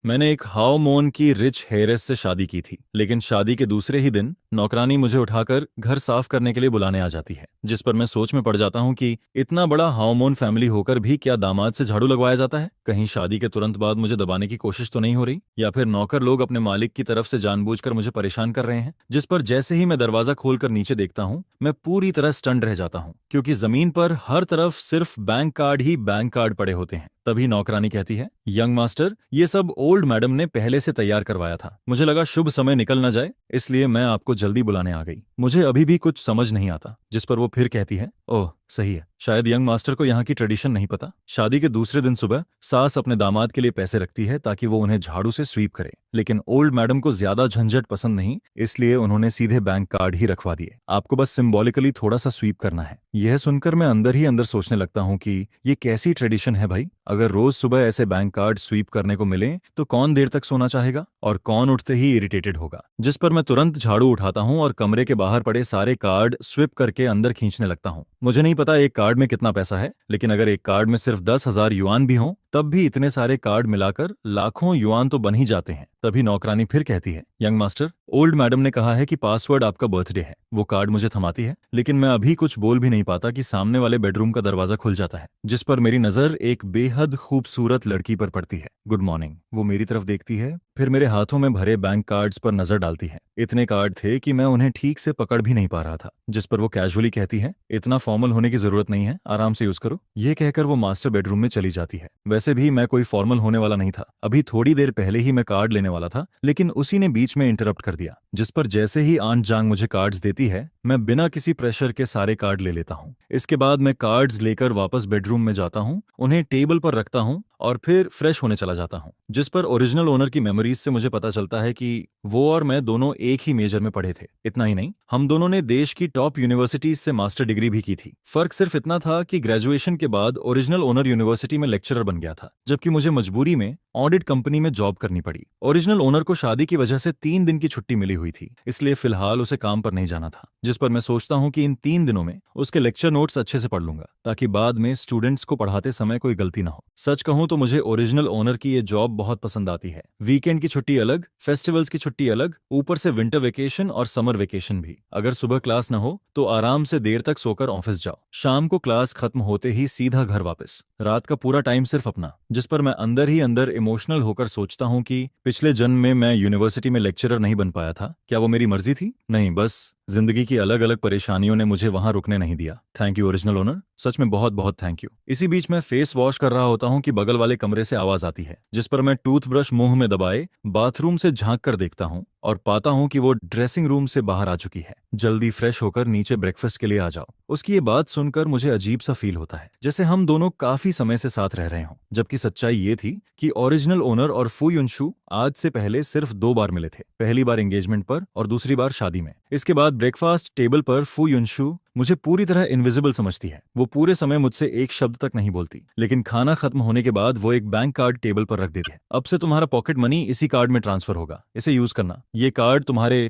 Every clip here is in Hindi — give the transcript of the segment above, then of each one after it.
मैंने एक हाउ मोन की रिच हेयरेस से शादी की थी, लेकिन शादी के दूसरे ही दिन नौकरानी मुझे उठाकर घर साफ करने के लिए बुलाने आ जाती है, जिस पर मैं सोच में पड़ जाता हूँ कि इतना बड़ा हाउमोन फैमिली होकर भी क्या दामाद से झाड़ू लगवाया जाता है। कहीं शादी के तुरंत बाद मुझे दबाने की कोशिश तो नहीं हो रही, या फिर नौकर लोग अपने मालिक की तरफ से जानबूझकर मुझे परेशान कर रहे हैं। जिस पर जैसे ही मैं दरवाजा खोलकर नीचे देखता हूँ, मैं पूरी तरह स्टंड रह जाता हूँ, क्योंकि जमीन पर हर तरफ सिर्फ बैंक कार्ड ही बैंक कार्ड पड़े होते हैं। तभी नौकरानी कहती है, यंग मास्टर, ये सब ओल्ड मैडम ने पहले से तैयार करवाया था। मुझे लगा शुभ समय निकल न जाए, इसलिए मैं आपको जल्दी बुलाने आ गई। मुझे अभी भी कुछ समझ नहीं आता। जिस पर वो फिर कहती है, ओह सही है, शायद यंग मास्टर को यहाँ की ट्रेडिशन नहीं पता। शादी के दूसरे दिन सुबह सास अपने दामाद के लिए पैसे रखती है ताकि वो उन्हें झाड़ू से स्वीप करे, लेकिन ओल्ड मैडम को ज्यादा झंझट पसंद नहीं, इसलिए उन्होंने सीधे बैंक कार्ड ही रखवा दिए। आपको बस सिंबॉलिकली थोड़ा सा स्वीप करना है। यह सुनकर मैं अंदर ही अंदर सोचने लगता हूँ कि ये कैसी ट्रेडिशन है भाई। अगर रोज सुबह ऐसे बैंक कार्ड स्वीप करने को मिले तो कौन देर तक सोना चाहेगा और कौन उठते ही इरिटेटेड होगा। जिस पर मैं तुरंत झाड़ू उठाता हूँ और कमरे के बाहर पड़े सारे कार्ड स्विप करके अंदर खींचने लगता हूँ। मुझे नहीं पता एक कार्ड में कितना पैसा है, लेकिन अगर एक कार्ड में सिर्फ 10,000 युआन भी हों, तब भी इतने सारे कार्ड मिलाकर लाखों युआन तो बन ही जाते हैं। तभी नौकरानी फिर कहती है, यंग मास्टर, ओल्ड मैडम ने कहा है कि पासवर्ड आपका बर्थडे है। वो कार्ड मुझे थमाती है, लेकिन मैं अभी कुछ बोल भी नहीं पाता कि सामने वाले बेडरूम का दरवाजा खुल जाता है, जिस पर मेरी नजर एक बेहद खूबसूरत लड़की पर पड़ती है। Good morning. वो मेरी तरफ देखती है, फिर मेरे हाथों में भरे बैंक कार्ड्स पर नजर डालती है। इतने कार्ड थे कि मैं उन्हें ठीक से पकड़ भी नहीं पा रहा था। जिस पर वो कैजुअली कहती है, इतना फॉर्मल होने की जरूरत नहीं है, आराम से यूज करो। ये कहकर वो मास्टर बेडरूम में चली जाती है। वैसे भी मैं कोई फॉर्मल होने वाला नहीं था। अभी थोड़ी देर पहले ही मैं कार्ड लेने वाला था, लेकिन उसी ने बीच में इंटरप्ट कर दिया। जिस पर जैसे ही आंट जांग मुझे कार्ड्स देती है, मैं बिना किसी प्रेशर के सारे कार्ड ले लेता हूँ। इसके बाद मैं कार्ड्स लेकर वापस बेडरूम में जाता हूँ, उन्हें टेबल पर रखता हूँ और फिर फ्रेश होने चला जाता हूँ। जिस पर ओरिजिनल ओनर की मेमोरीज से मुझे पता चलता है कि वो और मैं दोनों एक ही मेजर में पढ़े थे। इतना ही नहीं, हम दोनों ने देश की टॉप यूनिवर्सिटीज से मास्टर डिग्री भी की थी। फर्क सिर्फ इतना था कि ग्रेजुएशन के बाद ओरिजिनल ओनर यूनिवर्सिटी में लेक्चरर बन गया था, जबकि मुझे मजबूरी में ऑडिट कंपनी में जॉब करनी पड़ी। ओरिजिनल ओनर को शादी की वजह से 3 दिन की छुट्टी मिली हुई थी, इसलिए फिलहाल उसे काम पर नहीं जाना था। जिस पर मैं सोचता हूँ कि इन 3 दिनों में उसके लेक्चर नोट्स अच्छे से पढ़ लूंगा, ताकि बाद में स्टूडेंट्स को पढ़ाते समय कोई गलती ना हो। सच कहूँ तो मुझे ओरिजिनल ओनर की ये जॉब बहुत पसंद आती है। वीकेंड की छुट्टी अलग, फेस्टिवल्स की छुट्टी अलग, ऊपर से विंटर वेकेशन और समर वेकेशन भी। अगर सुबह क्लास न हो तो आराम से देर तक सोकर ऑफिस जाओ, शाम को क्लास खत्म होते ही सीधा घर वापस। रात का पूरा टाइम सिर्फ अपना। जिस पर मैं अंदर ही अंदर इमोशनल होकर सोचता हूँ कि पिछले जन्म में मैं यूनिवर्सिटी में लेक्चरर नहीं बन पाया था। क्या वो मेरी मर्जी थी? नहीं, बस जिंदगी की अलग अलग परेशानियों ने मुझे वहां रुकने नहीं दिया। थैंक यू ओरिजिनल ओनर, सच में बहुत बहुत थैंक यू। इसी बीच मैं फेस वॉश कर रहा होता हूँ कि बगल वाले कमरे से आवाज आती है, जिस पर मैं टूथब्रश मुंह में दबाए बाथरूम से झांक कर देखता हूँ और पाता हूँ कि वो ड्रेसिंग रूम से बाहर आ चुकी है। जल्दी फ्रेश होकर नीचे ब्रेकफास्ट के लिए आ जाओ। उसकी ये बात सुनकर मुझे अजीब सा फील होता है, जैसे हम दोनों काफी समय से साथ रह रहे हों। जबकि सच्चाई ये थी कि ओरिजिनल ओनर और फू युनशु आज से पहले सिर्फ 2 बार मिले थे, पहली बार एंगेजमेंट पर और दूसरी बार शादी में। इसके बाद ब्रेकफास्ट टेबल पर फू युनशु मुझे पूरी तरह इनविजिबल समझती है। वो पूरे समय मुझसे एक शब्द तक नहीं बोलती, लेकिन खाना खत्म होने के बाद वो एक बैंक कार्ड टेबल पर रख देती है। अब से तुम्हारा पॉकेट मनी इसी कार्ड में ट्रांसफर होगा, इसे यूज करना। ये कार्ड तुम्हारे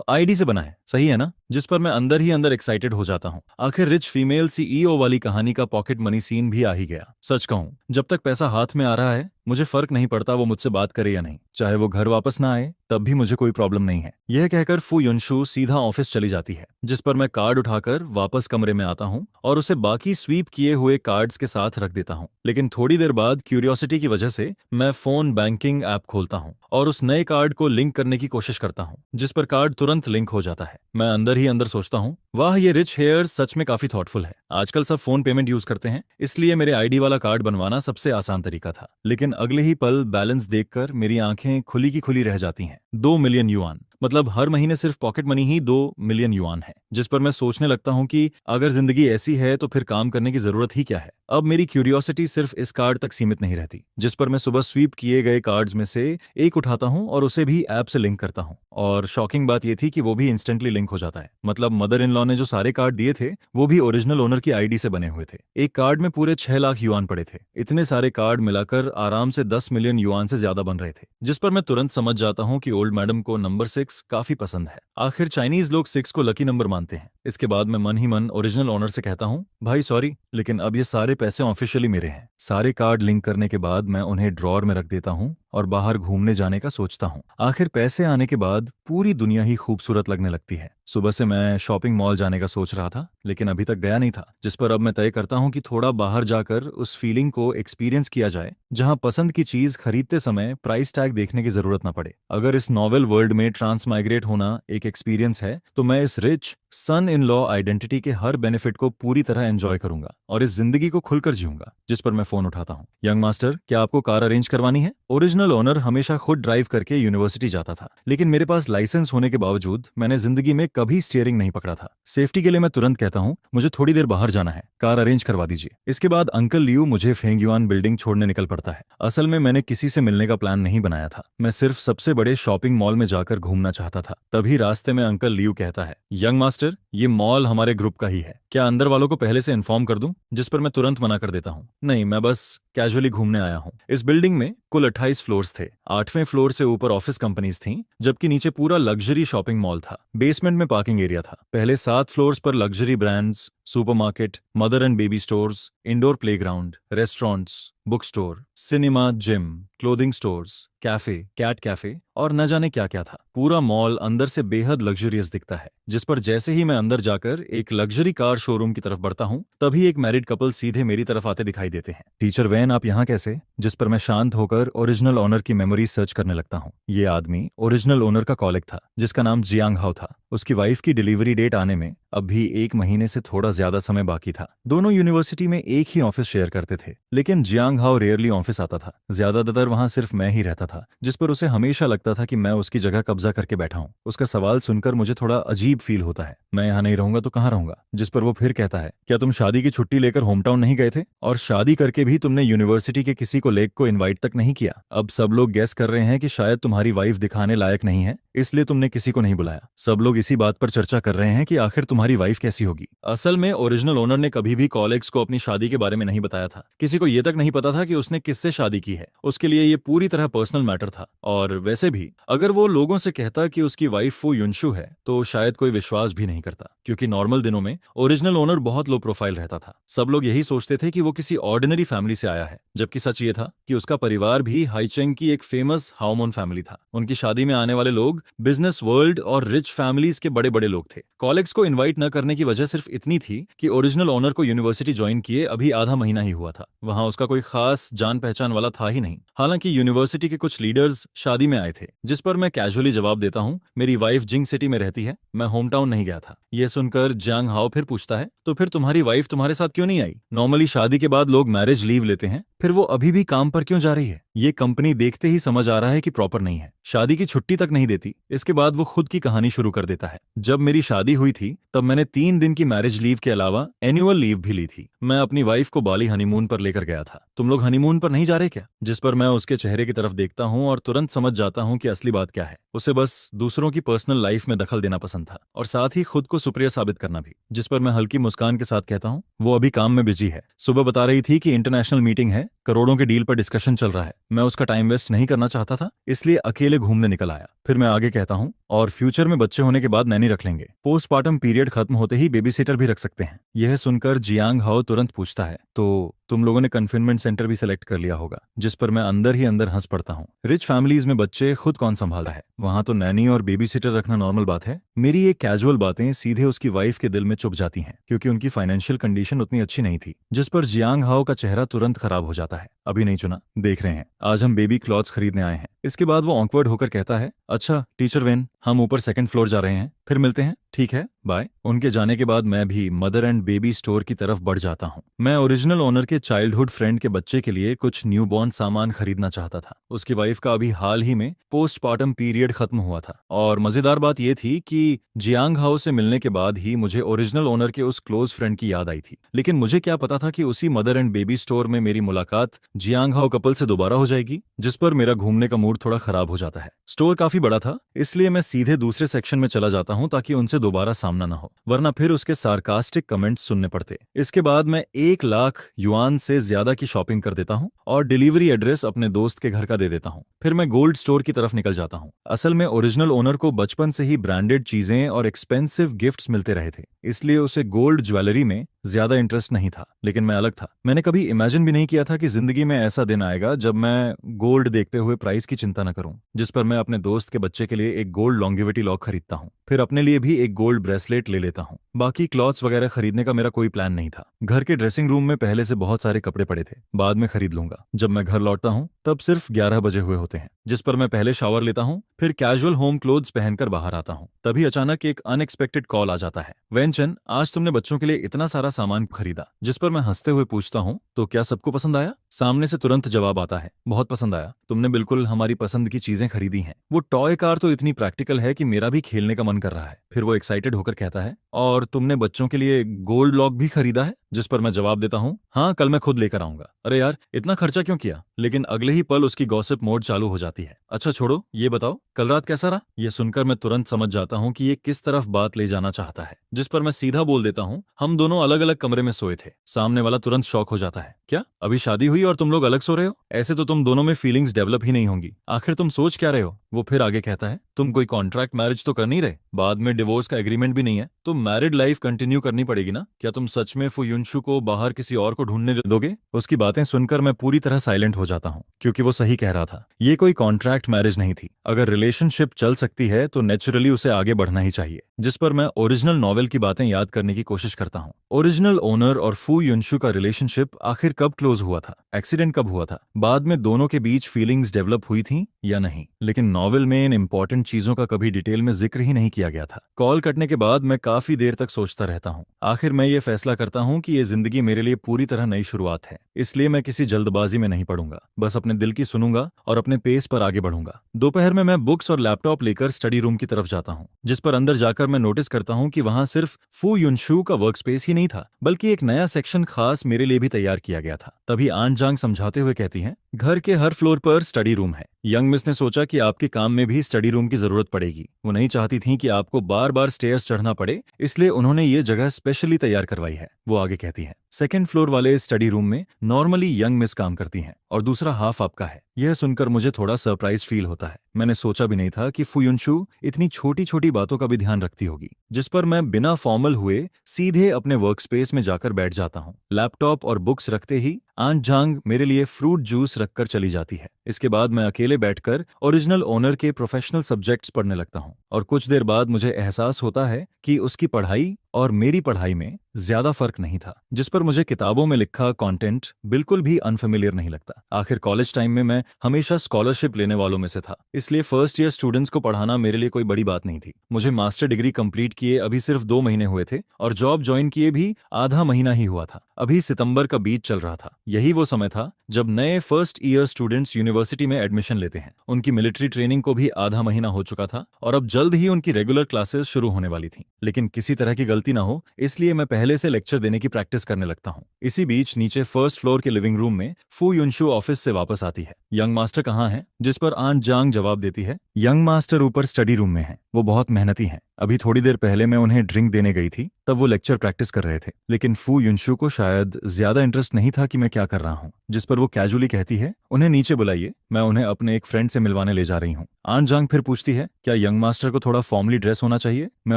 आईडी से बना है, सही है ना? जिस पर मैं अंदर ही अंदर एक्साइटेड हो जाता हूँ। आखिर रिच फीमेल सीईओ वाली कहानी का पॉकेट मनी सीन भी आ ही गया। सच कहूँ, जब तक पैसा हाथ में आ रहा है मुझे फर्क नहीं पड़ता वो मुझसे बात करे या नहीं। चाहे वो घर वापस ना आए तब भी मुझे कोई प्रॉब्लम नहीं है। यह कहकर फू युनशु सीधा ऑफिस चली जाती है, जिस पर मैं कार्ड उठाकर वापस कमरे में आता हूँ और उसे बाकी स्वीप किए हुए कार्ड्स के साथ रख देता हूँ। लेकिन थोड़ी देर बाद क्यूरियोसिटी की वजह से मैं फोन बैंकिंग ऐप खोलता हूँ और उस नए कार्ड को लिंक करने की कोशिश करता हूँ, जिस पर कार्ड तुरंत लिंक हो जाता है। मैं अंदर ही अंदर सोचता हूँ, वाह, ये रिच हेयर सच में काफी थॉटफुल है। आजकल सब फोन पेमेंट यूज करते हैं, इसलिए मेरे आईडी वाला कार्ड बनवाना सबसे आसान तरीका था। लेकिन अगले ही पल बैलेंस देखकर मेरी आंखें खुली की खुली रह जाती हैं। 2 मिलियन युआन, मतलब हर महीने सिर्फ पॉकेट मनी ही 2 मिलियन युआन है। जिस पर मैं सोचने लगता हूँ कि अगर जिंदगी ऐसी है तो फिर काम करने की जरूरत ही क्या है। अब मेरी क्यूरियोसिटी सिर्फ इस कार्ड तक सीमित नहीं रहती। जिस पर मैं सुबह स्वीप किए गए कार्ड्स में से एक उठाता हूँ और उसे भी ऐप से लिंक करता हूँ। और शॉकिंग बात यह थी कि वो भी इंस्टेंटली लिंक हो जाता है। मतलब मदर इन लॉ ने जो सारे कार्ड दिए थे वो भी ओरिजिनल ओनर की आईडी से बने हुए थे। एक कार्ड में पूरे 6 लाख युआन पड़े थे। इतने सारे कार्ड मिलाकर आराम से 10 मिलियन युआन से ज्यादा बन रहे थे। जिस पर मैं तुरंत समझ जाता हूँ कि ओल्ड मैडम को नंबर 6 काफी पसंद है। आखिर चाइनीज लोग 6 को लकी नंबर मानते हैं। इसके बाद मैं मन ही मन ओरिजिनल ओनर से कहता हूँ, भाई सॉरी, लेकिन अब ये सारे पैसे ऑफिशियली मेरे हैं। सारे कार्ड लिंक करने के बाद मैं उन्हें ड्रॉर में रख देता हूँ और बाहर घूमने जाने का सोचता हूँ। आखिर पैसे आने के बाद पूरी दुनिया ही खूबसूरत लगने लगती है। सुबह से मैं शॉपिंग मॉल जाने का सोच रहा था, लेकिन अभी तक गया नहीं था, जिस पर अब मैं तय करता हूँ कि थोड़ा बाहर जाकर उस फीलिंग को एक्सपीरियंस किया जाए जहां पसंद की चीज खरीदते समय प्राइस टैग देखने की जरूरत न पड़े। अगर इस नॉवेल वर्ल्ड में ट्रांस माइग्रेट होना एक एक्सपीरियंस है तो मैं इस rich son in law identity के हर बेनिफिट को पूरी तरह एंजॉय करूंगा और इस जिंदगी को खुलकर जीऊंगा। जिस पर मैं फोन उठाता हूँ। यंग मास्टर, क्या आपको कार अरेंज करवानी है? ओरिजिनल ओनर हमेशा खुद ड्राइव करके यूनिवर्सिटी जाता था, लेकिन मेरे पास लाइसेंस होने के बावजूद मैंने जिंदगी में कभी स्टीयरिंग नहीं पकड़ा था। सेफ्टी के लिए मैं तुरंत कहता हूँ, मुझे थोड़ी देर बाहर जाना है, कार अरेंज करवा दीजिए। इसके बाद अंकल लियू मुझे फेंगयुआन बिल्डिंग छोड़ने निकल पड़ता है। असल में मैंने किसी से मिलने का प्लान नहीं बनाया था, मैं सिर्फ सबसे बड़े शॉपिंग मॉल में जाकर घूमना चाहता था। तभी रास्ते में अंकल लियू कहता है, यंग मास्टर, ये मॉल हमारे ग्रुप का ही है, क्या अंदर वालों को पहले से इन्फॉर्म कर दूं? जिस पर मैं तुरंत मना कर देता हूँ, नहीं, मैं बस कैजुअली घूमने आया हूँ। इस बिल्डिंग में कुल 28 फ्लोर्स थे। 8वें फ्लोर से ऊपर ऑफिस कंपनीज थीं, जबकि नीचे पूरा लग्जरी शॉपिंग मॉल था। बेसमेंट में पार्किंग एरिया था। पहले 7 फ्लोर्स पर luxury brands, supermarket, mother and baby stores, indoor playground, restaurants, book store, cinema, gym, clothing stores, cafe, cat cafe और न जाने क्या क्या था। पूरा मॉल अंदर से बेहद लग्जरियस दिखता है, जिस पर जैसे ही मैं अंदर जाकर एक लग्जरी कार शोरूम की तरफ बढ़ता हूँ, तभी एक मैरिड कपल सीधे मेरी तरफ आते दिखाई देते हैं। टीचर वैन, आप यहाँ कैसे? जिस पर मैं शांत होकर ओरिजिनल ओनर की मेमोरी सर्च करने लगता हूँ। ये आदमी ओरिजिनल ओनर का कॉलिग था, जिसका नाम जियांग हाओ था। उसकी वाइफ की डिलीवरी डेट आने में अब भी 1 महीने से थोड़ा ज्यादा समय बाकी था। दोनों यूनिवर्सिटी में एक ही ऑफिस शेयर करते थे, लेकिन जियांग हाओ रेयरली ऑफिस आता था। ज्यादातर वहां सिर्फ मैं ही रहता था, जिस पर उसे हमेशा लगता था कि मैं उसकी जगह कब्जा करके बैठा हूँ। उसका सवाल सुनकर मुझे थोड़ा अजीब फील होता है, मैं यहाँ नहीं रहूंगा तो कहाँ रहूंगा? जिस पर वो फिर कहता है, क्या तुम शादी की छुट्टी लेकर होम टाउन नहीं गए थे? और शादी करके भी तुमने यूनिवर्सिटी के किसी को लेग को इन्वाइट तक नहीं किया? अब सब लोग गेस कर रहे हैं कि शायद तुम्हारी वाइफ दिखाने लायक नहीं है, इसलिए तुमने किसी को नहीं बुलाया। सब लोग इसी बात पर चर्चा कर रहे हैं कि आखिर तुम्हारी वाइफ कैसी होगी। असल में ओरिजिनल ओनर ने कभी भी कॉलेग्स को अपनी शादी के बारे में नहीं बताया था। किसी को ये तक नहीं पता था कि उसने किससे शादी की है। उसके लिए ये पूरी तरह पर्सनल मैटर था। और वैसे भी अगर वो लोगों से कहता कि उसकी वाइफ फू युनशु है, तो शायद कोई विश्वास भी नहीं करता, क्योंकि नॉर्मल दिनों में ओरिजिनल ओनर बहुत लो प्रोफाइल रहता था। सब लोग यही सोचते थे कि वो किसी ऑर्डिनरी फैमिली से आया है, जबकि सच ये था कि उसका परिवार भी हाईचेंग की एक फेमस हाओमोन फैमिली था। उनकी शादी में आने वाले लोग बिजनेस वर्ल्ड और रिच फैमिलीज के बड़े बड़े लोग थे। कॉलेग्स को इनवाइट न करने की वजह सिर्फ इतनी थी कि ओरिजिनल ओनर को यूनिवर्सिटी ज्वाइन किए अभी आधा महीना ही हुआ था। वहां उसका कोई खास जान पहचान वाला था ही नहीं। हालांकि यूनिवर्सिटी के कुछ लीडर्स शादी में आए थे, जिस पर मैं कैजुअली जवाब देता हूँ, मेरी वाइफ जिंग सिटी में रहती है, मैं होम टाउन नहीं गया था। यह सुनकर जियांग हाओ फिर पूछता है, तो फिर तुम्हारी वाइफ तुम्हारे साथ क्यों नहीं आई? नॉर्मली शादी के बाद लोग मैरिज लीव लेते हैं, फिर वो अभी भी काम पर क्यों जा रही है? ये कंपनी देखते ही समझ आ रहा है कि प्रॉपर नहीं है। शादी की छुट्टी तक नहीं देती। इसके बाद वो खुद की कहानी शुरू कर देता है। जब मेरी शादी हुई थी तब मैंने 3 दिन की मैरिज लीव के अलावा एनुअल लीव भी ली थी। मैं अपनी वाइफ को बाली हनीमून पर लेकर गया था। तुम लोग हनीमून पर नहीं जा रहे क्या? जिस पर मैं उसके चेहरे की तरफ देखता हूँ और तुरंत समझ जाता हूँ कि असली बात क्या है। उसे बस दूसरों की पर्सनल लाइफ में दखल देना पसंद था, और साथ ही खुद को सुप्रिय साबित करना भी। जिस पर मैं हल्की मुस्कान के साथ कहता हूँ, वो अभी काम में बिजी है। सुबह बता रही थी कि इंटरनेशनल मीटिंग है, करोड़ों के डील पर डिस्कशन चल रहा है। मैं उसका टाइम वेस्ट नहीं करना चाहता था, इसलिए अकेले घूमने निकल आया। फिर मैं आगे कहता हूँ, और फ्यूचर में बच्चे होने के बाद नैनी रख लेंगे। पोस्टपार्टम पीरियड खत्म होते ही बेबी सिटर भी रख सकते हैं। यह सुनकर जियांग हाओ तुरंत पूछता है, तो तुम लोगों ने कन्फाइनमेंट सेंटर भी सिलेक्ट कर लिया होगा? जिस पर मैं अंदर ही अंदर हंस पड़ता हूँ। रिच फैमिलीज में बच्चे खुद कौन संभालता है? वहां तो नैनी और बेबी सिटर रखना नॉर्मल बात है। मेरी ये कैजुअल बातें सीधे उसकी वाइफ के दिल में चुभ जाती हैं, क्योंकि उनकी फाइनेंशियल कंडीशन उतनी अच्छी नहीं थी। जिस पर जियांग हाओ का चेहरा तुरंत खराब हो जाता है। अभी नहीं चुना, देख रहे हैं, आज हम बेबी क्लॉथ्स खरीदने आए हैं। इसके बाद वो ऑकवर्ड होकर कहता है, अच्छा टीचर वेन, हम ऊपर 2nd फ्लोर जा रहे हैं, फिर मिलते हैं, ठीक है, बाय। उनके जाने के बाद मैं भी मदर एंड बेबी स्टोर की तरफ बढ़ जाता हूँ। मैं ओरिजिनल ओनर के चाइल्डहुड फ्रेंड के बच्चे के लिए कुछ न्यूबॉर्न सामान खरीदना चाहता था। उसकी वाइफ का अभी हाल ही में पोस्टपार्टम पीरियड खत्म हुआ था, और मजेदार बात यह थी कि जियांग हाओ से मिलने के बाद ही मुझे ओरिजिनल ओनर के उस क्लोज फ्रेंड की याद आई थी। लेकिन मुझे क्या पता था कि उसी मदर एंड बेबी स्टोर में मेरी मुलाकात जियांग हाओ कपल से दोबारा हो जाएगी। जिस पर मेरा घूमने का मूड थोड़ा खराब हो जाता है। स्टोर काफी बड़ा था, इसलिए मैं सीधे दूसरे सेक्शन में चला जाता हूँ ताकि उनसे दोबारा सामना ना हो, वरना फिर उसके सार्कास्टिक कमेंट्स सुनने पड़ते। इसके बाद मैं 1 लाख युआन से ज्यादा की शॉपिंग कर देता हूँ और डिलीवरी एड्रेस अपने दोस्त के घर का दे देता हूँ। फिर मैं गोल्ड स्टोर की तरफ निकल जाता हूँ। असल में ओरिजिनल ओनर को बचपन से ही ब्रांडेड चीजें और एक्सपेंसिव गिफ्ट्स मिलते रहे थे, इसलिए उसे गोल्ड ज्वेलरी में ज्यादा इंटरेस्ट नहीं था, लेकिन मैं अलग था। मैंने कभी इमेजिन भी नहीं किया था कि जिंदगी में ऐसा दिन आएगा जब मैं गोल्ड देखते हुए प्राइस की चिंता न करूं, जिस पर मैं अपने दोस्त के बच्चे के लिए एक गोल्ड लॉन्गेविटी लॉक खरीदता हूं, फिर अपने लिए भी एक गोल्ड ब्रेसलेट ले लेता हूं। बाकी क्लॉथ्स वगैरह खरीदने का मेरा कोई प्लान नहीं था। घर के ड्रेसिंग रूम में पहले से बहुत सारे कपड़े पड़े थे, बाद में खरीद लूंगा। जब मैं घर लौटता हूं तब सिर्फ 11 बजे हुए होते हैं, जिस पर मैं पहले शावर लेता हूं, फिर कैजुअल होम क्लोथ्स पहनकर बाहर आता हूं। तभी अचानक एक अनएक्सपेक्टेड कॉल आ जाता है। वेंचन, आज तुमने बच्चों के लिए इतना सारा सामान खरीदा। जिस पर मैं हंसते हुए पूछता हूं, तो क्या सबको पसंद आया? सामने से तुरंत जवाब आता है, बहुत पसंद आया, तुमने बिल्कुल हमारी पसंद की चीजें खरीदी हैं। वो टॉय कार तो इतनी प्रैक्टिकल है कि मेरा भी खेलने का मन कर रहा है। फिर वो एक्साइटेड होकर कहता है, और तुमने बच्चों के लिए गोल्ड लॉक भी खरीदा है? जिस पर मैं जवाब देता हूँ, हाँ, कल मैं खुद लेकर आऊंगा। अरे यार, इतना खर्चा क्यों किया? लेकिन अगले ही पल उसकी गॉसिप मोड चालू हो जाती है। अच्छा छोड़ो, ये बताओ कल रात कैसा रहा? ये सुनकर मैं तुरंत समझ जाता हूँ कि ये किस तरफ बात ले जाना चाहता है। जिस पर मैं सीधा बोल देता हूँ, हम दोनों अलग अलग कमरे में सोए थे। सामने वाला तुरंत शॉक हो जाता है, क्या अभी शादी हुई और तुम लोग अलग सो रहे हो? ऐसे तो तुम दोनों में फीलिंग्स डेवलप ही नहीं होंगी। आखिर तुम सोच क्या रहे हो? वो फिर आगे कहता है, तुम कोई कॉन्ट्रैक्ट मैरिज तो कर नहीं रहे, बाद में डिवोर्स का एग्रीमेंट भी नहीं है, तो मैरिड लाइफ कंटिन्यू करनी पड़ेगी ना? क्या तुम सच में फुयुनशु को बाहर किसी और को ढूंढने दोगे? उसकी बातें सुनकर मैं पूरी तरह साइलेंट हो जाता हूँ, क्योंकि वो सही कह रहा था। ये कोई कॉन्ट्रैक्ट मैरिज नहीं थी। अगर रिलेशनशिप चल सकती है तो नेचुरली उसे आगे बढ़ना ही चाहिए। जिस पर मैं ओरिजिनल नॉवेल की बातें याद करने की कोशिश करता हूँ। ओरिजिनल ओनर और फू युनशु का रिलेशनशिप आखिर कब क्लोज हुआ था? एक्सीडेंट कब हुआ था? बाद में दोनों के बीच फीलिंग्स डेवलप हुई थी या नहीं? लेकिन नॉवेल में इन इंपॉर्टेंट चीजों का कभी डिटेल में जिक्र ही नहीं किया गया था। कॉल कटने के बाद मैं काफी देर तक सोचता रहता हूँ। आखिर मैं ये फैसला करता हूँ कि ये जिंदगी मेरे लिए पूरी तरह नई शुरुआत है, इसलिए मैं किसी जल्दबाजी में नहीं पड़ूंगा। बस अपने दिल की सुनूंगा और अपने पेस पर आगे बढ़ूंगा। दोपहर में मैं बुक्स और लैपटॉप लेकर स्टडी रूम की तरफ जाता हूँ, जिस पर अंदर जाकर मैं नोटिस करता हूँ कि वहां सिर्फ फू युनशु का वर्क स्पेस ही नहीं था, बल्कि एक नया सेक्शन खास मेरे लिए भी तैयार किया गया था। तभी आन जांग समझाते हुए कहती हैं, घर के हर फ्लोर पर स्टडी रूम है। यंग मिस ने सोचा कि आपके काम में भी स्टडी रूम की जरूरत पड़ेगी। वो नहीं चाहती थी कि आपको बार बार स्टेयर्स चढ़ना पड़े, इसलिए उन्होंने ये जगह स्पेशली तैयार करवाई है। वो आगे कहती है, सेकंड फ्लोर वाले स्टडी रूम में नॉर्मली यंग मिस काम करती हैं और दूसरा हाफ आपका है। यह सुनकर मुझे थोड़ा सरप्राइज फील होता है। मैंने सोचा भी नहीं था कि फुयुनशु इतनी छोटी छोटी बातों का भी ध्यान रखती होगी। जिस पर मैं बिना फॉर्मल हुए सीधे अपने वर्क स्पेस में जाकर बैठ जाता हूँ। लैपटॉप और बुक्स रखते ही आन जांग मेरे लिए फ्रूट जूस रखकर चली जाती है। इसके बाद मैं अकेले बैठकर ओरिजिनल ओनर के प्रोफेशनल सब्जेक्ट्स पढ़ने लगता हूँ और कुछ देर बाद मुझे एहसास होता है कि उसकी पढ़ाई और मेरी पढ़ाई में ज्यादा फर्क नहीं था। जिस पर मुझे किताबों में लिखा कंटेंट बिल्कुल भी अनफेमिलियर नहीं लगता। आखिर कॉलेज टाइम में मैं हमेशा स्कॉलरशिप लेने वालों में से था, इसलिए फर्स्ट ईयर स्टूडेंट्स को पढ़ाना मेरे लिए कोई बड़ी बात नहीं थी। मुझे मास्टर डिग्री कंप्लीट किए अभी सिर्फ 2 महीने हुए थे और जॉब ज्वाइन किए भी आधा महीना ही हुआ था। अभी सितंबर का बीच चल रहा था। यही वो समय था जब नए फर्स्ट ईयर स्टूडेंट्स यूनिवर्सिटी में एडमिशन लेते हैं। उनकी मिलिट्री ट्रेनिंग को भी आधा महीना हो चुका था और अब जल्द ही उनकी रेगुलर क्लासेस शुरू होने वाली थी। लेकिन किसी तरह की गलती ना हो, इसलिए मैं पहले से लेक्चर देने की प्रैक्टिस करने लगता हूँ। इसी बीच नीचे फर्स्ट फ्लोर के लिविंग रूम में फू युनशु ऑफिस से वापस आती है। यंग मास्टर कहाँ है? जिस पर आन जांग जवाब देती है, यंग मास्टर ऊपर स्टडी रूम में है, वो बहुत मेहनती हैं। अभी थोड़ी देर पहले मैं उन्हें ड्रिंक देने गई थी, तब वो लेक्चर प्रैक्टिस कर रहे थे। लेकिन फू युनशु को शायद ज्यादा इंटरेस्ट नहीं था कि मैं क्या कर रहा हूँ। जिस पर वो कैजुअली कहती है, उन्हें नीचे बुलाइए, मैं उन्हें अपने एक फ्रेंड से मिलवाने ले जा रही हूँ। आन जांग फिर पूछती है, क्या यंग मास्टर को थोड़ा फॉर्मली ड्रेस होना चाहिए? मैं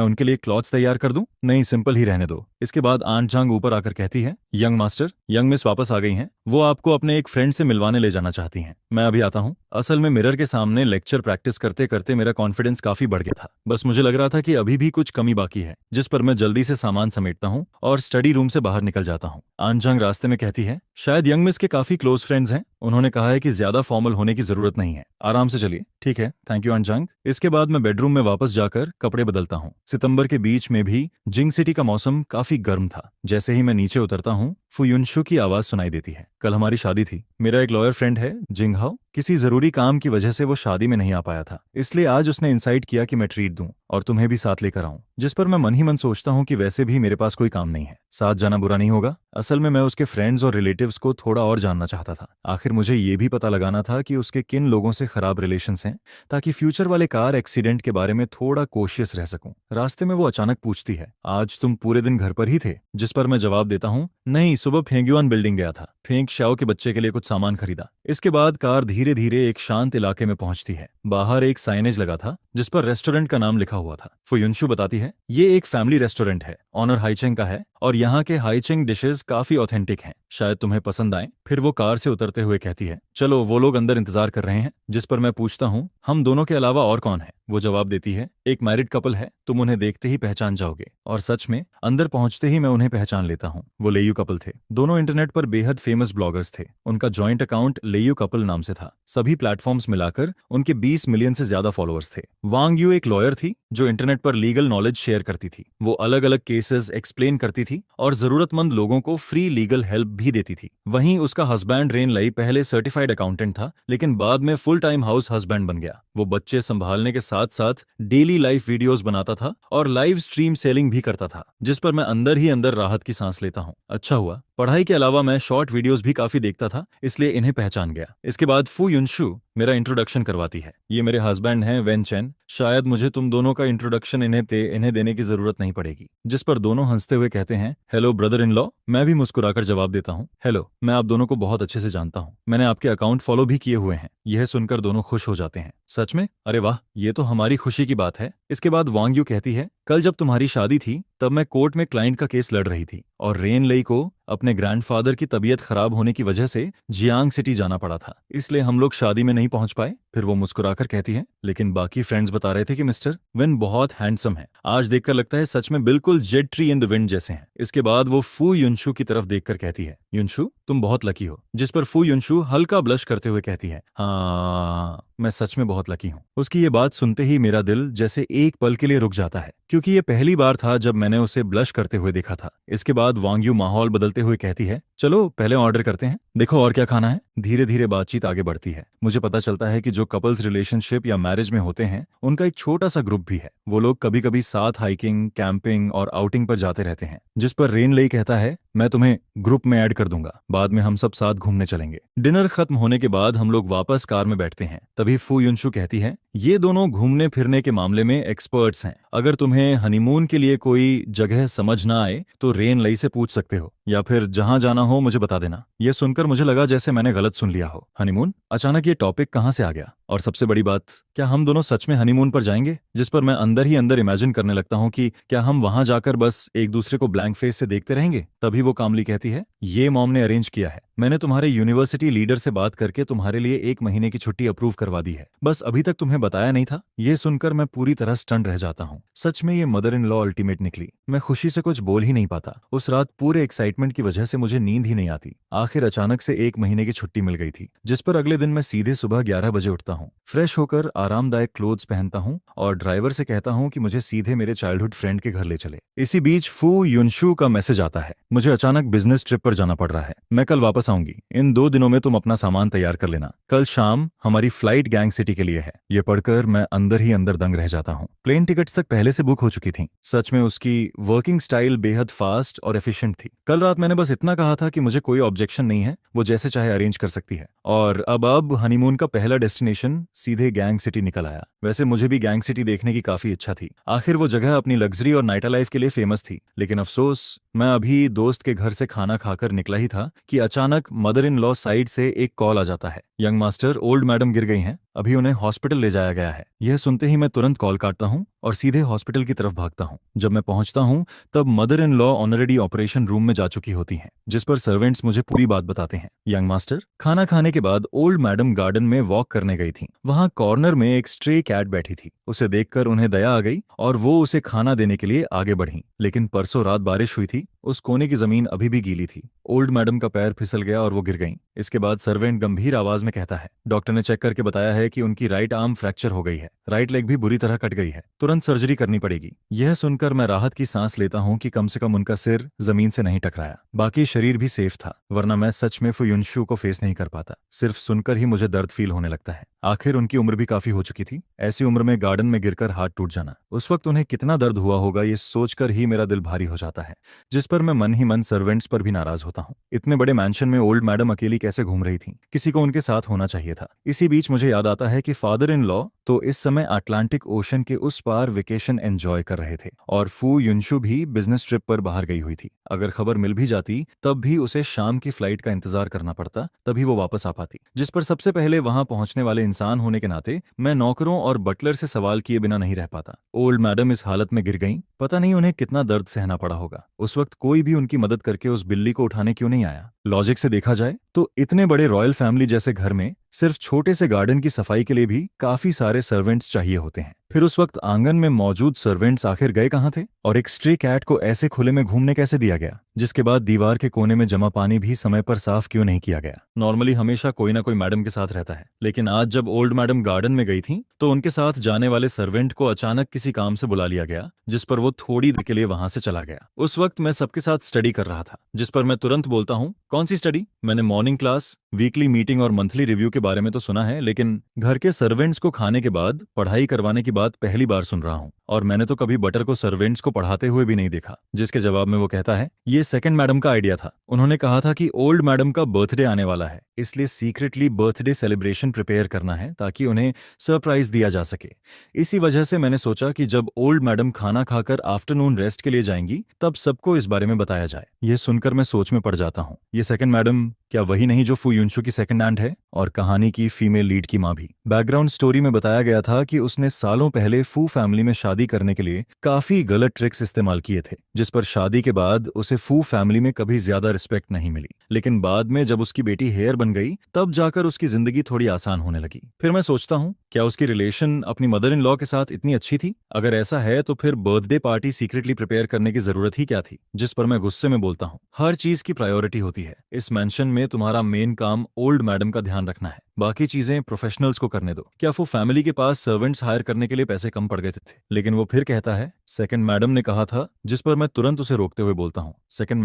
उनके लिए क्लॉथ्स तैयार कर दूं? नहीं, सिंपल ही रहने दो। इसके बाद आन जांग ऊपर आकर कहती है, यंग मास्टर, यंग मिस वापस आ गई हैं, वो आपको अपने एक फ्रेंड से मिलवाने ले जाना चाहती हैं। मैं अभी आता हूँ। असल में मिरर के सामने लेक्चर प्रैक्टिस करते करते मेरा कॉन्फिडेंस काफी बढ़ गया था। बस मुझे लग रहा था कि अभी भी कुछ कमी बाकी है। जिस पर मैं जल्दी से सामान समेटता हूँ और स्टडी रूम से बाहर निकल जाता हूँ। आन जांग रास्ते में कहती है, शायद यंग मिस के काफी क्लोज फ्रेंड्स हैं, उन्होंने कहा है कि ज्यादा फॉर्मल होने की जरूरत नहीं है, आराम से चलिए। ठीक है, थैंक यू आन जांग। इसके बाद मैं बेडरूम में वापस जाकर कपड़े बदलता हूँ। सितंबर के बीच में भी जिंग सिटी का मौसम काफी गर्म था। जैसे ही मैं नीचे उतरता हूँ, फुयुनशु की आवाज सुनाई देती है। कल हमारी शादी थी। मेरा एक लॉयर फ्रेंड है जिंगहाओ, किसी जरूरी काम की वजह से वो शादी में नहीं आ पाया था, इसलिए आज उसने इंसाइट किया कि मैं ट्रीट दूं और तुम्हें भी साथ लेकर आऊं। जिस पर मैं मन ही मन सोचता हूं कि वैसे भी मेरे पास कोई काम नहीं है, साथ जाना बुरा नहीं होगा। असल में मैं उसके फ्रेंड्स और रिलेटिव्स को थोड़ा और जानना चाहता था। आखिर मुझे ये भी पता लगाना था कि उसके किन लोगों से खराब रिलेशंस हैं, ताकि फ्यूचर वाले कार एक्सीडेंट के बारे में थोड़ा कॉशियस रह सकूं। रास्ते में वो अचानक पूछती है, आज तुम पूरे दिन घर पर ही थे? जिस पर मैं जवाब देता हूँ, नहीं, सुबह फेंग्युआन बिल्डिंग गया था, फेंग शाओ के बच्चे के लिए कुछ सामान खरीदा। इसके बाद कार धीरे धीरे एक शांत इलाके में पहुंचती है। बाहर एक साइनेज लगा था जिस पर रेस्टोरेंट का नाम लिखा हुआ था। फुयुनशु बताती है, ये एक फैमिली रेस्टोरेंट है, ऑनर हाइचेंग का है और यहाँ के हाइचेंग डिशेस काफी ऑथेंटिक हैं, शायद तुम्हें पसंद आए। फिर वो कार से उतरते हुए कहती है, चलो वो लोग अंदर इंतजार कर रहे हैं। जिस पर मैं पूछता हूँ, हम दोनों के अलावा और कौन है? वो जवाब देती है, एक मैरिड कपल है, तुम उन्हें देखते ही पहचान जाओगे। और सच में अंदर पहुंचते ही मैं उन्हें पहचान लेता हूँ। वो लेयू कपल थे, दोनों इंटरनेट पर बेहद फेमस ब्लॉगर्स थे। उनका जॉइंट अकाउंट लेयू कपल नाम से था। सभी प्लेटफॉर्म्स मिलाकर उनके 20 मिलियन से ज्यादा फॉलोअर्स थे। वांग यू एक लॉयर थी जो इंटरनेट पर लीगल नॉलेज शेयर करती थी। वो अलग अलग केसेस एक्सप्लेन करती थी और जरूरतमंद लोगों को फ्री लीगल हेल्प भी देती थी। वहीं उसका हस्बैंड रेन लई पहले सर्टिफाइड अकाउंटेंट था, लेकिन बाद में फुल टाइम हाउस हस्बैंड बन गया। वो बच्चे संभालने के साथ साथ डेली लाइफ वीडियोस बनाता था और लाइव स्ट्रीम सेलिंग भी करता था, जिस पर मैं अंदर ही अंदर राहत की सांस लेता हूँ। अच्छा हुआ, पढ़ाई के अलावा मैं शॉर्ट वीडियोस भी काफी देखता था, इसलिए इन्हें पहचान गया। इसके बाद फू युनशु मेरा इंट्रोडक्शन करवाती है। ये मेरे हस्बैंड हैं वेन चेन। शायद मुझे तुम दोनों का इंट्रोडक्शन इन्हें देने की जरूरत नहीं पड़ेगी। जिस पर दोनों हंसते हुए कहते हैं, हेलो ब्रदर इन लॉ। मैं भी मुस्कुराकर जवाब देता हूँ, हेलो, मैं आप दोनों को बहुत अच्छे से जानता हूँ, मैंने आपके अकाउंट फॉलो भी किए हुए हैं। यह सुनकर दोनों खुश हो जाते हैं। सच में? अरे वाह, ये तो हमारी खुशी की बात है। इसके बाद वांग यू कहती है, कल जब तुम्हारी शादी थी तब मैं कोर्ट में क्लाइंट का केस लड़ रही थी और रेन लई को अपने ग्रैंडफादर की तबीयत खराब होने की वजह से जियांग सिटी जाना पड़ा था, इसलिए हम लोग शादी में नहीं पहुंच पाए। फिर वो मुस्कुराकर कहती है, लेकिन बाकी फ्रेंड्स बता रहे थे कि मिस्टर विन बहुत हैंडसम है। आज देखकर लगता है सच में बिल्कुल Z tree in the wind जैसे हैं। इसके बाद वो फू युनशु की तरफ देखकर कहती है, युनशु तुम बहुत लकी हो। जिस पर फू युनशु हल्का ब्लश करते हुए कहती है, हाँ मैं सच में बहुत लकी हूँ। उसकी ये बात सुनते ही मेरा दिल जैसे एक पल के लिए रुक जाता है, क्योंकि ये पहली बार था जब मैंने उसे ब्लश करते हुए देखा था। इसके बाद वांग यू माहौल बदलते हुए कहती है, चलो पहले ऑर्डर करते हैं, देखो और क्या खाना है। धीरे धीरे बातचीत आगे बढ़ती है। मुझे पता चलता है कि जो कपल्स रिलेशनशिप या मैरिज में होते हैं उनका एक छोटा सा ग्रुप भी है। वो लोग कभी कभी साथ हाइकिंग, कैंपिंग और आउटिंग पर जाते रहते हैं। जिस पर रेन लई कहता है, मैं तुम्हें ग्रुप में ऐड कर दूंगा, बाद में हम सब साथ घूमने चलेंगे। डिनर खत्म होने के बाद हम लोग वापस कार में बैठते हैं। तभी फू युनशु कहती है, ये दोनों घूमने फिरने के मामले में एक्सपर्ट्स हैं। अगर तुम्हें हनीमून के लिए कोई जगह समझ ना आए तो रेन लई से पूछ सकते हो, या फिर जहां जाना हो मुझे बता देना। यह सुनकर मुझे लगा जैसे मैंने गलत सुन लिया हो। हनीमून? अचानक ये टॉपिक कहां से आ गया? और सबसे बड़ी बात, क्या हम दोनों सच में हनीमून पर जाएंगे? जिस पर मैं अंदर ही अंदर इमेजिन करने लगता हूं कि क्या हम वहां जाकर बस एक दूसरे को ब्लैंक फेस से देखते रहेंगे। तभी वो कामली कहती है, ये मॉम ने अरेंज किया है। मैंने तुम्हारे यूनिवर्सिटी लीडर से बात करके तुम्हारे लिए 1 महीने की छुट्टी अप्रूव करवा दी है, बस अभी तक तुम्हें बताया नहीं था। ये सुनकर मैं पूरी तरह स्टन रह जाता हूँ। सच में ये मदर इन लॉ अल्टीमेट निकली। मैं खुशी से कुछ बोल ही नहीं पाता। उस रात पूरे एक्साइटमेंट की वजह से मुझे नींद ही नहीं आती। आखिर अचानक से 1 महीने की छुट्टी मिल गई थी, जिस पर अगले दिन मैं सीधे सुबह 11 बजे उठता हूँ, फ्रेश होकर आरामदायक क्लोथ्स पहनता हूँ और ड्राइवर से कहता हूँ कि मुझे सीधे मेरे चाइल्डहुड फ्रेंड के घर ले चले। इसी बीच फू युनशु का मैसेज आता है, मुझे अचानक बिजनेस ट्रिप पर जाना पड़ रहा है, मैं कल वापस आऊंगी। इन 2 दिनों में तुम अपना सामान तैयार कर लेना। कल शाम हमारी फ्लाइट गैंग सिटी के लिए है। ये पढ़कर मैं अंदर ही अंदर दंग रह जाता हूँ। प्लेन टिकट्स तक पहले से बुक हो चुकी थी। सच में उसकी वर्किंग स्टाइल बेहद फास्ट और एफिशिएंट थी। कल रात मैंने बस इतना कहा था कि मुझे कोई ऑब्जेक्शन नहीं है, वो जैसे चाहे अरेंज कर सकती है। और अब हनीमून का पहला डेस्टिनेशन सीधे गैंग सिटी निकल आया। वैसे मुझे भी गैंग सिटी देखने की काफी इच्छा थी। आखिर वो जगह अपनी लग्जरी और नाइट लाइफ के लिए फेमस थी। लेकिन अफसोस, मैं अभी दोस्त के घर से खाना खाकर निकला ही था कि अचानक मदर इन लॉ साइड से एक कॉल आ जाता है, यंग मास्टर, ओल्ड मैडम गिर गई हैं, अभी उन्हें हॉस्पिटल ले जाया गया है। यह सुनते ही मैं तुरंत कॉल काटता हूँ और सीधे हॉस्पिटल की तरफ भागता हूँ। जब मैं पहुंचता हूँ तब mother in law already operation room में जा चुकी होती हैं, जिस पर सर्वेंट्स मुझे पूरी बात बताते हैं। यंग मास्टर, खाना खाने के बाद ओल्ड मैडम गार्डन में वॉक करने गई थी। वहां कॉर्नर में एक स्ट्रे कैट बैठी थी। उसे देखकर उन्हें दया आ गई और वो उसे खाना देने के लिए आगे बढ़ी। लेकिन परसों रात बारिश हुई थी, उस कोने की जमीन अभी भी गीली थी। ओल्ड मैडम का पैर फिसल गया और वो गिर गईं। इसके बाद सर्वेंट गंभीर आवाज में कहता है, डॉक्टर ने चेक करके बताया है कि उनकी राइट आर्म फ्रैक्चर हो गई है, राइट लेग भी बुरी तरह कट गई है, तुरंत सर्जरी करनी पड़ेगी। यह सुनकर मैं राहत की सांस लेता हूँ कि कम से कम उनका सिर जमीन से नहीं टकराया, बाकी शरीर भी सेफ था, वरना मैं सच में फुयुनशु को फेस नहीं कर पाता। सिर्फ सुनकर ही मुझे दर्द फील होने लगता है। आखिर उनकी उम्र भी काफी हो चुकी थी। ऐसी उम्र में गार्डन में गिरकर हाथ टूट जाना, उस वक्त उन्हें कितना दर्द हुआ होगा, ये सोचकर ही मेरा दिल भारी हो जाता है। जिस पर मैं मन ही मन सर्वेंट्स पर भी नाराज होता हूँ। इतने बड़े मैंशन में ओल्ड मैडम अकेली कैसे घूम रही थी? किसी को उनके साथ होना चाहिए था। इसी बीच मुझे याद आता है कि फादर इन लॉ तो इस समय अटलांटिक ओशन के उस पार वेकेशन एंजॉय कर रहे थे और फू युनशु भी बिजनेस ट्रिप पर बाहर गई हुई थी। अगर खबर मिल भी जाती तब भी उसे शाम की फ्लाइट का इंतजार करना पड़ता, तभी वो वापस आ पाती। जिस पर सबसे पहले वहां पहुंचने वाले इंसान होने के नाते मैं नौकरों और बटलर से सवाल किए बिना नहीं रह पाता। ओल्ड मैडम इस हालत में गिर गईं, पता नहीं उन्हें कितना दर्द सहना पड़ा होगा। उस वक्त कोई भी उनकी मदद करके उस बिल्ली को उठाने क्यों नहीं आया? लॉजिक से देखा जाए तो इतने बड़े रॉयल फैमिली जैसे घर में सिर्फ छोटे से गार्डन की सफाई के लिए भी काफी सारे सर्वेंट्स चाहिए होते हैं। फिर उस वक्त आंगन में मौजूद सर्वेंट्स आखिर गए कहाँ थे? और एक स्ट्रे कैट को ऐसे खुले में घूमने कैसे दिया गया? जिसके बाद दीवार के कोने में जमा पानी भी समय पर साफ क्यों नहीं किया गया? नॉर्मली हमेशा कोई ना कोई मैडम के साथ रहता है, लेकिन आज जब ओल्ड मैडम गार्डन में गई थी तो उनके साथ जाने वाले सर्वेंट को अचानक किसी काम से बुला लिया गया, जिस पर वो थोड़ी देर के लिए वहां से चला गया। उस वक्त मैं सबके साथ स्टडी कर रहा था, जिस पर मैं तुरंत बोलता हूँ, कौन सी स्टडी? मैंने मॉर्निंग क्लास, वीकली मीटिंग और मंथली रिव्यू के बारे में तो सुना है, लेकिन घर के सर्वेंट्स को खाने के बाद पढ़ाई करवाने की बात पहली बार सुन रहा हूँ। और मैंने तो कभी बटर को सर्वेंट्स को पढ़ाते हुए भी नहीं देखा। जिसके जवाब में वो कहता है, ये सेकंड मैडम का आइडिया था। उन्होंने कहा था कि ओल्ड मैडम का बर्थडे आने वाला है, इसलिए सीक्रेटली बर्थडे सेलिब्रेशन प्रिपेयर करना है ताकि उन्हें सरप्राइज दिया जा सके। इसी वजह से मैंने सोचा कि जब ओल्ड मैडम खाना खाकर आफ्टरनून रेस्ट के लिए जाएंगी तब सबको इस बारे में बताया जाए। यह सुनकर मैं सोच में पड़ जाता हूँ, ये सेकंड मैडम क्या वही नहीं जो फू युनशु की सेकंड आंट है और कहानी की फीमेल लीड की माँ भी? बैकग्राउंड स्टोरी में बताया गया था कि उसने सालों पहले फू फैमिली में शादी करने के लिए काफी गलत ट्रिक्स इस्तेमाल किए थे, जिस पर शादी के बाद उसे फू फैमिली में कभी ज्यादा रिस्पेक्ट नहीं मिली। लेकिन बाद में जब उसकी बेटी हेयर बन गई तब जाकर उसकी जिंदगी थोड़ी आसान होने लगी। फिर मैं सोचता हूँ, क्या उसकी रिलेशन अपनी मदर इन लॉ के साथ इतनी अच्छी थी? अगर ऐसा है तो फिर बर्थडे पार्टी सीक्रेटली प्रिपेयर करने की जरूरत ही क्या थी? जिस पर मैं गुस्से में बोलता हूँ, हर चीज की प्रायोरिटी होती है। इस मेंशन में तुम्हारा मेन काम ओल्ड मैडम का ध्यान रखना है, बाकी चीजें प्रोफेशनल्स को करने दो। क्या वो फैमिली के पास सर्वेंट्स हायर करने के लिए पैसे कम पड़ गए थे? लेकिन वो फिर कहता है, सेकंड मैडम ने कहा था, जिस पर मैं तुरंत उसे रोकते हुए बोलता हूँ, सेकंड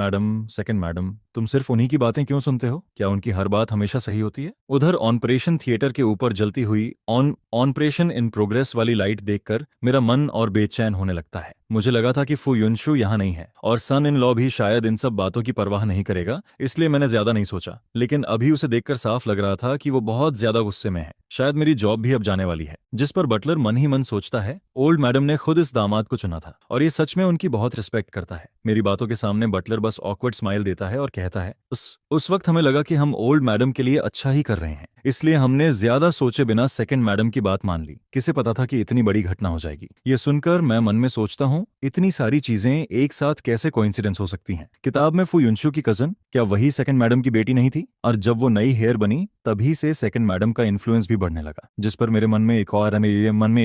मैडम, तुम सिर्फ उन्हीं की बातें क्यों सुनते हो? क्या उनकी हर बात हमेशा सही होती है? उधर ऑपरेशन थिएटर के ऊपर जलती हुई ऑपरेशन इन प्रोग्रेस वाली लाइट देखकर मेरा मन और बेचैन होने लगता है। मुझे लगा था कि फू युनशु यहाँ नहीं है और सन इन लॉ भी शायद इन सब बातों की परवाह नहीं करेगा, इसलिए मैंने ज्यादा नहीं सोचा। लेकिन अभी उसे देखकर साफ लग रहा था कि वो बहुत ज्यादा गुस्से में है। शायद मेरी जॉब भी अब जाने वाली है। जिस पर बटलर मन ही मन सोचता है, ओल्ड मैडम ने खुद इस दामाद को चुना था और ये सच में उनकी बहुत रिस्पेक्ट करता है। मेरी बातों के सामने बटलर बस ऑकवर्ड स्माइल देता है और कहता है, उस वक्त हमें लगा कि हम ओल्ड मैडम के लिए अच्छा ही कर रहे हैं, इसलिए हमने ज्यादा सोचे बिना सेकंड मैडम की बात मान ली। किसे पता था कि इतनी बड़ी घटना हो जाएगी? ये सुनकर मैं मन में सोचता हूँ, इतनी सारी चीजें एक साथ कैसे कोइंसिडेंस हो सकती हैं? किताब में फू युनशु की कजन क्या वही सेकंड मैडम की बेटी नहीं थी? और जब वो नई हेयर बनी तभी से सेकंड मैडम का इन्फ्लुएंस भी बढ़ने लगा। जिस पर मेरे मन में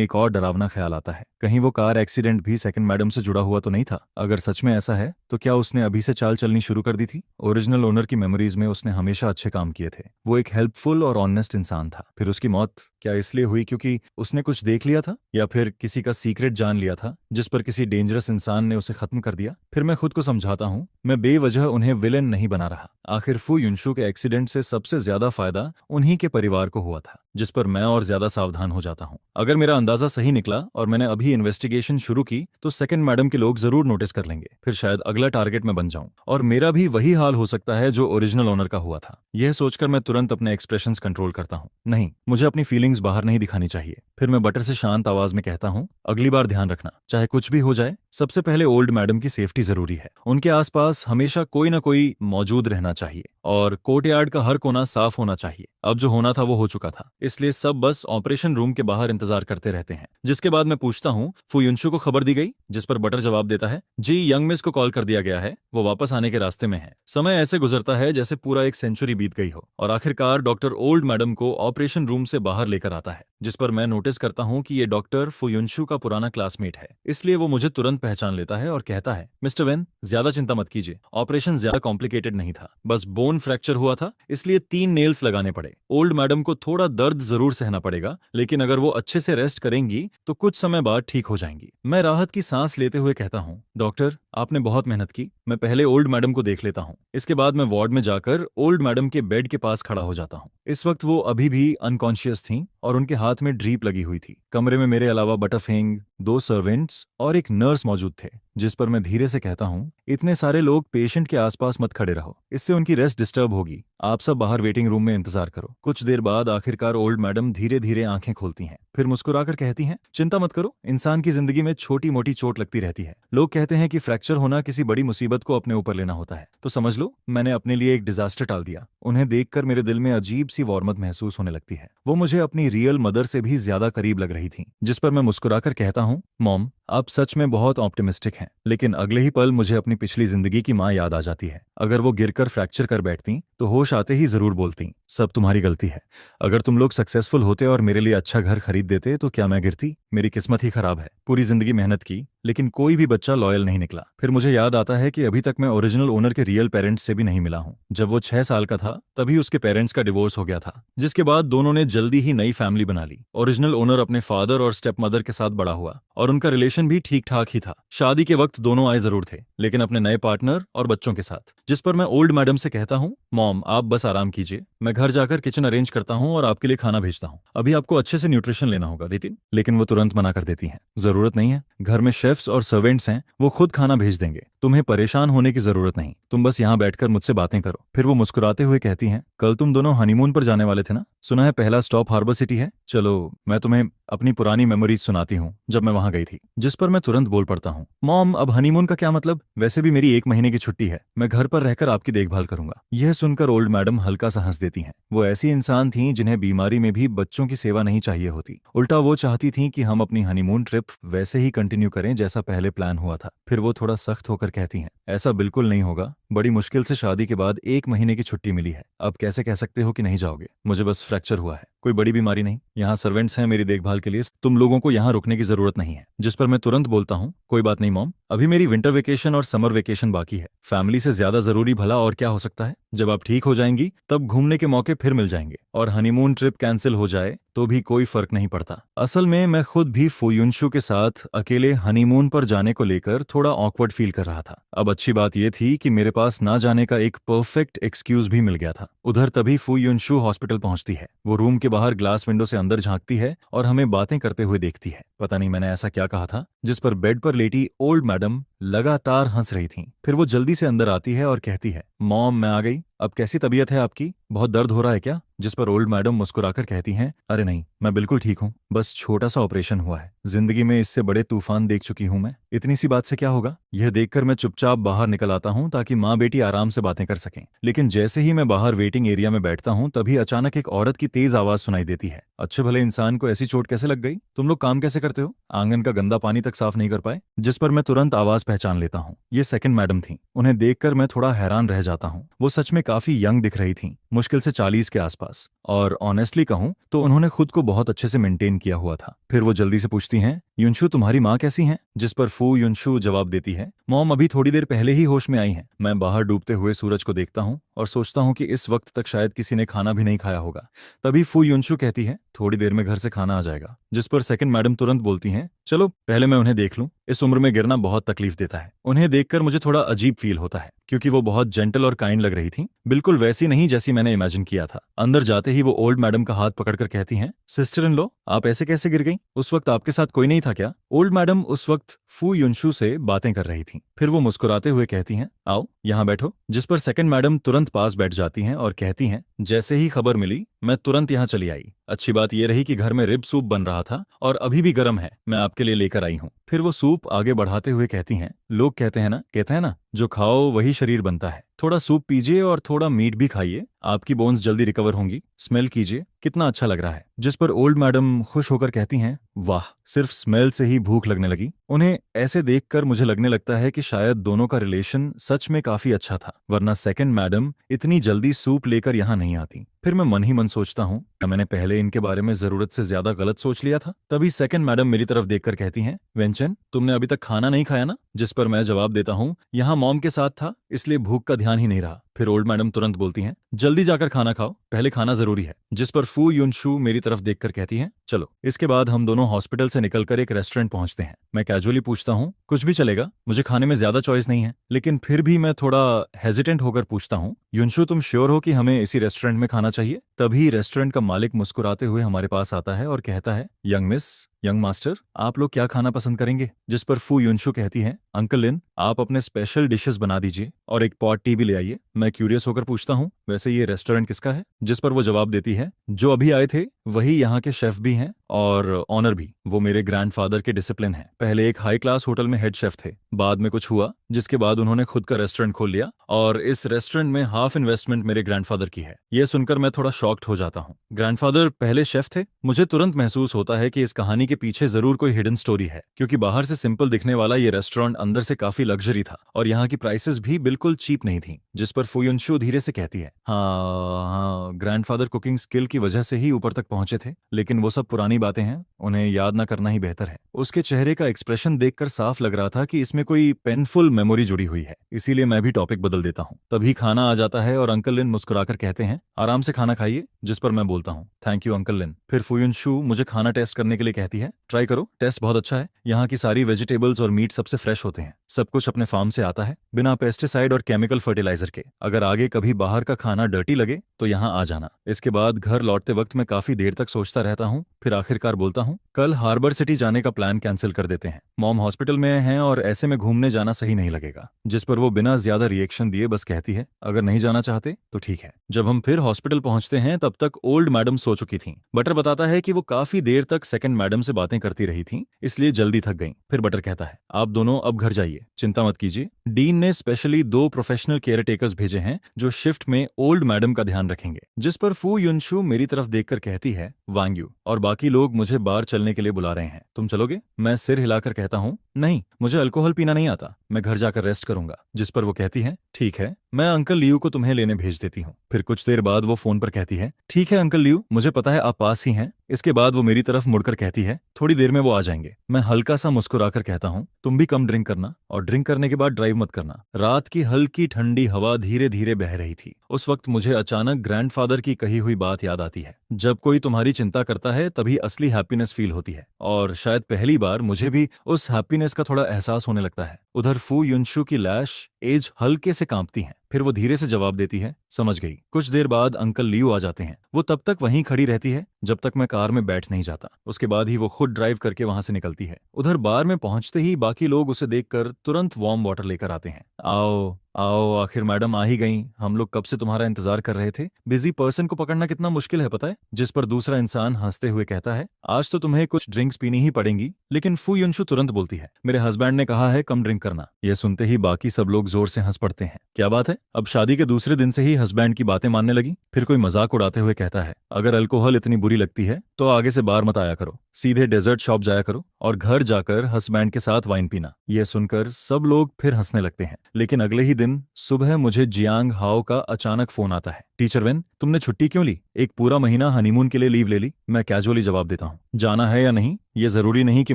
एक और डरावना ख्याल आता है, कहीं वो कार एक्सीडेंट भी सेकंड मैडम से जुड़ा हुआ तो नहीं था? अगर सच में ऐसा है तो क्या उसने अभी से चाल चलनी शुरू कर दी थी? ओरिजिनल ओनर की मेमोरीज में उसने हमेशा अच्छे काम किए थे, वो एक हेल्पफुल और ऑनेस्ट इंसान था। फिर उसकी मौत क्या इसलिए हुई क्योंकि उसने कुछ देख लिया था, या फिर किसी का सीक्रेट जान लिया था जिस पर किसी डेंजरस इंसान ने उसे खत्म कर दिया? फिर मैं खुद को समझाता हूँ, मैं बेवजह उन्हें विलेन नहीं बना रहा। आखिर फू युनशु के एक्सीडेंट से सबसे ज्यादा फायदा उन्हीं के परिवार को हुआ था, जिस पर मैं और ज्यादा सावधान हो जाता हूँ। अगर मेरा अंदाजा सही निकला और मैंने अभी इन्वेस्टिगेशन शुरू की तो सेकंड मैडम के लोग जरूर नोटिस कर लेंगे। फिर शायद अगला टारगेट में बन जाऊं और मेरा भी वही हाल हो सकता है जो ओरिजिनल ओनर का हुआ था। यह सोचकर मैं तुरंत अपने एक्सप्रेशंस कंट्रोल करता हूँ। नहीं, मुझे अपनी फीलिंग्स बाहर नहीं दिखानी चाहिए। फिर मैं बटर से शांत आवाज में कहता हूँ, अगली बार ध्यान रखना, चाहे कुछ भी हो जाए, सबसे पहले ओल्ड मैडम की सेफ्टी जरूरी है। उनके आसपास हमेशा कोई ना कोई मौजूद रहना चाहिए और कोर्टयार्ड का हर कोना साफ होना चाहिए। अब जो होना था वो हो चुका था, इसलिए सब बस ऑपरेशन रूम के बाहर इंतजार करते रहते हैं। जिसके बाद मैं पूछता हूँ, फू युनशु को खबर दी गई? जिस पर बटर जवाब देता है, जी, यंग मिस को कॉल कर दिया गया है, वो वापस आने के रास्ते में है। समय ऐसे गुजरता है जैसे पूरा एक सेंचुरी बीत गई हो और आखिरकार डॉक्टर ओल्ड मैडम को ऑपरेशन रूम से बाहर लेकर आता है। जिस पर मैं नोटिस करता हूँ कि ये डॉक्टर फू युनशु का पुराना क्लासमेट है, इसलिए वो मुझे तुरंत पहचान लेता है और कहता है, मिस्टर वेन, ज्यादा चिंता मत कीजिए, ऑपरेशन ज्यादा कॉम्प्लिकेटेड नहीं था, बस बोन फ्रैक्चर हुआ था, इसलिए 3 नेल्स लगाने पड़े। ओल्ड मैडम को थोड़ा दर्द जरूर सहना पड़ेगा, लेकिन अगर वो अच्छे से रेस्ट करेंगी तो कुछ समय बाद ठीक हो जाएंगी। मैं राहत की सांस लेते हुए कहता हूँ, डॉक्टर, आपने बहुत मेहनत की, मैं पहले ओल्ड मैडम को देख लेता हूँ। इसके बाद मैं वार्ड में जाकर ओल्ड मैडम के बेड के पास खड़ा हो जाता हूँ। इस वक्त वो अभी भी अनकॉन्शियस थीं और उनके हाथ में ड्रीप लगी हुई थी। कमरे में मेरे अलावा बटरफिंग, 2 सर्वेंट्स और एक नर्स मौजूद थे, जिस पर मैं धीरे से कहता हूँ, इतने सारे लोग पेशेंट के आसपास मत खड़े रहो, इससे उनकी रेस्ट डिस्टर्ब होगी। आप सब बाहर वेटिंग रूम में इंतजार करो। कुछ देर बाद आखिरकार ओल्ड मैडम धीरे धीरे आंखें खोलती हैं, फिर मुस्कुराकर कहती हैं, चिंता मत करो, इंसान की जिंदगी में छोटी मोटी चोट लगती रहती है। लोग कहते हैं कि फ्रैक्चर होना किसी बड़ी मुसीबत को अपने ऊपर लेना होता है, तो समझ लो मैंने अपने लिए एक डिजास्टर टाल दिया। उन्हें देखकर मेरे दिल में अजीब सी वार्मत महसूस होने लगती है। वो मुझे अपनी रियल मदर से भी ज्यादा करीब लग रही थी, जिस पर मैं मुस्कुराकर कहता हूँ, मॉम आप सच में बहुत ऑप्टिमिस्टिक हैं। लेकिन अगले ही पल मुझे अपनी पिछली जिंदगी की माँ याद आ जाती है। अगर वो गिरकर फ्रैक्चर कर बैठती तो होश आते ही जरूर बोलती, सब तुम्हारी गलती है। अगर तुम लोग सक्सेसफुल होते और मेरे लिए अच्छा घर खरीद देते तो क्या मैं गिरती? मेरी किस्मत ही खराब है। पूरी जिंदगी मेहनत की, लेकिन कोई भी बच्चा लॉयल नहीं निकला। फिर मुझे याद आता है कि अभी तक मैं ओरिजिनल ओनर के रियल पेरेंट्स से भी नहीं मिला हूँ। जब वो 6 साल का था तभी उसके पेरेंट्स का डिवोर्स हो गया था, जिसके बाद दोनों ने जल्दी ही नई फैमिली बना ली। ओरिजिनल ओनर अपने फादर और स्टेप मदर के साथ बड़ा हुआ और उनका रिलेशन भी ठीक ठाक ही था। शादी के वक्त दोनों आए जरूर थे, लेकिन अपने नए पार्टनर और बच्चों के साथ। जिस पर मैं ओल्ड मैडम से कहता हूँ, मॉम आप बस आराम कीजिए, मैं घर जाकर किचन अरेंज करता हूँ और आपके लिए खाना भेजता हूँ। अभी आपको अच्छे से न्यूट्रिशन लेना होगा लेकिन वो तुरंत मना कर देती हैं, जरूरत नहीं है, घर में शेफ्स और सर्वेंट्स हैं, वो खुद खाना भेज देंगे, तुम्हें परेशान होने की जरूरत नहीं, तुम बस यहाँ बैठकर मुझसे बातें करो। फिर वो मुस्कुराते हुए कहती हैं, कल तुम दोनों हनीमून पर जाने वाले थे ना? सुना है पहला स्टॉप हार्बर सिटी है। चलो मैं तुम्हें अपनी पुरानी मेमोरीज सुनाती हूँ जब मैं वहां गई थी। जिस पर मैं तुरंत बोल पड़ता हूँ, मॉम अब हनीमून का क्या मतलब? वैसे भी मेरी 1 महीने की छुट्टी है, मैं घर पर रहकर आपकी देखभाल करूंगा। यह सुनकर ओल्ड मैडम हल्का सा हंस देती हैं। वो ऐसी इंसान थीं जिन्हें बीमारी में भी बच्चों की सेवा नहीं चाहिए होती। उल्टा वो चाहती थीं कि हम अपनी हनीमून ट्रिप वैसे ही कंटिन्यू करें जैसा पहले प्लान हुआ था। फिर वो थोड़ा सख्त होकर कहती हैं, ऐसा बिल्कुल नहीं होगा, बड़ी मुश्किल से शादी के बाद 1 महीने की छुट्टी मिली है, अब कैसे कह सकते हो कि नहीं जाओगे? मुझे बस फ्रैक्चर हुआ है, कोई बड़ी बीमारी नहीं। यहाँ सर्वेंट्स हैं मेरी देखभाल के लिए, तुम लोगों को यहाँ रुकने की जरूरत नहीं है। जिस पर मैं तुरंत बोलता हूँ, कोई बात नहीं मॉम, अभी मेरी विंटर वेकेशन और समर वेकेशन बाकी है, फैमिली से ज्यादा जरूरी भला और क्या हो सकता है। जब आप ठीक हो जाएंगी तब घूमने के मौके फिर मिल जाएंगे, और हनीमून ट्रिप कैंसिल हो जाए तो भी कोई फर्क नहीं पड़ता। असल में मैं खुद भी फुयुनशु के साथ अकेले हनीमून पर जाने को लेकर थोड़ा ऑकवर्ड फील कर रहा था। अब अच्छी बात यह थी कि मेरे पास ना जाने का एक परफेक्ट एक्सक्यूज भी मिल गया था। उधर तभी फुयुनशु हॉस्पिटल पहुंचती है। वो रूम के बाहर ग्लास विंडो से अंदर झांकती है और हमें बातें करते हुए देखती है। पता नहीं मैंने ऐसा क्या कहा था, जिस पर बेड पर लेटी ओल्ड मैडम लगातार हंस रही थी। फिर वो जल्दी से अंदर आती है और कहती है, मॉम मैं आ गई, अब कैसी तबीयत है आपकी? बहुत दर्द हो रहा है क्या? जिस पर ओल्ड मैडम मुस्कुराकर कहती हैं, अरे नहीं, मैं बिल्कुल ठीक हूँ, बस छोटा सा ऑपरेशन हुआ है। जिंदगी में इससे बड़े तूफान देख चुकी हूँ मैं, इतनी सी बात से क्या होगा? यह देखकर मैं चुपचाप बाहर निकल आता हूँ ताकि माँ बेटी आराम से बातें कर सकें। लेकिन जैसे ही मैं बाहर वेटिंग एरिया में बैठता हूँ तभी अचानक एक औरत की तेज आवाज सुनाई देती है। अच्छे भले इंसान को ऐसी चोट कैसे लग गई? तुम लोग काम कैसे करते हो? आंगन का गंदा पानी तक साफ नहीं कर पाए? जिस पर मैं तुरंत आवाज पहचान लेता हूँ, ये सेकंड मैडम थी। उन्हें देखकर मैं थोड़ा हैरान रह जाता हूँ। वो सच में काफी यंग दिख रही थी, मुश्किल से 40 के आसपास, और ऑनेस्टली कहूं तो उन्होंने खुद को बहुत अच्छे से मेंटेन किया हुआ था। फिर वो जल्दी से पूछती हैं, युनशु तुम्हारी माँ कैसी हैं? जिस पर फू युनशु जवाब देती है, मॉम अभी थोड़ी देर पहले ही होश में आई हैं। मैं बाहर डूबते हुए सूरज को देखता हूँ और सोचता हूँ कि इस वक्त तक शायद किसी ने खाना भी नहीं खाया होगा। तभी फू युनशु कहती है, थोड़ी देर में घर से खाना आ जाएगा। जिस पर सेकंड मैडम तुरंत बोलती हैं, चलो पहले मैं उन्हें देख लूं, इस उम्र में गिरना बहुत तकलीफ देता है। उन्हें देखकर मुझे थोड़ा अजीब फील होता है, क्योंकि वो बहुत जेंटल और काइंड लग रही थी, बिल्कुल वैसी नहीं जैसी मैंने इमेजिन किया था। अंदर जाते ही वो ओल्ड मैडम का हाथ पकड़कर कहती हैं, सिस्टर इन लॉ आप ऐसे कैसे गिर गई? उस वक्त आपके साथ कोई नहीं था क्या? ओल्ड मैडम उस वक्त फू युनशु से बातें कर रही थी। फिर वो मुस्कुराते हुए कहती हैं, आओ यहाँ बैठो। जिस पर सेकंड मैडम तुरंत पास बैठ जाती हैं और कहती हैं, जैसे ही खबर मिली मैं तुरंत यहाँ चली आई। अच्छी बात यह रही कि घर में रिब सूप बन रहा था और अभी भी गर्म है, मैं आपके लिए लेकर आई हूँ। फिर वो सूप आगे बढ़ाते हुए कहती हैं, लोग कहते हैं ना जो खाओ वही शरीर बनता है। थोड़ा सूप पीजिए और थोड़ा मीट भी खाइए, आपकी बोन्स जल्दी रिकवर होंगी। स्मेल कीजिए, कितना अच्छा लग रहा है। जिस पर ओल्ड मैडम खुश होकर कहती हैं, वाह, सिर्फ स्मेल से ही भूख लगने लगी। उन्हें ऐसे देखकर मुझे लगने लगता है कि शायद दोनों का रिलेशन सच में काफी अच्छा था, वरना सेकंड मैडम इतनी जल्दी सूप लेकर यहाँ नहीं आती। फिर मैं मन ही मन सोचता हूँ, मैंने पहले इनके बारे में जरूरत से ज्यादा गलत सोच लिया था। तभी सेकंड मैडम मेरी तरफ देखकर कहती हैं, वेंचन तुमने अभी तक खाना नहीं खाया ना? जिस पर मैं जवाब देता हूँ, यहाँ मॉम के साथ था इसलिए भूख का ध्यान ही नहीं रहा। फिर ओल्ड मैडम तुरंत बोलती हैं, जल्दी जाकर खाना खाओ, पहले खाना जरूरी है। जिस पर फू युनशु मेरी तरफ देखकर कहती हैं, चलो। इसके बाद हम दोनों हॉस्पिटल से निकलकर एक रेस्टोरेंट पहुंचते हैं। मैं कैजुअली पूछता हूँ, कुछ भी चलेगा, मुझे खाने में ज्यादा चॉइस नहीं है। लेकिन फिर भी मैं थोड़ा हेजिटेंट होकर पूछता हूँ, युनशु तुम श्योर हो कि हमें इसी रेस्टोरेंट में खाना चाहिए? तभी रेस्टोरेंट का मालिक मुस्कुराते हुए हमारे पास आता है और कहता है, यंग मिस, यंग मास्टर, आप लोग क्या खाना पसंद करेंगे? जिस पर फू युनशु कहती हैं, अंकल लिन, आप अपने स्पेशल डिशेस बना दीजिए और एक पॉट टी भी ले आइए। मैं क्यूरियस होकर पूछता हूँ, वैसे ये रेस्टोरेंट किसका है? जिस पर वो जवाब देती है, जो अभी आए थे वही यहाँ के शेफ भी हैं और ऑनर भी। वो मेरे ग्रैंडफादर के डिसिप्लिन हैं। पहले एक हाई क्लास होटल में हेड शेफ थे, बाद में कुछ हुआ जिसके बाद उन्होंने खुद का रेस्टोरेंट खोल लिया और इस रेस्टोरेंट में हाफ इन्वेस्टमेंट मेरे ग्रैंडफादर की है। यह सुनकर मैं थोड़ा शॉक्ड हो जाता हूँ। ग्रैंडफादर पहले शेफ थे? मुझे तुरंत महसूस होता है कि इस कहानी के पीछे जरूर कोई हिडन स्टोरी है, क्योंकि बाहर से सिंपल दिखने वाला ये रेस्टोरेंट अंदर से काफी लग्जरी था और यहाँ की प्राइसेस भी बिल्कुल चीप नहीं थी। जिस पर फुयुनशु धीरे से कहती है, हाँ, ग्रैंडफादर कुकिंग स्किल की वजह से ही ऊपर तक पहुंचे थे, लेकिन वो सब पुरानी बातें हैं, उन्हें याद ना करना ही बेहतर है। उसके चेहरे का एक्सप्रेशन देखकर साफ लग रहा था कि इसमें कोई पेनफुल मेमोरी जुड़ी हुई है, इसीलिए मैं भी टॉपिक बदल देता हूँ। तभी खाना आ जाता है और अंकल लिन मुस्कुराकर कहते हैं, आराम से खाना खाइए। जिस पर मैं बोलता हूँ, थैंक यू अंकल लिन। फिर फुयुनशु मुझे खाना टेस्ट करने के लिए कहती है, ट्राई करो, टेस्ट बहुत अच्छा है। यहाँ की सारी वेजिटेबल्स और मीट सबसे फ्रेश होते हैं, सब कुछ अपने फार्म से आता है, बिना पेस्टिसाइड और केमिकल फर्टिलाइजर के। अगर आगे कभी बाहर का खाना डर्टी लगे तो यहाँ आ जाना। इसके बाद घर लौटते वक्त मैं काफी देर तक सोचता रहता हूँ, फिर आखिरकार बोलता हूँ, कल हार्बर सिटी जाने का प्लान कैंसिल कर देते हैं। मॉम हॉस्पिटल में हैं और ऐसे में घूमने जाना सही नहीं लगेगा। जिस पर वो बिना ज्यादा रिएक्शन दिए बस कहती है, अगर नहीं जाना चाहते तो ठीक है। जब हम फिर हॉस्पिटल पहुंचते हैं तब तक ओल्ड मैडम सो चुकी थीं। बटर बताता है कि वो काफी देर तक सेकंड मैडम से बातें करती रही थीं, इसलिए जल्दी थक गईं। फिर बटर कहता है, आप दोनों अब घर जाइए, चिंता मत कीजिए। डीन ने स्पेशली 2 प्रोफेशनल केयर टेकर्स भेजे हैं जो शिफ्ट में ओल्ड मैडम का ध्यान रखेंगे। जिस पर फू युनशु मेरी तरफ देखकर कहती है, वांग्यू, और बाकी लोग मुझे बाहर चलने के लिए बुला रहे हैं, तुम चलोगे? मैं सिर हिलाकर कहता हूँ, नहीं, मुझे अल्कोहल पीना नहीं आता, मैं घर जाकर रेस्ट करूंगा। जिस पर वो कहती है, ठीक है, मैं अंकल लियू को तुम्हें लेने भेज देती हूँ। फिर कुछ देर बाद वो फोन पर कहती है, ठीक है अंकल लियू, मुझे पता है आप पास ही हैं। इसके बाद वो मेरी तरफ मुड़कर कहती है, थोड़ी देर में वो आ जाएंगे। मैं हल्का सा मुस्कुराकर कहता हूँ, तुम भी कम ड्रिंक करना और ड्रिंक करने के बाद ड्राइव मत करना। रात की हल्की ठंडी हवा धीरे धीरे बह रही थी। उस वक्त मुझे अचानक ग्रैंडफादर की कही हुई बात याद आती है, जब कोई तुम्हारी चिंता करता है तभी असली हैप्पीनेस फील होती है। और शायद पहली बार मुझे भी उस हैप्पीनेस का थोड़ा एहसास होने लगता है। उधर फू युनशु की लैश एज हल्के से कांपती है। फिर वो धीरे से जवाब देती है, समझ गई। कुछ देर बाद अंकल लियू आ जाते हैं। वो तब तक वहीं खड़ी रहती है जब तक मैं कार में बैठ नहीं जाता। उसके बाद ही वो खुद ड्राइव करके वहां से निकलती है। उधर बार में पहुंचते ही बाकी लोग उसे देखकर तुरंत वार्म वाटर लेकर आते हैं। आओ आओ, आखिर मैडम आ ही गई, हम लोग कब से तुम्हारा इंतजार कर रहे थे। बिजी पर्सन को पकड़ना कितना मुश्किल है पता है। जिस पर दूसरा इंसान हंसते हुए कहता है, आज तो तुम्हें कुछ ड्रिंक्स पीनी ही पड़ेंगी। लेकिन फू युनशु तुरंत बोलती है, मेरे हस्बैंड ने कहा है कम ड्रिंक करना। यह सुनते ही बाकी सब लोग जोर से हंस पड़ते हैं। क्या बात है, अब शादी के दूसरे दिन से ही हस्बैंड की बातें मानने लगी। फिर कोई मजाक उड़ाते हुए कहता है, अगर अल्कोहल इतनी बुरी लगती है तो आगे से बार मत आया करो, सीधे डेजर्ट शॉप जाया करो और घर जाकर हस्बैंड के साथ वाइन पीना। यह सुनकर सब लोग फिर हंसने लगते हैं। लेकिन अगले ही दिन सुबह मुझे जियांग हाओ का अचानक फोन आता है, टीचर वेन, तुमने छुट्टी क्यों ली? एक पूरा महीना हनीमून के लिए लीव ले ली। मैं कैजुअली जवाब देता हूँ, जाना है या नहीं ये जरूरी नहीं कि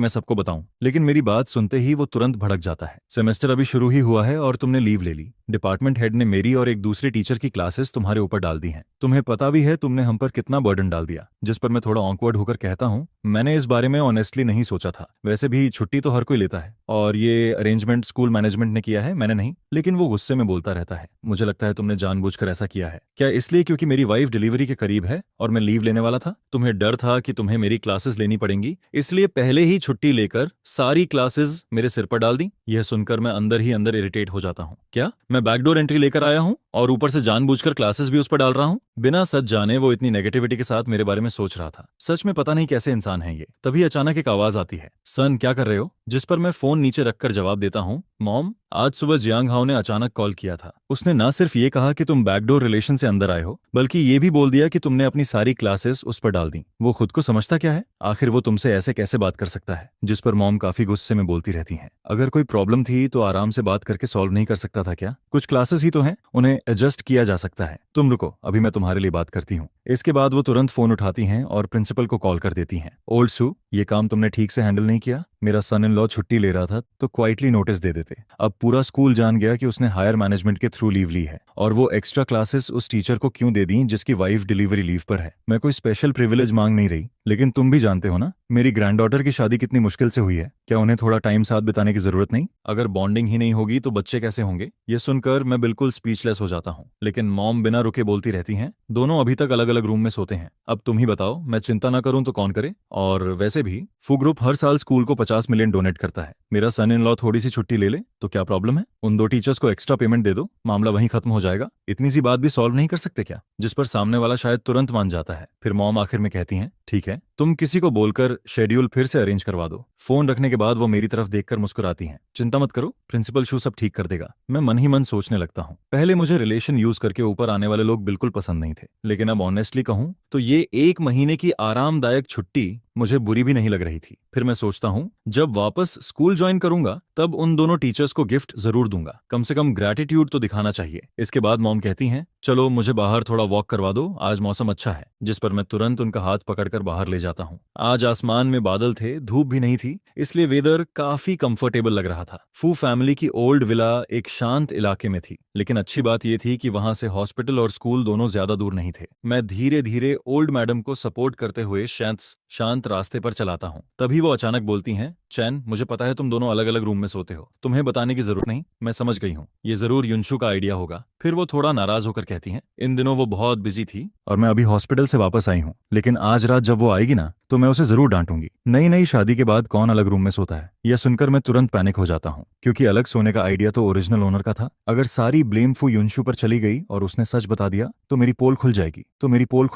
मैं सबको बताऊं। लेकिन मेरी बात सुनते ही वो तुरंत भड़क जाता है, सेमेस्टर अभी शुरू ही हुआ है और तुमने लीव ले ली। डिपार्टमेंट हेड ने मेरी और एक दूसरे टीचर की क्लासेस तुम्हारे ऊपर डाल दी हैं। तुम्हें पता भी है तुमने हम पर कितना बर्डन डाल दिया। जिस पर मैं थोड़ा ऑकवर्ड होकर कहता हूँ, मैंने इस बारे में ऑनेस्टली नहीं सोचा था। वैसे भी छुट्टी तो हर कोई लेता है और ये अरेंजमेंट स्कूल मैनेजमेंट ने किया है, मैंने नहीं। लेकिन वो गुस्से में बोलता रहता है, मुझे लगता है तुमने जानबूझकर ऐसा किया है। क्या इसलिए क्योंकि मेरी वाइफ डिलीवरी के करीब है और मैं लीव लेने वाला था? तुम्हें डर था कि तुम्हें मेरी क्लासेस लेनी पड़ेंगी, इसलिए पहले ही छुट्टी लेकर सारी क्लासेस मेरे सिर पर डाल दी। यह सुनकर मैं अंदर ही अंदर इरिटेट हो जाता हूँ। क्या मैं बैकडोर एंट्री लेकर आया हूँ और ऊपर से जानबूझकर क्लासेस भी उस पर डाल रहा हूँ? बिना सच जाने वो इतनी नेगेटिविटी के साथ मेरे बारे में सोच रहा था। सच में पता नहीं कैसे इंसान है ये। तभी अचानक एक आवाज आती है, सन क्या कर रहे हो? जिस पर मैं फोन नीचे रखकर जवाब देता हूँ, मॉम, आज सुबह जियांग हाओ ने अचानक कॉल किया था। उसने ना सिर्फ ये कहा कि तुम बैकडोर रिलेशन से अंदर आए हो, बल्कि ये भी बोल दिया कि तुमने अपनी सारी क्लासेस उस पर डाल दी। वो खुद को समझता क्या है? आखिर वो तुमसे ऐसे कैसे बात कर सकता है? जिस पर मॉम काफी गुस्से में बोलती रहती हैं, अगर कोई प्रॉब्लम थी तो आराम से बात करके सॉल्व नहीं कर सकता था क्या? कुछ क्लासेस ही तो हैं, उन्हें एडजस्ट किया जा सकता है। तुम रुको, अभी मैं तुम्हारे लिए बात करती हूँ। इसके बाद वो तुरंत फोन उठाती हैं और प्रिंसिपल को कॉल कर देती हैं। ओल्ड सू, ये काम तुमने ठीक से हैंडल नहीं किया। मेरा सन इन लॉ छुट्टी ले रहा था तो क्वाइटली नोटिस दे देते। अब पूरा स्कूल जान गया कि उसने हायर मैनेजमेंट के थ्रू लीव ली है, और वो एक्स्ट्रा क्लासेस उस टीचर को क्यों दे दी जिसकी वाइफ डिलीवरी लीव पर है। मैं कोई स्पेशल प्रिविलेज मांग नहीं रही, लेकिन तुम भी जानते हो ना मेरी ग्रैंडडॉटर की शादी कितनी मुश्किल से हुई है। क्या उन्हें थोड़ा टाइम साथ बिताने की जरूरत नहीं? अगर बॉन्डिंग ही नहीं होगी तो बच्चे कैसे होंगे? ये सुनकर मैं बिल्कुल स्पीचलेस हो जाता हूँ, लेकिन मॉम बिना रुके बोलती रहती हैं, दोनों अभी तक अलग अलग रूम में सोते हैं। अब तुम ही बताओ, मैं चिंता ना करूं तो कौन करे? और वैसे भी फू ग्रुप हर साल स्कूल को 50 मिलियन डोनेट करता है। मेरा सन इन लॉ थोड़ी सी छुट्टी ले ले तो क्या प्रॉब्लम है? उन दो टीचर्स को एक्स्ट्रा पेमेंट दे दो, मामला वहीं खत्म हो जाएगा। इतनी सी बात भी सॉल्व नहीं कर सकते क्या? जिस पर सामने वाला शायद तुरंत मान जाता है। फिर मॉम आखिर में कहती हैं, ठीक है, तुम किसी को बोलकर शेड्यूल फिर से अरेंज करवा दो। फोन रखने के बाद वो मेरी तरफ देखकर मुस्कुराती हैं, चिंता मत करो, प्रिंसिपल शू सब ठीक कर देगा। मैं मन ही मन सोचने लगता हूँ, पहले मुझे रिलेशन यूज करके ऊपर आने वाले लोग बिल्कुल पसंद नहीं थे, लेकिन अब ऑनेस्टली कहूं तो ये 1 महीने की आरामदायक छुट्टी मुझे बुरी भी नहीं लग रही थी। फिर मैं सोचता हूँ जब वापस स्कूल ज्वाइन करूंगा तब उन दोनों टीचर्स को गिफ्ट जरूर दूंगा, कम से कम ग्रैटिट्यूड तो दिखाना चाहिए। इसके बाद मॉम कहती हैं, चलो मुझे बाहर थोड़ा वॉक करवा दो, आज मौसम अच्छा है। जिस पर मैं तुरंत उनका हाथ पकड़कर बाहर ले जाता हूँ। आज आसमान में बादल थे, धूप भी नहीं थी, इसलिए वेदर काफी कंफर्टेबल लग रहा था। फू फैमिली की ओल्ड विला एक शांत इलाके में थी, लेकिन अच्छी बात यह थी कि वहां से हॉस्पिटल और स्कूल दोनों ज्यादा दूर नहीं थे। मैं धीरे धीरे ओल्ड मैडम को सपोर्ट करते हुए शांत रास्ते पर चलाता हूँ। तभी वो अचानक बोलती हैं, चैन, मुझे पता है तुम दोनों अलग अलग रूम में सोते हो, तुम्हें बताने की जरूरत नहीं, मैं समझ गई हूँ, ये जरूर युनशु का आइडिया होगा। फिर वो थोड़ा नाराज होकर कहती हैं, इन दिनों वो बहुत बिजी थी और मैं अभी हॉस्पिटल से वापस आई हूँ, लेकिन आज रात जब वो आएगी ना तो मैं उसे जरूर डांटूंगी। नई नई शादी के बाद कौन अलग रूम में सोता है? यह सुनकर मैं तुरंत पैनिक हो जाता हूँ, क्योंकि अलग सोने का आइडिया तो ओरिजिनल ओनर का था। अगर सारी ब्लेम फू युनशु पर चली गई और उसने सच बता दिया तो मेरी पोल खुल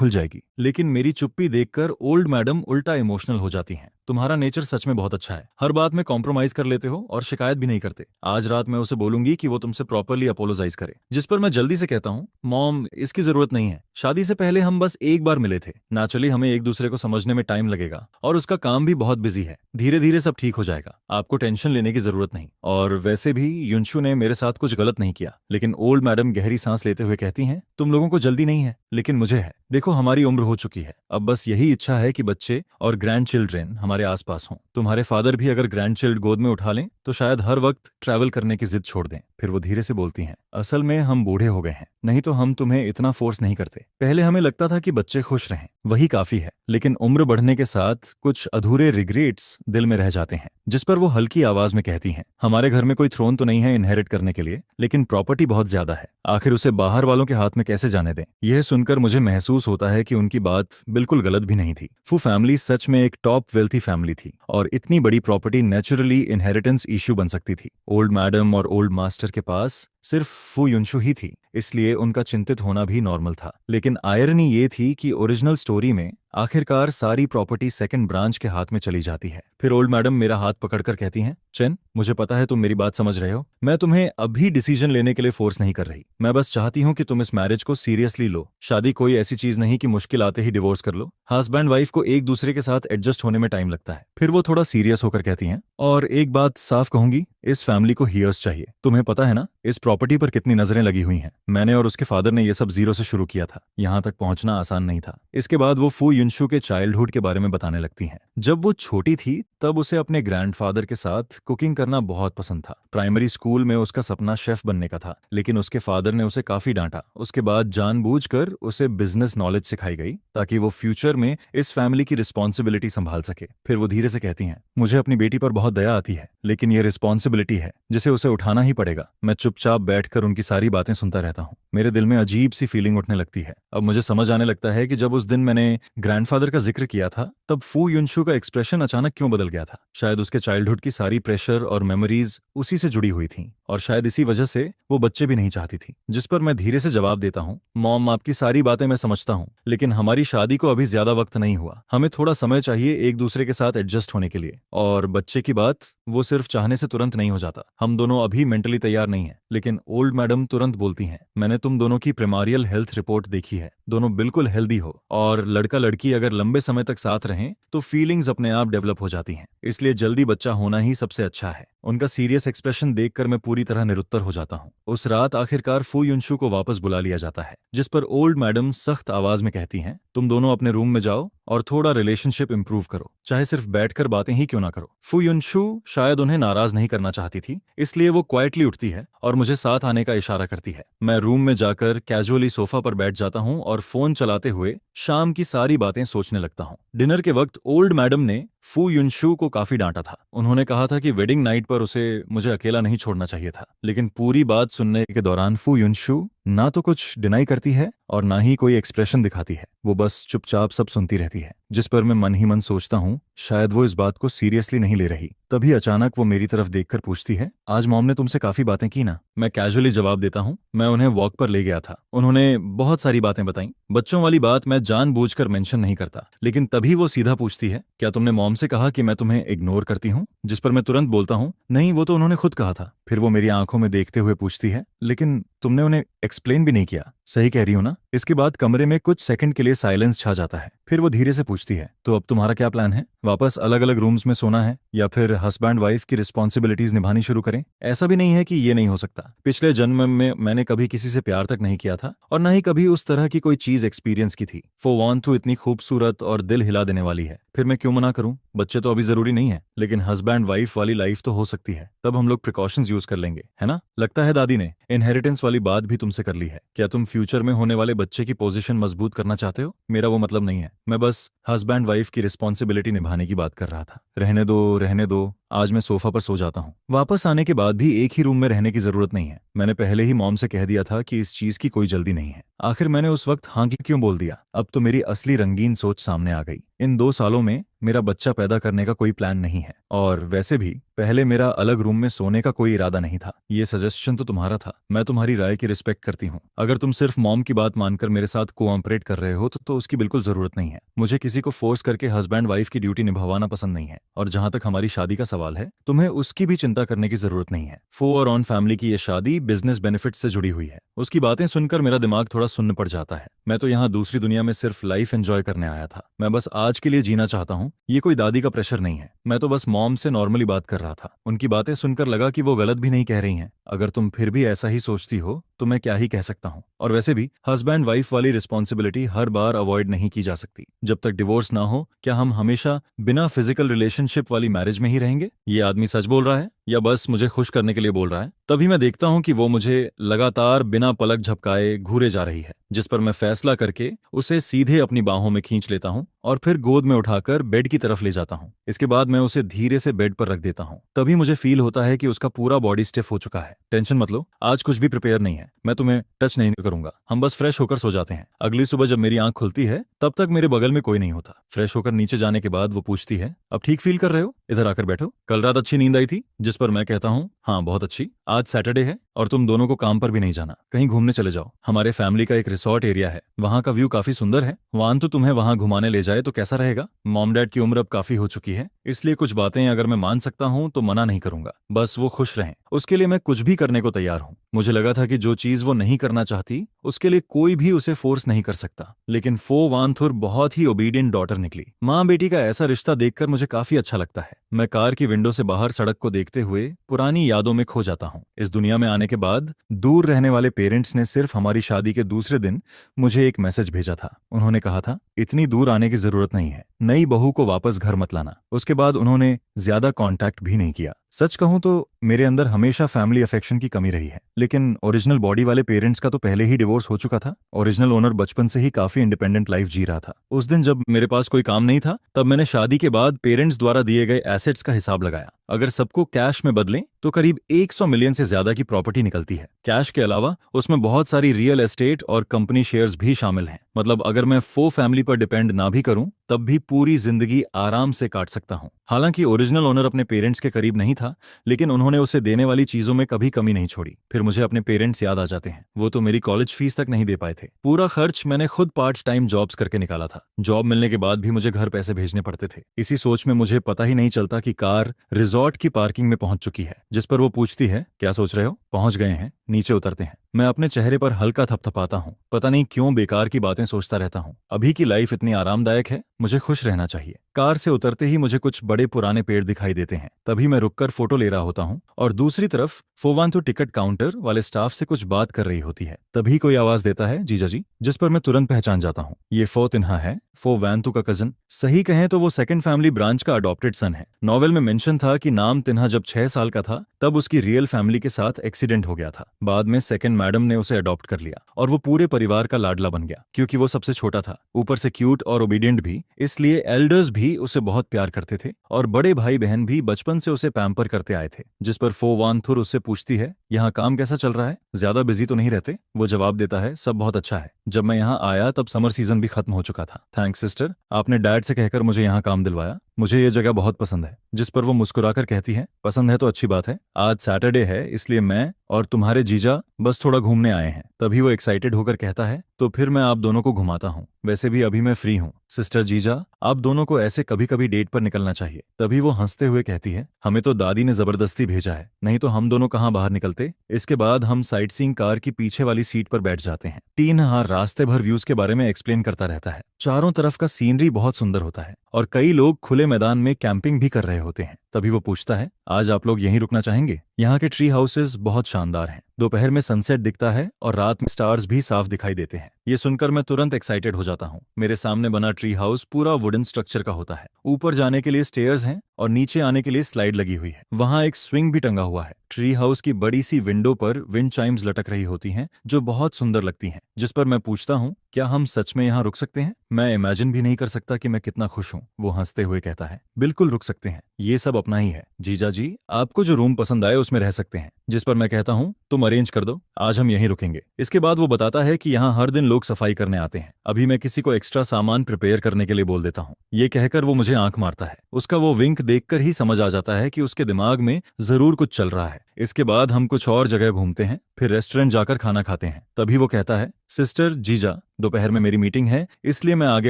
जाएगी। लेकिन मेरी चुप्पी देखकर ओल्ड मैडम उल्टा इमोशनल हो जाती हैं। तुम्हारा नेचर सच में बहुत अच्छा है, हर बात में कॉम्प्रोमाइज कर लेते हो और शिकायत भी नहीं करते। आज रात मैं उसे बोलूंगी कि वो तुमसे प्रॉपरली अपोलोजाइज करे। जिस पर मैं जल्दी से कहता हूँ, मॉम, इसकी जरूरत नहीं है, शादी से पहले हम बस एक बार मिले थे, नेचुरली हमें एक दूसरे को समझने में टाइम लगेगा और उसका काम भी बहुत बिजी है, धीरे धीरे सब ठीक हो जाएगा, आपको टेंशन लेने की जरूरत नहीं। और वैसे भी युनशु ने मेरे साथ कुछ गलत नहीं किया। लेकिन ओल्ड मैडम गहरी सांस लेते हुए कहती हैं, तुम लोगों को जल्दी नहीं है, लेकिन मुझे है। देखो, हमारी उम्र हो चुकी है, अब बस यही इच्छा है कि बच्चे और ग्रैंड चिल्ड्रेन हमारे आसपास हों। तुम्हारे फादर भी अगर ग्रैंड चिल्ड गोद में उठा लें तो शायद हर वक्त ट्रैवल करने की जिद छोड़ दें। फिर वो धीरे से बोलती हैं, असल में हम बूढ़े हो गए हैं, नहीं तो हम तुम्हें इतना फोर्स नहीं करते। पहले हमें लगता था कि बच्चे खुश रहें, वही काफी है, लेकिन उम्र बढ़ने के साथ कुछ अधूरे रिग्रेट्स दिल में रह जाते हैं। जिस पर वो हल्की आवाज में कहती हैं, हमारे घर में कोई थ्रोन तो नहीं है इनहेरिट करने के लिए, लेकिन प्रॉपर्टी बहुत ज्यादा है, आखिर उसे बाहर वालों के हाथ में कैसे जाने दें? यह सुनकर मुझे महसूस होता है कि उनकी बात बिल्कुल गलत भी नहीं थी। फू फैमिली सच में एक टॉप वेल्थी फैमिली थी और इतनी बड़ी प्रॉपर्टी नेचुरली इनहेरिटेंस इश्यू बन सकती थी। ओल्ड मैडम और ओल्ड मास्टर के पास सिर्फ फू युनशु ही थी, इसलिए उनका चिंतित होना भी नॉर्मल था। लेकिन आयरनी ये थी कि ओरिजिनल स्टोरी में आखिरकार सारी प्रॉपर्टी सेकंड ब्रांच के हाथ में चली जाती है। फिर ओल्ड मैडम मेरा हाथ पकड़कर कहती हैं, चेन, मुझे पता है तुम मेरी बात समझ रहे हो, मैं तुम्हें अभी डिसीजन लेने के लिए फोर्स नहीं कर रही, मैं बस चाहती हूँ कि तुम इस मैरिज को सीरियसली लो। शादी कोई ऐसी चीज नहीं कि मुश्किल आते ही डिवोर्स कर लो। हस्बैंड वाइफ को एक दूसरे के साथ एडजस्ट होने में टाइम लगता है। फिर वो थोड़ा सीरियस होकर कहती हैं, और एक बात साफ कहूंगी, इस फैमिली को हीयर्स चाहिए। तुम्हें पता है ना इस प्रॉपर्टी पर कितनी नजरें लगी हुई हैं। मैंने और उसके फादर ने ये सब जीरो से शुरू किया था, यहाँ तक पहुंचना आसान नहीं था। इसके बाद वो फू युनशु के चाइल्डहुड के बारे में बताने लगती हैं। जब वो छोटी थी तब उसे अपने ग्रैंडफादर के साथ कुकिंग करना बहुत पसंद था। प्राइमरी स्कूल में उसका सपना शेफ बनने का था, लेकिन उसके फादर ने उसे काफी डांटा। उसके बाद जानबूझकर उसे बिजनेस नॉलेज सिखाई गई ताकि वो फ्यूचर में इस फैमिली की रिस्पॉन्सिबिलिटी संभाल सके। फिर वो धीरे से कहती हैं, मुझे अपनी बेटी पर बहुत दया आती है, लेकिन ये रिस्पॉन्सिबिलिटी है जिसे उसे उठाना ही पड़ेगा। मैं चुपचाप बैठकर उनकी सारी बातें सुनता रहता हूँ। मेरे दिल में अजीब सी फीलिंग उठने लगती है। अब मुझे समझ आने लगता है कि जब उस दिन मैंने ग्रैंडफादर का जिक्र किया था तब फू युनशु का एक्सप्रेशन अचानक क्यों बदल गया था। शायद उसके चाइल्डहुड की सारी प्रेशर और मेमोरीज उसी से जुड़ी हुई थी, और शायद इसी वजह से वो बच्चे भी नहीं चाहती थी। जिस पर मैं धीरे से जवाब देता हूँ, मॉम, आपकी सारी बातें मैं समझता हूँ, लेकिन हमारी शादी को अभी ज्यादा वक्त नहीं हुआ, हमें थोड़ा समय चाहिए एक दूसरे के साथ एडजस्ट होने के लिए। और बच्चे की बात, वो सिर्फ चाहने से तुरंत नहीं हो जाता, हम दोनों अभी मेंटली तैयार नहीं है। लेकिन ओल्ड मैडम तुरंत बोलती हैं, मैंने तुम दोनों की प्रिमारियल हेल्थ रिपोर्ट देखी है, दोनों बिल्कुल हेल्दी हो, और लड़का लड़की अगर लंबे समय तक साथ रहें तो फीलिंग्स अपने आप डेवलप हो जाती हैं, इसलिए जल्दी बच्चा होना ही सबसे अच्छा है। उनका सीरियस एक्सप्रेशन देखकर मैं पूरी तरह निरुत्तर हो जाता हूँ। उस रात आखिरकार फू युनशु को वापस बुला लिया जाता है, जिस पर ओल्ड मैडम सख्त आवाज में कहती हैं, तुम दोनों अपने रूम में जाओ और थोड़ा रिलेशनशिप इंप्रूव करो, चाहे सिर्फ बैठकर बातें ही क्यों ना करो। फू युनशु शायद उन्हें नाराज नहीं करना चाहती थी, इसलिए वो क्वाइटली उठती है और मुझे साथ आने का इशारा करती है। मैं रूम में जाकर कैजुअली सोफा पर बैठ जाता हूँ और फोन चलाते हुए शाम की सारी बातें सोचने लगता हूँ। डिनर के वक्त ओल्ड मैडम ने फू युनशु को काफी डांटा था। उन्होंने कहा था कि वेडिंग नाइट पर उसे मुझे अकेला नहीं छोड़ना चाहिए था, लेकिन पूरी बात सुनने के दौरान फू युनशु ना तो कुछ डिनाई करती है और ना ही कोई एक्सप्रेशन दिखाती है। वो बस चुपचाप सब सुनती रहती है, जिस पर मैं मन ही मन सोचता हूँ शायद वो इस बात को सीरियसली नहीं ले रही। तभी अचानक वो मेरी तरफ देखकर पूछती है, आज मॉम ने तुमसे काफी बातें की ना? मैं कैजुअली जवाब देता हूँ, मैं उन्हें वॉक पर ले गया था, उन्होंने बहुत सारी बातें बताई। बच्चों वाली बात मैं जानबूझकर मेंशन नहीं करता, लेकिन तभी वो सीधा पूछती है, क्या तुमने मॉम से कहा कि मैं तुम्हें इग्नोर करती हूँ? जिस पर मैं तुरंत बोलता हूँ, नहीं, वो तो उन्होंने खुद कहा था। फिर वो मेरी आंखों में देखते हुए पूछती है, लेकिन तुमने उन्हें एक्सप्लेन भी नहीं किया, सही कह रही हो ना? इसके बाद कमरे में कुछ सेकंड के लिए साइलेंस छा जाता है। फिर वो धीरे से पूछती है, तो अब तुम्हारा क्या प्लान है? वापस अलग अलग रूम्स में सोना है या फिर हस्बैंड वाइफ की रिस्पॉन्सिबिलिटीज निभानी शुरू करें? ऐसा भी नहीं है कि ये नहीं हो सकता। पिछले जन्म में मैंने कभी किसी से प्यार तक नहीं किया था और न ही कभी उस तरह की कोई चीज एक्सपीरियंस की थी। फो वॉन तो इतनी खूबसूरत और दिल हिला देने वाली है, फिर मैं क्यों मना करूं? बच्चे तो अभी जरूरी नहीं है, लेकिन हस्बैंड वाइफ वाली लाइफ तो हो सकती है। तब हम लोग प्रिकॉशंस यूज कर लेंगे, है ना? लगता है दादी ने इनहेरिटेंस वाली बात भी तुमसे कर ली है। क्या तुम फ्यूचर में होने वाले बच्चे की पोजीशन मजबूत करना चाहते हो? मेरा वो मतलब नहीं है, मैं बस हस्बैंड वाइफ की रिस्पॉन्सिबिलिटी निभाने की बात कर रहा था। रहने दो रहने दो, आज मैं सोफा पर सो जाता हूँ। वापस आने के बाद भी एक ही रूम में रहने की जरूरत नहीं है। मैंने पहले ही मॉम से कह दिया था कि इस चीज की कोई जल्दी नहीं है। आखिर मैंने उस वक्त हाँ क्यों बोल दिया? अब तो मेरी असली रंगीन सोच सामने आ गई। इन 2 सालों में मेरा बच्चा पैदा करने का कोई प्लान नहीं है, और वैसे भी पहले मेरा अलग रूम में सोने का कोई इरादा नहीं था। ये सजेशन तो तुम्हारा था, मैं तुम्हारी राय की रिस्पेक्ट करती हूँ। अगर तुम सिर्फ मॉम की बात मानकर मेरे साथ कोऑपरेट कर रहे हो तो उसकी बिल्कुल जरूरत नहीं है। मुझे किसी को फोर्स करके हस्बैंड वाइफ की ड्यूटी निभाना पसंद नहीं है, और जहां तक हमारी शादी का सवाल है, तुम्हें उसकी भी चिंता करने की जरूरत नहीं है। फो और ऑन फैमिली की ये शादी बिजनेस बेनिफिट से जुड़ी हुई है। उसकी बातें सुनकर मेरा दिमाग थोड़ा सुन्न पड़ जाता है। मैं तो यहाँ दूसरी दुनिया में सिर्फ लाइफ एंजॉय करने आया था। मैं बस आज के लिए जीना चाहता हूँ। ये कोई दादी का प्रेशर नहीं है, मैं तो बस मॉम से नॉर्मली बात कर रहा था। उनकी बातें सुनकर लगा कि वो गलत भी नहीं कह रही हैं। अगर तुम फिर भी ऐसा ही सोचती हो तो मैं क्या ही कह सकता हूँ। और वैसे भी हस्बैंड वाइफ वाली रिस्पॉन्सिबिलिटी हर बार अवॉइड नहीं की जा सकती। जब तक डिवोर्स ना हो, क्या हम हमेशा बिना फिजिकल रिलेशनशिप वाली मैरिज में ही रहेंगे? ये आदमी सच बोल रहा है या बस मुझे खुश करने के लिए बोल रहा है? तभी मैं देखता हूँ कि वो मुझे लगातार बिना पलक झपकाए घूरे जा रही है, जिस पर मैं फैसला करके उसे सीधे अपनी बाहों में खींच लेता हूँ और फिर गोद में उठाकर बेड की तरफ ले जाता हूँ। इसके बाद मैं उसे धीरे से बेड पर रख देता हूँ। तभी मुझे फील होता है कि उसका पूरा बॉडी स्टिफ हो चुका है। टेंशन मत लो, आज कुछ भी प्रिपेयर नहीं है, मैं तुम्हें टच नहीं करूंगा। हम बस फ्रेश होकर सो जाते हैं। अगली सुबह जब मेरी आंख खुलती है तब तक मेरे बगल में कोई नहीं होता। फ्रेश होकर नीचे जाने के बाद वो पूछती है, अब ठीक फील कर रहे हो? इधर आकर बैठो। कल रात अच्छी नींद आई थी? जिस पर मैं कहता हूँ, हाँ बहुत अच्छी। आज सैटरडे है और तुम दोनों को काम पर भी नहीं जाना, कहीं घूमने चले जाओ। हमारे फैमिली का एक रिसोर्ट एरिया है, वहाँ का व्यू काफी सुंदर है। वान तो तुम्हें वहाँ घुमाने ले जाए तो कैसा रहेगा? मॉम डैड की उम्र अब काफी हो चुकी है, इसलिए कुछ बातें अगर मैं मान सकता हूँ तो मना नहीं करूंगा। बस वो खुश रहें, उसके लिए मैं कुछ भी करने को तैयार हूँ। मुझे लगा था कि जो चीज वो नहीं करना चाहती उसके लिए कोई भी उसे फोर्स नहीं कर सकता, लेकिन फो वानथुर बहुत ही ओबीडियंट डॉटर निकली। माँ बेटी का ऐसा रिश्ता देखकर मुझे काफी अच्छा लगता है। मैं कार की विंडो से बाहर सड़क को देखते हुए पुरानी यादों में खो जाता हूँ। इस दुनिया में आने के बाद दूर रहने वाले पेरेंट्स ने सिर्फ हमारी शादी के दूसरे दिन मुझे एक मैसेज भेजा था। उन्होंने कहा था, इतनी दूर आने की जरूरत नहीं है, नई बहू को वापस घर मत लाना। उसके बाद उन्होंने ज्यादा कांटेक्ट भी नहीं किया। सच कहूं तो मेरे अंदर हमेशा फैमिली अफेक्शन की कमी रही है, लेकिन ओरिजिनल बॉडी वाले पेरेंट्स का तो पहले ही डिवोर्स हो चुका था। ओरिजिनल ओनर बचपन से ही काफी इंडिपेंडेंट लाइफ जी रहा था। उस दिन जब मेरे पास कोई काम नहीं था, तब मैंने शादी के बाद पेरेंट्स द्वारा दिए गए एसेट्स का हिसाब लगाया। अगर सबको कैश में बदलें तो करीब 100 मिलियन से ज्यादा की प्रॉपर्टी निकलती है। कैश के अलावा उसमें बहुत सारी रियल एस्टेट और कंपनी शेयर्स भी शामिल हैं। मतलब अगर मैं फो फैमिली पर डिपेंड ना भी करूं तब भी पूरी जिंदगी आराम से काट सकता हूं। हालांकि ओरिजिनल ओनर अपने पेरेंट्स के करीब नहीं था, लेकिन उन्होंने उसे देने वाली चीजों में कभी कमी नहीं छोड़ी। फिर मुझे अपने पेरेंट्स याद आ जाते हैं। वो तो मेरी कॉलेज फीस तक नहीं दे पाए थे। पूरा खर्च मैंने खुद पार्ट टाइम जॉब्स करके निकाला था। जॉब मिलने के बाद भी मुझे घर पैसे भेजने पड़ते थे। इसी सोच में मुझे पता ही नहीं चलता कि कार रिजॉर्ट की पार्किंग में पहुंच चुकी है, जिस पर वो पूछती है, क्या सोच रहे हो? पहुंच गए हैं, नीचे उतरते हैं। मैं अपने चेहरे पर हल्का थपथपाता हूँ। पता नहीं क्यों बेकार की बातें सोचता रहता हूँ। अभी की लाइफ इतनी आरामदायक है, मुझे खुश रहना चाहिए। कार से उतरते ही मुझे कुछ बड़े पुराने पेड़ दिखाई देते हैं। तभी मैं रुककर फोटो ले रहा होता हूँ और दूसरी तरफ फोवांतु टिकट काउंटर वाले स्टाफ से कुछ बात कर रही होती है। तभी कोई आवाज देता है, जीजा जी, जिस पर मैं तुरंत पहचान जाता हूँ। ये फो तिन्हा है, फो वैंतु का कजन। सही कहें तो वो सेकंड फैमिली ब्रांच का अडॉप्टेड सन है। नॉवेल में मेंशन था कि नाम तिन्हा जब 6 साल का था तब उसकी रियल फैमिली के साथ एक्सीडेंट हो गया था। बाद में सेकंड मैडम ने उसे अडॉप्ट कर लिया और वो पूरे परिवार का लाडला बन गया क्योंकि वो सबसे छोटा था, ऊपर से क्यूट और ओबीडियंट भी, इसलिए एल्डर्स भी उसे बहुत प्यार करते थे और बड़े भाई बहन भी बचपन से उसे पैम्पर करते आए थे। जिस पर फो वानथुर उससे पूछती है, यहाँ काम कैसा चल रहा है, ज्यादा बिजी तो नहीं रहते? वो जवाब देता है, सब बहुत अच्छा है। जब मैं यहाँ आया तब समर सीजन भी खत्म हो चुका था। थैंक्स सिस्टर, आपने डैड से कहकर मुझे यहाँ काम दिलवाया। मुझे ये जगह बहुत पसंद है। जिस पर वो मुस्कुराकर कहती है, पसंद है तो अच्छी बात है। आज सैटरडे है इसलिए मैं और तुम्हारे जीजा बस थोड़ा घूमने आए हैं। तभी वो एक्साइटेड होकर कहता है, तो फिर मैं आप दोनों को घुमाता हूँ। वैसे भी अभी मैं फ्री हूँ। सिस्टर जीजा, आप दोनों को ऐसे कभी कभी डेट पर निकलना चाहिए। तभी वो हंसते हुए कहती है, हमें तो दादी ने जबरदस्ती भेजा है, नहीं तो हम दोनों कहाँ बाहर निकलते। इसके बाद हम साइट सीइंग कार की पीछे वाली सीट पर बैठ जाते हैं। तीन हार रास्ते भर व्यूज के बारे में एक्सप्लेन करता रहता है। चारों तरफ का सीनरी बहुत सुंदर होता है और कई लोग खुले मैदान में कैंपिंग भी कर रहे होते हैं। तभी वो पूछता है, आज आप लोग यहीं रुकना चाहेंगे? यहाँ के ट्री हाउसेस बहुत शानदार हैं। दोपहर में सनसेट दिखता है और रात में स्टार्स भी साफ दिखाई देते हैं। ये सुनकर मैं तुरंत एक्साइटेड हो जाता हूँ। मेरे सामने बना ट्री हाउस पूरा वुडन स्ट्रक्चर का होता है। ऊपर जाने के लिए स्टेयर्स हैं और नीचे आने के लिए स्लाइड लगी हुई है। वहाँ एक स्विंग भी टंगा हुआ है। ट्री हाउस की बड़ी सी विंडो पर विंड चाइम्स लटक रही होती हैं जो बहुत सुंदर लगती हैं। जिस पर मैं पूछता हूँ, क्या हम सच में यहाँ रुक सकते हैं? मैं इमेजिन भी नहीं कर सकता कि मैं कितना खुश हूँ। वो हंसते हुए कहता है, बिल्कुल रुक सकते हैं, ये सब अपना ही है। जीजा जी, आपको जो रूम पसंद आए उसमें रह सकते हैं। जिस पर मैं कहता हूँ, तुम अरेंज कर दो, आज हम यहीं रुकेंगे। इसके बाद वो बताता है कि यहाँ हर दिन लोग सफाई करने आते हैं। अभी मैं किसी को एक्स्ट्रा सामान प्रिपेयर करने के लिए बोल देता हूँ। ये कहकर वो मुझे आंख मारता है। उसका वो विंक देखकर ही समझ आ जाता है कि उसके दिमाग में जरूर कुछ चल रहा है। इसके बाद हम कुछ और जगह घूमते हैं, फिर रेस्टोरेंट जाकर खाना खाते हैं। तभी वो कहता है, सिस्टर जीजा, दोपहर में मेरी मीटिंग है इसलिए मैं आगे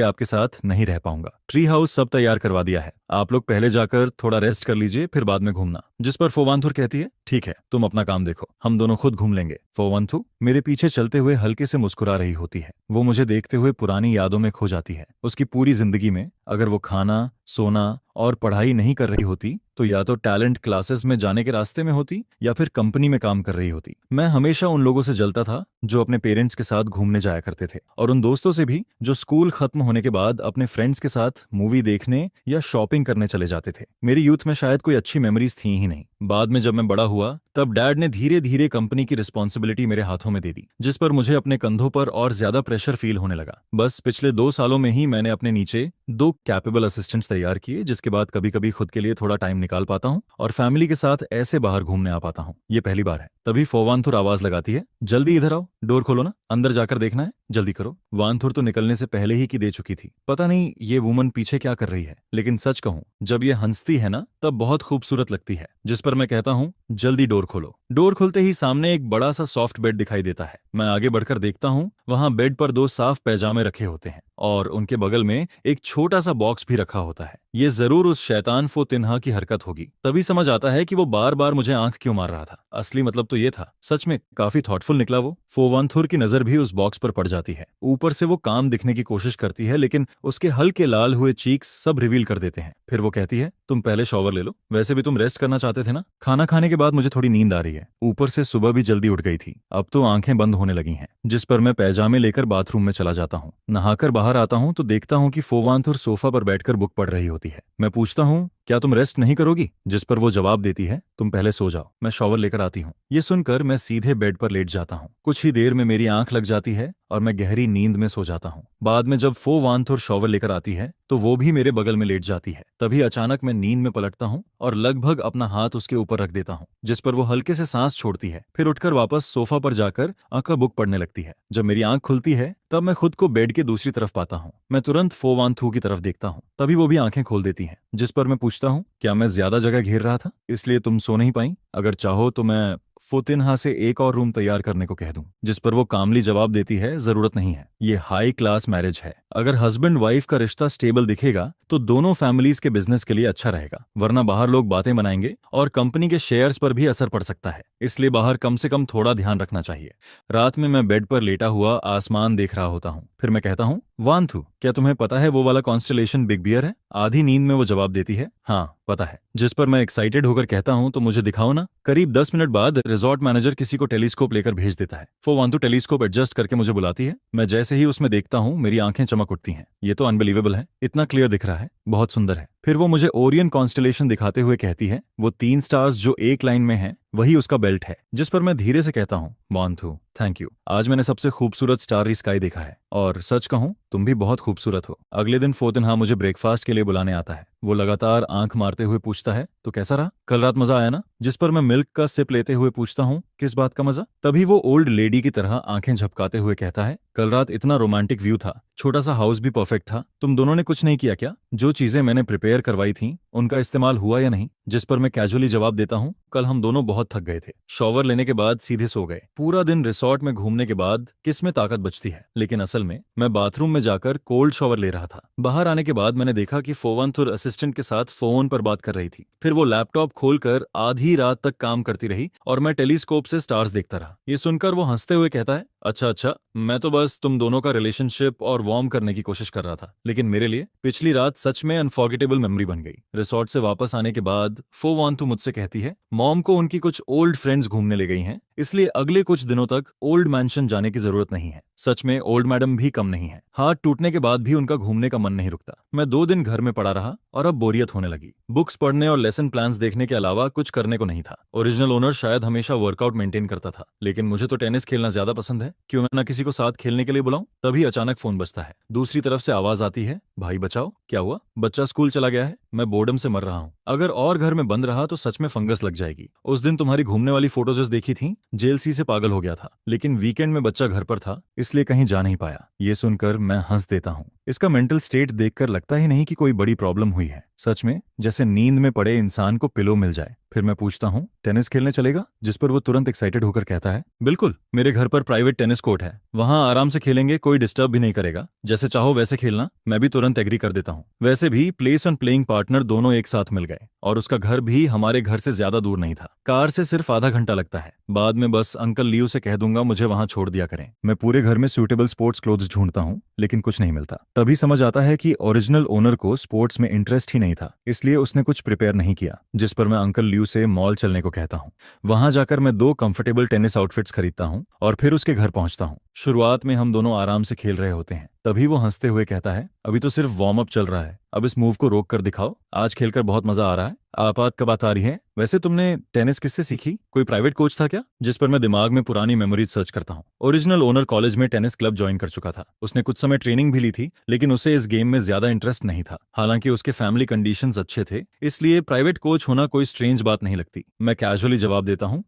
आपके साथ नहीं रह पाऊंगा। ट्री हाउस सब तैयार करवा दिया है, आप लोग पहले जाकर थोड़ा रेस्ट कर लीजिए, फिर बाद में घूमना। जिस पर फोवांथुर कहती है, ठीक है, तुम अपना काम देखो, हम दोनों खुद घूम लेंगे। फोवांथु मेरे पीछे चलते हुए हल्के से मुस्कुरा रही होती है। वो मुझे देखते हुए पुरानी यादों में खो जाती है। उसकी पूरी जिंदगी में अगर वो खाना, सोना और पढ़ाई नहीं कर रही होती तो या तो टैलेंट क्लासेस में जाने के रास्ते में होती या फिर कंपनी में काम कर रही होती। मैं हमेशा उन लोगों से जलता था जो अपने पेरेंट्स के साथ घूमने जाया करते थे और उन दोस्तों से भी जो स्कूल खत्म होने के बाद अपने फ्रेंड्स के साथ मूवी देखने या शॉपिंग करने चले जाते थे। मेरी यूथ में शायद कोई अच्छी मेमोरीज थी ही नहीं। बाद में जब मैं बड़ा हुआ तब डैड ने धीरे धीरे कंपनी की रिस्पॉन्सिबिलिटी मेरे हाथों में दे दी, जिस पर मुझे अपने कंधों पर और ज्यादा प्रेशर फील होने लगा। बस पिछले 2 सालों में ही मैंने अपने नीचे 2 कैपेबल असिस्टेंट्स तैयार किए, जिसके बाद कभी कभी खुद के लिए थोड़ा टाइम निकाल पाता हूँ और फैमिली के साथ ऐसे बाहर घूमने आ पाता हूँ। ये पहली बार है। तभी फोवांथुर आवाज लगाती है, जल्दी इधर आओ, डोर खोलो ना, अंदर जाकर देखना है, जल्दी करो। वानथुर तो निकलने से पहले ही की दे चुकी थी। पता नहीं ये वुमन पीछे क्या कर रही है, लेकिन सच कहूँ जब ये हंसती है ना तब बहुत खूबसूरत लगती है। जिस पर मैं कहता हूँ, जल्दी डोर खोलो। डोर खुलते ही सामने एक बड़ा सा सॉफ्ट बेड दिखाई देता है। मैं आगे बढ़कर देखता हूँ, वहाँ बेड पर 2 साफ पैजामे रखे होते हैं और उनके बगल में एक छोटा सा बॉक्स भी रखा होता है। ये जरूर उस शैतान फो तिन्हा की हरकत होगी। तभी समझ आता है कि वो बार बार मुझे आंख क्यों मार रहा था। असली मतलब तो ये था। सच में काफी थॉटफुल निकला वो। फोवांथुर की नजर भी उस बॉक्स पर पड़ जाती है। ऊपर से वो काम दिखने की कोशिश करती है लेकिन उसके हल्के लाल हुए चीक्स सब रिवील कर देते हैं। फिर वो कहती है, तुम पहले शॉवर ले लो, वैसे भी तुम रेस्ट करना चाहते थे ना। खाना खाने के बाद मुझे थोड़ी नींद आ रही है, ऊपर से सुबह भी जल्दी उठ गई थी, अब तो आंखें बंद होने लगी हैं। जिस पर मैं पैजामे लेकर बाथरूम में चला जाता हूँ। नहाकर बाहर आता हूँ तो देखता हूँ कि फोवांथुर सोफा पर बैठकर बुक पढ़ रही होती है। मैं पूछता हूँ, क्या तुम रेस्ट नहीं करोगी? जिस पर वो जवाब देती है, तुम पहले सो जाओ, मैं शॉवर लेकर आती हूँ। ये सुनकर मैं सीधे बेड पर लेट जाता हूँ। कुछ ही देर में मेरी आंख लग जाती है और मैं गहरी नींद में सो जाता हूँ। बाद में जब फोवांथुर शॉवर लेकर आती है तो वो भी मेरे बगल में लेट जाती है। तभी अचानक मैं नींद में पलटता हूँ और लगभग अपना हाथ उसके ऊपर रख देता हूँ, जिस पर वो हल्के से सांस छोड़ती है। फिर उठकर वापस सोफा पर जाकर का बुक पढ़ने लगती है। जब मेरी आंख खुलती है तब मैं खुद को बेड के दूसरी तरफ पाता हूँ। मैं तुरंत फोवांथु की तरफ देखता हूँ। तभी वो भी आंखें खोल देती हैं। जिस पर मैं पूछता हूँ, क्या मैं ज्यादा जगह घेर रहा था इसलिए तुम सो नहीं पाई? अगर चाहो तो मैं फोतिनहा से एक और रूम तैयार करने को कह दूं, जिस पर वो कामली जवाब देती है जरूरत नहीं है, ये हाई क्लास मैरिज है। अगर हस्बैंड वाइफ का रिश्ता स्टेबल दिखेगा तो दोनों फैमिलीज के बिजनेस के लिए अच्छा रहेगा, वरना बाहर लोग बातें बनाएंगे और कंपनी के शेयर्स पर भी असर पड़ सकता है, इसलिए बाहर कम से कम थोड़ा ध्यान रखना चाहिए। रात में मैं बेड पर लेटा हुआ आसमान देख रहा होता हूँ, फिर मैं कहता हूँ, वांथु, क्या तुम्हें पता है वो वाला कॉन्स्टलेशन बिग बियर है? आधी नींद में वो जवाब देती है, हाँ पता है। जिस पर मैं एक्साइटेड होकर कहता हूँ, तो मुझे दिखाओ ना। करीब 10 मिनट बाद रिजॉर्ट मैनेजर किसी को टेलीस्कोप लेकर भेज देता है। वो वांतु टेलीस्कोप एडजस्ट करके मुझे बुलाती है। मैं जैसे ही उसमें देखता हूँ मेरी आंखें चमक उठती हैं। ये तो अनबिलीवेबल है, इतना क्लियर दिख रहा है, बहुत सुंदर है। फिर वो मुझे ओरियन कॉन्स्टलेशन दिखाते हुए कहती है, वो 3 स्टार्स जो एक लाइन में हैं वही उसका बेल्ट है। जिस पर मैं धीरे से कहता हूँ, वांथु थैंक यू, आज मैंने सबसे खूबसूरत स्टारी स्काई देखा है, और सच कहूँ तुम भी बहुत खूबसूरत हो। अगले दिन फोतिनहा मुझे ब्रेकफास्ट के लिए बुलाने आता है। वो लगातार आंख मारते हुए पूछता है, तो कैसा रहा? कल रात मजा आया ना? जिस पर मैं मिल्क का सिप लेते हुए पूछता हूँ, किस बात का मजा? तभी वो ओल्ड लेडी की तरह आंखें झपकाते हुए कहता है, कल रात इतना रोमांटिक व्यू था, छोटा सा हाउस भी परफेक्ट था, तुम दोनों ने कुछ नहीं किया क्या? जो चीजें मैंने प्रिपेयर करवाई थी उनका इस्तेमाल हुआ या नहीं? जिस पर मैं कैजुअली जवाब देता हूँ, कल हम दोनों बहुत थक गए थे, शॉवर लेने के बाद सीधे सो गए। पूरा दिन रिसोर्ट में घूमने के बाद किस में ताकत बचती है, लेकिन असल में मैं बाथरूम में जाकर कोल्ड शॉवर ले रहा था। बाहर आने के बाद मैंने देखा कि फोवंथुर असिस्टेंट के साथ फोन पर बात कर रही थी। फिर वो लैपटॉप खोलकर आधी रात तक काम करती रही और मैं टेलीस्कोप से स्टार्स देखता रहा। ये सुनकर वो हंसते हुए कहता है, अच्छा अच्छा, मैं तो बस तुम दोनों का रिलेशनशिप और वार्म करने की कोशिश कर रहा था, लेकिन मेरे लिए पिछली रात सच में अनफॉरगेटेबल मेमोरी बन गई। रिसोर्ट से वापस आने के बाद फोवांतु मुझसे कहती है, मॉम को उनकी कुछ ओल्ड फ्रेंड्स घूमने ले गई हैं, इसलिए अगले कुछ दिनों तक ओल्ड मैंशन जाने की जरूरत नहीं है। सच में ओल्ड मैडम भी कम नहीं है, हाथ टूटने के बाद भी उनका घूमने का मन नहीं रुकता। मैं 2 दिन घर में पड़ा रहा और अब बोरियत होने लगी। बुक्स पढ़ने और लेसन प्लान्स देखने के अलावा कुछ करने को नहीं था। ओरिजिनल ओनर शायद हमेशा वर्कआउट मेंटेन करता था, लेकिन मुझे तो टेनिस खेलना ज्यादा पसंद है, क्यों मैं ना किसी को साथ खेलने के लिए बुलाऊं? तभी अचानक फोन बजता है। दूसरी तरफ से आवाज आती है, भाई बचाओ, क्या हुआ? बच्चा स्कूल चला गया है, मैं बोर्डम से मर रहा हूँ। अगर और घर में बंद रहा तो सच में फंगस लग जाएगी। उस दिन तुम्हारी घूमने वाली फोटोज देखी थी, जेलसी से पागल हो गया था, लेकिन वीकेंड में बच्चा घर पर था इसलिए कहीं जा नहीं पाया। ये सुनकर मैं हंस देता हूँ। इसका मेंटल स्टेट देखकर लगता ही नहीं कि कोई बड़ी प्रॉब्लम हुई है। सच में जैसे नींद में पड़े इंसान को पिलो मिल जाए। फिर मैं पूछता हूँ, टेनिस खेलने चलेगा? जिस पर वो तुरंत एक्साइटेड होकर कहता है, बिल्कुल, मेरे घर पर प्राइवेट टेनिस कोर्ट है, वहां आराम से खेलेंगे, कोई डिस्टर्ब भी नहीं करेगा, जैसे चाहो वैसे खेलना। मैं भी तुरंत एग्री कर देता हूँ। वैसे भी प्लेस और प्लेइंग पार्टनर दोनों एक साथ मिल गए, और उसका घर भी हमारे घर से ज्यादा दूर नहीं था, कार से सिर्फ आधा घंटा लगता है। बाद में बस अंकल लियो से कह दूंगा मुझे वहां छोड़ दिया करें। मैं पूरे घर में सूटेबल स्पोर्ट्स क्लोथ्स ढूंढता हूँ, लेकिन कुछ नहीं मिलता। तभी समझ आता है कि ओरिजिनल ओनर को स्पोर्ट्स में इंटरेस्ट ही नहीं था, इसलिए उसने कुछ प्रिपेयर नहीं किया। जिस पर मैं अंकल लियो से मॉल चलने को कहता हूँ। वहां जाकर मैं 2 कंफर्टेबल टेनिस आउटफिट्स खरीदता हूँ और फिर उसके घर पहुंचता हूँ। शुरुआत में हम दोनों आराम से खेल रहे होते हैं, तभी वो हंसते हुए कहता है, अभी तो सिर्फ वार्म अप चल रहा है, अब इस मूव को रोक कर दिखाओ, आज खेलकर बहुत मजा आ रहा है। आपात कब बात आ रही है? वैसे तुमने टेनिस किससे सीखी? कोई प्राइवेट कोच था क्या? जिस पर मैं दिमाग में पुरानी मेमोरीज सर्च करता हूँ। ओरिजिनल ओनर कॉलेज में टेनिस क्लब ज्वाइन कर चुका था। उसने कुछ समय ट्रेनिंग भी ली थी, लेकिन उसे इस गेम में ज्यादा इंटरेस्ट नहीं था। हालांकि उसके फैमिली कंडीशंस अच्छे थे, इसलिए प्राइवेट कोच होना कोई स्ट्रेंज बात नहीं लगती। मैं कैजुअली जवाब देता हूँ,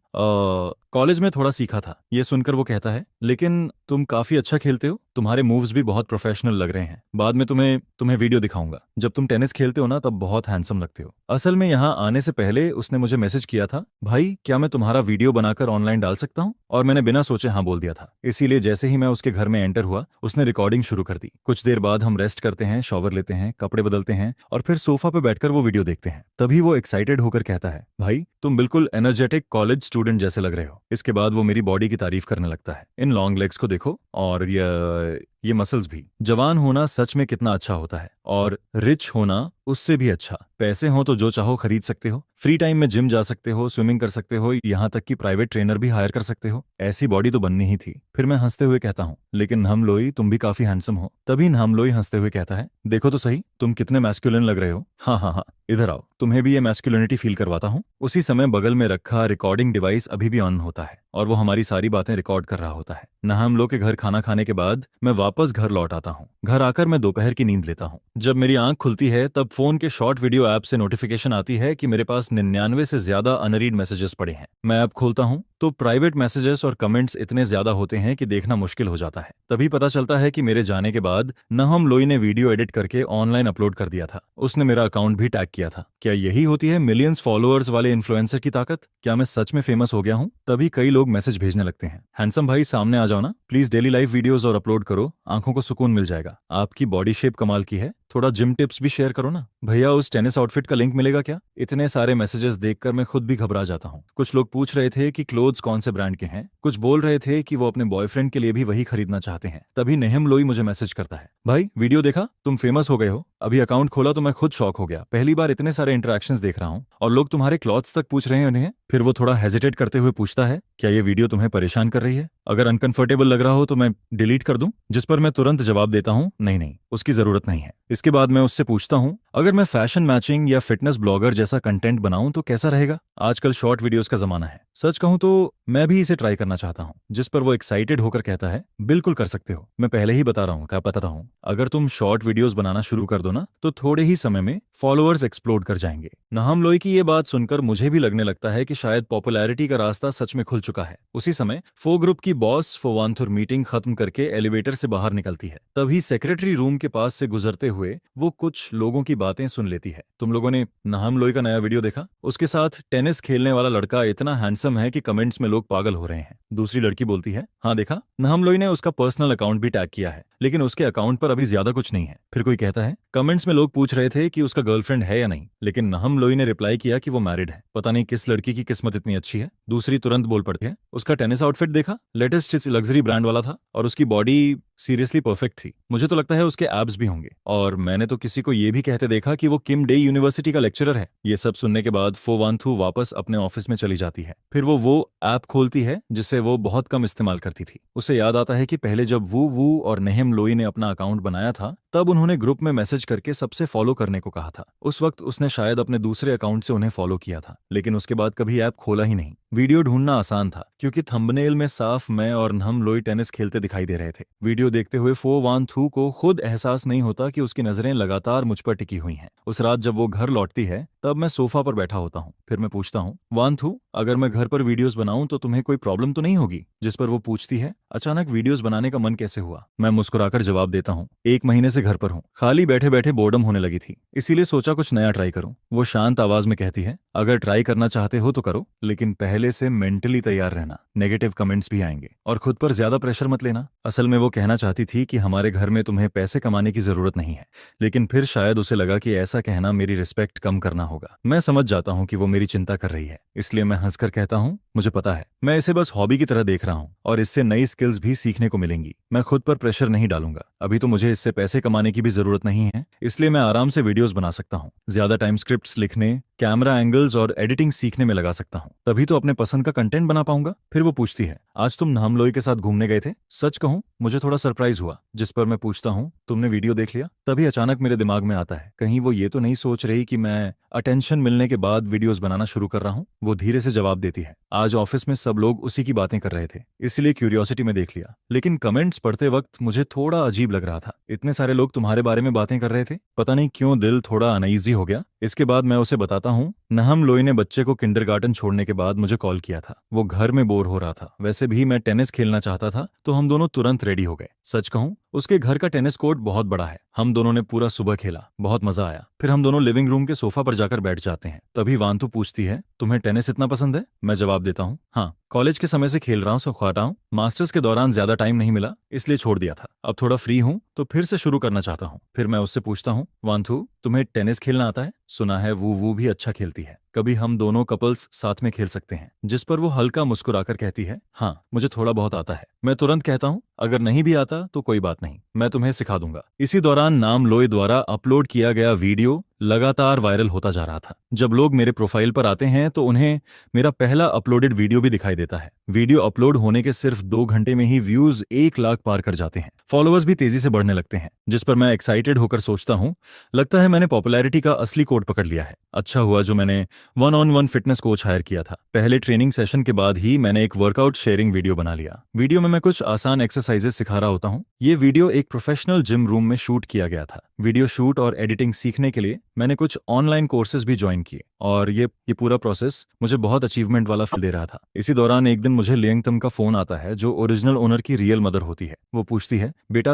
कॉलेज में थोड़ा सीखा था। ये सुनकर वो कहता है, लेकिन तुम काफी अच्छा खेलते हो, तुम्हारे मूव्स भी बहुत प्रोफेशनल लग रहे हैं। बाद में तुम्हें वीडियो दिखाऊंगा। जब तुम टेनिस खेलते हो ना तब बहुत हैंडसम लगते हो। असल में यहाँ आने से पहले उसने मुझे मैसेज किया था, भाई क्या मैं तुम्हारा वीडियो बनाकर ऑनलाइन डाल सकता हूँ? और मैंने बिना सोचे हाँ बोल दिया था। इसीलिए जैसे ही मैं उसके घर में एंटर हुआ उसने रिकॉर्डिंग शुरू कर दी। कुछ देर बाद हम रेस्ट करते हैं, शॉवर लेते हैं, कपड़े बदलते हैं और फिर सोफा पे बैठकर वो वीडियो देखते हैं। तभी वो एक्साइटेड होकर कहता है, भाई तुम बिल्कुल एनर्जेटिक कॉलेज स्टूडेंट जैसे लग रहे हो। इसके बाद वो मेरी बॉडी की तारीफ करने लगता है, इन लॉन्ग लेग्स को देखो और ये मसल्स भी। जवान होना सच में कितना अच्छा होता है, और रिच होना उससे भी अच्छा। पैसे हो तो जो चाहो खरीद सकते हो, फ्री टाइम में जिम जा सकते हो, स्विमिंग कर सकते हो, यहाँ तक कि प्राइवेट ट्रेनर भी हायर कर सकते हो। ऐसी बॉडी तो बननी ही थी। फिर मैं हंसते हुए कहता हूँ, लेकिन नामलोई तुम भी काफी हैंडसम हो। तभी नामलोई हंसते हुए कहता है, देखो तो सही तुम कितने मैस्कुलिन लग रहे हो। हाँ हाँ हाँ, इधर आओ, तुम्हें भी ये मैस्कुलिनिटी फील करवाता हूँ। उसी समय बगल में रखा रिकॉर्डिंग डिवाइस अभी भी ऑन होता है और वो हमारी सारी बातें रिकॉर्ड कर रहा होता है। हम लोग के घर खाना खाने के बाद मैं वापस घर लौट आता हूँ। घर आकर मैं दोपहर की नींद लेता हूँ। जब मेरी आंख खुलती है तब फोन के शॉर्ट वीडियो ऐप से नोटिफिकेशन आती है कि मेरे पास 99 से ज्यादा अनरीड मैसेजेस पड़े हैं। मैं ऐप खोलता हूँ तो प्राइवेट मैसेजेस और कमेंट्स इतने ज्यादा होते हैं कि देखना मुश्किल हो जाता है। तभी पता चलता है कि मेरे जाने के बाद नहम लोई ने वीडियो एडिट करके ऑनलाइन अपलोड कर दिया था। उसने मेरा अकाउंट भी टैग किया था। क्या यही होती है मिलियंस फॉलोअर्स वाले इन्फ्लुएंसर की ताकत? क्या मैं सच में फेमस हो गया हूँ? तभी कई लोग मैसेज भेजने लगते हैं, हैंडसम भाई सामने आ जाओ ना, प्लीज डेली लाइव वीडियोस और अपलोड करो, आंखों को सुकून मिल जाएगा, आपकी बॉडी शेप कमाल की है, थोड़ा जिम टिप्स भी शेयर करो ना, भैया उस टेनिस आउटफिट का लिंक मिलेगा क्या? इतने सारे मैसेजेस देखकर मैं खुद भी घबरा जाता हूँ। कुछ लोग पूछ रहे थे कि क्लोथ्स कौन से ब्रांड के हैं, कुछ बोल रहे थे कि वो अपने बॉयफ्रेंड के लिए भी वही खरीदना चाहते हैं। तभी नेहम लोई मुझे मैसेज करता है, भाई वीडियो देखा, तुम फेमस हो गए हो। अभी अकाउंट खोला तो मैं खुद शॉक हो गया, पहली बार इतने सारे इंटरेक्शंस देख रहा हूँ और लोग तुम्हारे क्लॉथ्स तक पूछ रहे हैं उन्हें। फिर वो थोड़ा हेजिटेट करते हुए पूछता है, क्या ये वीडियो तुम्हें परेशान कर रही है? अगर अनकंफर्टेबल लग रहा हो तो मैं डिलीट कर दूं? जिस पर मैं तुरंत जवाब देता हूं, नहीं नहीं, उसकी जरूरत नहीं है। इसके बाद मैं उससे पूछता हूं, अगर मैं फैशन मैचिंग या फिटनेस ब्लॉगर जैसा कंटेंट बनाऊं तो कैसा रहेगा? आजकल शॉर्ट वीडियोस का जमाना है, सच कहूं तो मैं भी इसे ट्राई करना चाहता हूं। जिस पर वो एक्साइटेड होकर कहता है, बिल्कुल कर सकते हो, मैं पहले ही बता रहा हूं, क्या पता हूं, अगर तुम शॉर्ट वीडियोस बनाना शुरू कर दो ना तो थोड़े ही समय में फॉलोअर्स एक्सप्लोड कर जाएंगे। नहम लोई की ये बात सुनकर मुझे भी लगने लगता है कि शायद पॉपुलैरिटी का रास्ता सच में खुल चुका है। उसी समय फो ग्रुप की बॉस फोवांथुर मीटिंग खत्म करके एलिवेटर से बाहर निकलती है। तभी सेक्रेटरी रूम के पास से गुजरते हुए वो कुछ लोगों की बातें सुन लेती है। तुम लोगों ने नहम लोई का नया वीडियो देखा? उसके साथ टेनिस खेलने वाला लड़का इतना हैंडसम है कि कमेंट्स में लोग पागल हो रहे हैं। दूसरी लड़की बोलती है, हाँ देखा, नहम लोई ने उसका पर्सनल अकाउंट भी टैग किया है, लेकिन उसके अकाउंट पर अभी ज्यादा कुछ नहीं है। फिर कोई कहता है, कमेंट्स में लोग पूछ रहे थे कि उसका गर्लफ्रेंड है या नहीं, लेकिन नहम लोई ने रिप्लाई किया कि वो मैरिड है। पता नहीं किस लड़की की किस्मत इतनी अच्छी है। दूसरी तुरंत बोल पड़ती है, उसका टेनिस आउटफिट देखा, लेटेस्ट लग्जरी ब्रांड वाला था और उसकी बॉडी सीरियसली परफेक्ट थी, मुझे तो लगता है उसके एब्स भी होंगे। और मैंने तो किसी को ये भी कहते देखा कि वो किम डे यूनिवर्सिटी का लेक्चरर है। ये सब सुनने के बाद फोवांथु वापस अपने ऑफिस में चली जाती है। फिर वो ऐप खोलती है जिसे वो बहुत कम इस्तेमाल करती थी। उसे याद आता है कि पहले जब वू और नेहम लोई ने अपना अकाउंट बनाया था तब उन्होंने ग्रुप में मैसेज करके सबसे फॉलो करने को कहा था। उस वक्त उसने शायद अपने दूसरे अकाउंट से उन्हें फॉलो किया था, लेकिन उसके बाद कभी ऐप खोला ही नहीं। वीडियो ढूंढना आसान था क्योंकि थंबनेल में साफ मैं और नहम लोई टेनिस खेलते दिखाई दे रहे थे। वीडियो देखते हुए फो वान थू को खुद एहसास नहीं होता कि उसकी नजरें लगातार मुझ पर टिकी हुई हैं। उस रात जब वो घर लौटती है तब मैं सोफा पर बैठा होता हूँ। फिर मैं पूछता हूँ, वान थू, अगर मैं घर पर वीडियोस बनाऊं तो तुम्हें कोई प्रॉब्लम तो नहीं होगी? जिस पर वो पूछती है, अचानक वीडियोस बनाने का मन कैसे हुआ? मैं मुस्कुराकर जवाब देता हूँ, 1 महीने से घर पर हूँ, खाली बैठे बैठे बोर्डम होने लगी थी, इसीलिए सोचा कुछ नया ट्राई करूं। वो शांत आवाज में कहती है, अगर ट्राई करना चाहते हो तो करो, लेकिन पहले से मेंटली तैयार रहना, नेगेटिव कमेंट्स भी आएंगे और खुद पर ज्यादा प्रेशर मत लेना। असल में वो कहना चाहती थी कि हमारे घर में तुम्हें पैसे कमाने की जरूरत नहीं है, लेकिन फिर शायद उसे लगा कि ऐसा कहना मेरी रिस्पेक्ट कम करना होगा। मैं समझ जाता हूँ कि वो मेरी चिंता कर रही है, इसलिए मैं हंसकर कहता हूँ, मुझे पता है, मैं इसे बस हॉबी की तरह देख रहा हूँ और इससे नई स्किल्स भी सीखने को मिलेंगी। मैं खुद पर प्रेशर नहीं डालूंगा, अभी तो मुझे इससे पैसे कमाने की भी जरूरत नहीं है, इसलिए मैं आराम से वीडियोस बना सकता हूँ। ज्यादा टाइम स्क्रिप्ट्स लिखने, कैमरा एंगल्स और एडिटिंग सीखने में लगा सकता हूँ, तभी तो अपने पसंद का कंटेंट बना पाऊंगा। फिर वो पूछती है, आज तुम नहम लोई के साथ घूमने गए थे? सच कहूं, मुझे थोड़ा सरप्राइज हुआ। जिस पर मैं पूछता हूँ, तुमने वीडियो देख लिया? तभी अचानक मेरे दिमाग में आता है, कहीं वो ये तो नहीं सोच रही कि मैं अटेंशन मिलने के बाद वीडियोस बनाना शुरू कर रहा हूँ। वो धीरे से जवाब देती है, आज ऑफिस में सब लोग उसी की बातें कर रहे थे, इसलिए क्यूरियोसिटी में देख लिया, लेकिन कमेंट्स पढ़ते वक्त मुझे थोड़ा अजीब लग रहा था। इतने सारे लोग तुम्हारे बारे में बातें कर रहे थे, पता नहीं क्यों दिल थोड़ा अनईजी हो गया। इसके बाद मैं उसे बताता हूँ, नहम लोई ने बच्चे को किंडरगार्टन छोड़ने के बाद मुझे कॉल किया था, वो घर में बोर हो रहा था, वैसे भी मैं टेनिस खेलना चाहता था, तो हम दोनों तुरंत रेडी हो गए। सच कहूं, उसके घर का टेनिस कोर्ट बहुत बड़ा है, हम दोनों ने पूरा सुबह खेला, बहुत मजा आया। फिर हम दोनों लिविंग रूम के सोफा पर जाकर बैठ जाते हैं। तभी वांतु पूछती है, तुम्हें टेनिस इतना पसंद है? मैं जवाब देता हूँ, हाँ, कॉलेज के समय से खेल रहा हूँ, सो खाता हूँ, मास्टर्स के दौरान ज्यादा टाइम नहीं मिला इसलिए छोड़ दिया था, अब थोड़ा फ्री हूँ तो फिर से शुरू करना चाहता हूँ। फिर मैं उससे पूछता हूँ, वांथू, तुम्हें टेनिस खेलना आता है? सुना है वो भी अच्छा खेलती है, कभी हम दोनों कपल्स साथ में खेल सकते हैं। जिस पर वो हल्का मुस्कुराकर कहती है, हाँ, मुझे थोड़ा बहुत आता है। मैं तुरंत कहता हूँ, अगर नहीं भी आता तो कोई बात नहीं, मैं तुम्हें सिखा दूंगा। इसी दौरान नाम लोई द्वारा अपलोड किया गया वीडियो लगातार वायरल होता जा रहा था। जब लोग मेरे प्रोफाइल पर आते हैं तो उन्हें मेरा पहला अपलोडेड वीडियो भी दिखाई देता है। वीडियो अपलोड होने के सिर्फ 2 घंटे में ही व्यूज 1 लाख पार कर जाते हैं, फॉलोअर्स भी तेजी से बढ़ने लगते हैं। जिस पर मैं एक्साइटेड होकर सोचता हूँ, लगता है मैंने पॉपुलैरिटी का असली कोड पकड़ लिया है। अच्छा हुआ जो मैंने 1-on-1 फिटनेस कोच हायर किया था। पहले ट्रेनिंग सेशन के बाद ही मैंने एक वर्कआउट शेयरिंग वीडियो बना लिया। वीडियो में मैं कुछ आसान एक्सरसाइजेस सिखा रहा होता हूँ। ये वीडियो एक प्रोफेशनल जिम रूम में शूट किया गया था। वीडियो शूट और एडिटिंग सीखने के लिए मैंने कुछ ऑनलाइन कोर्सेज भी ज्वाइन किए और ये पूरा प्रोसेस मुझे बहुत अचीवमेंट वाला फील दे रहा था। इसी दौरान एक दिन मुझे लियंगतम का फोन आता है, जो ओरिजिनल ओनर की रियल मदर होती है। वो पूछती है, बेटा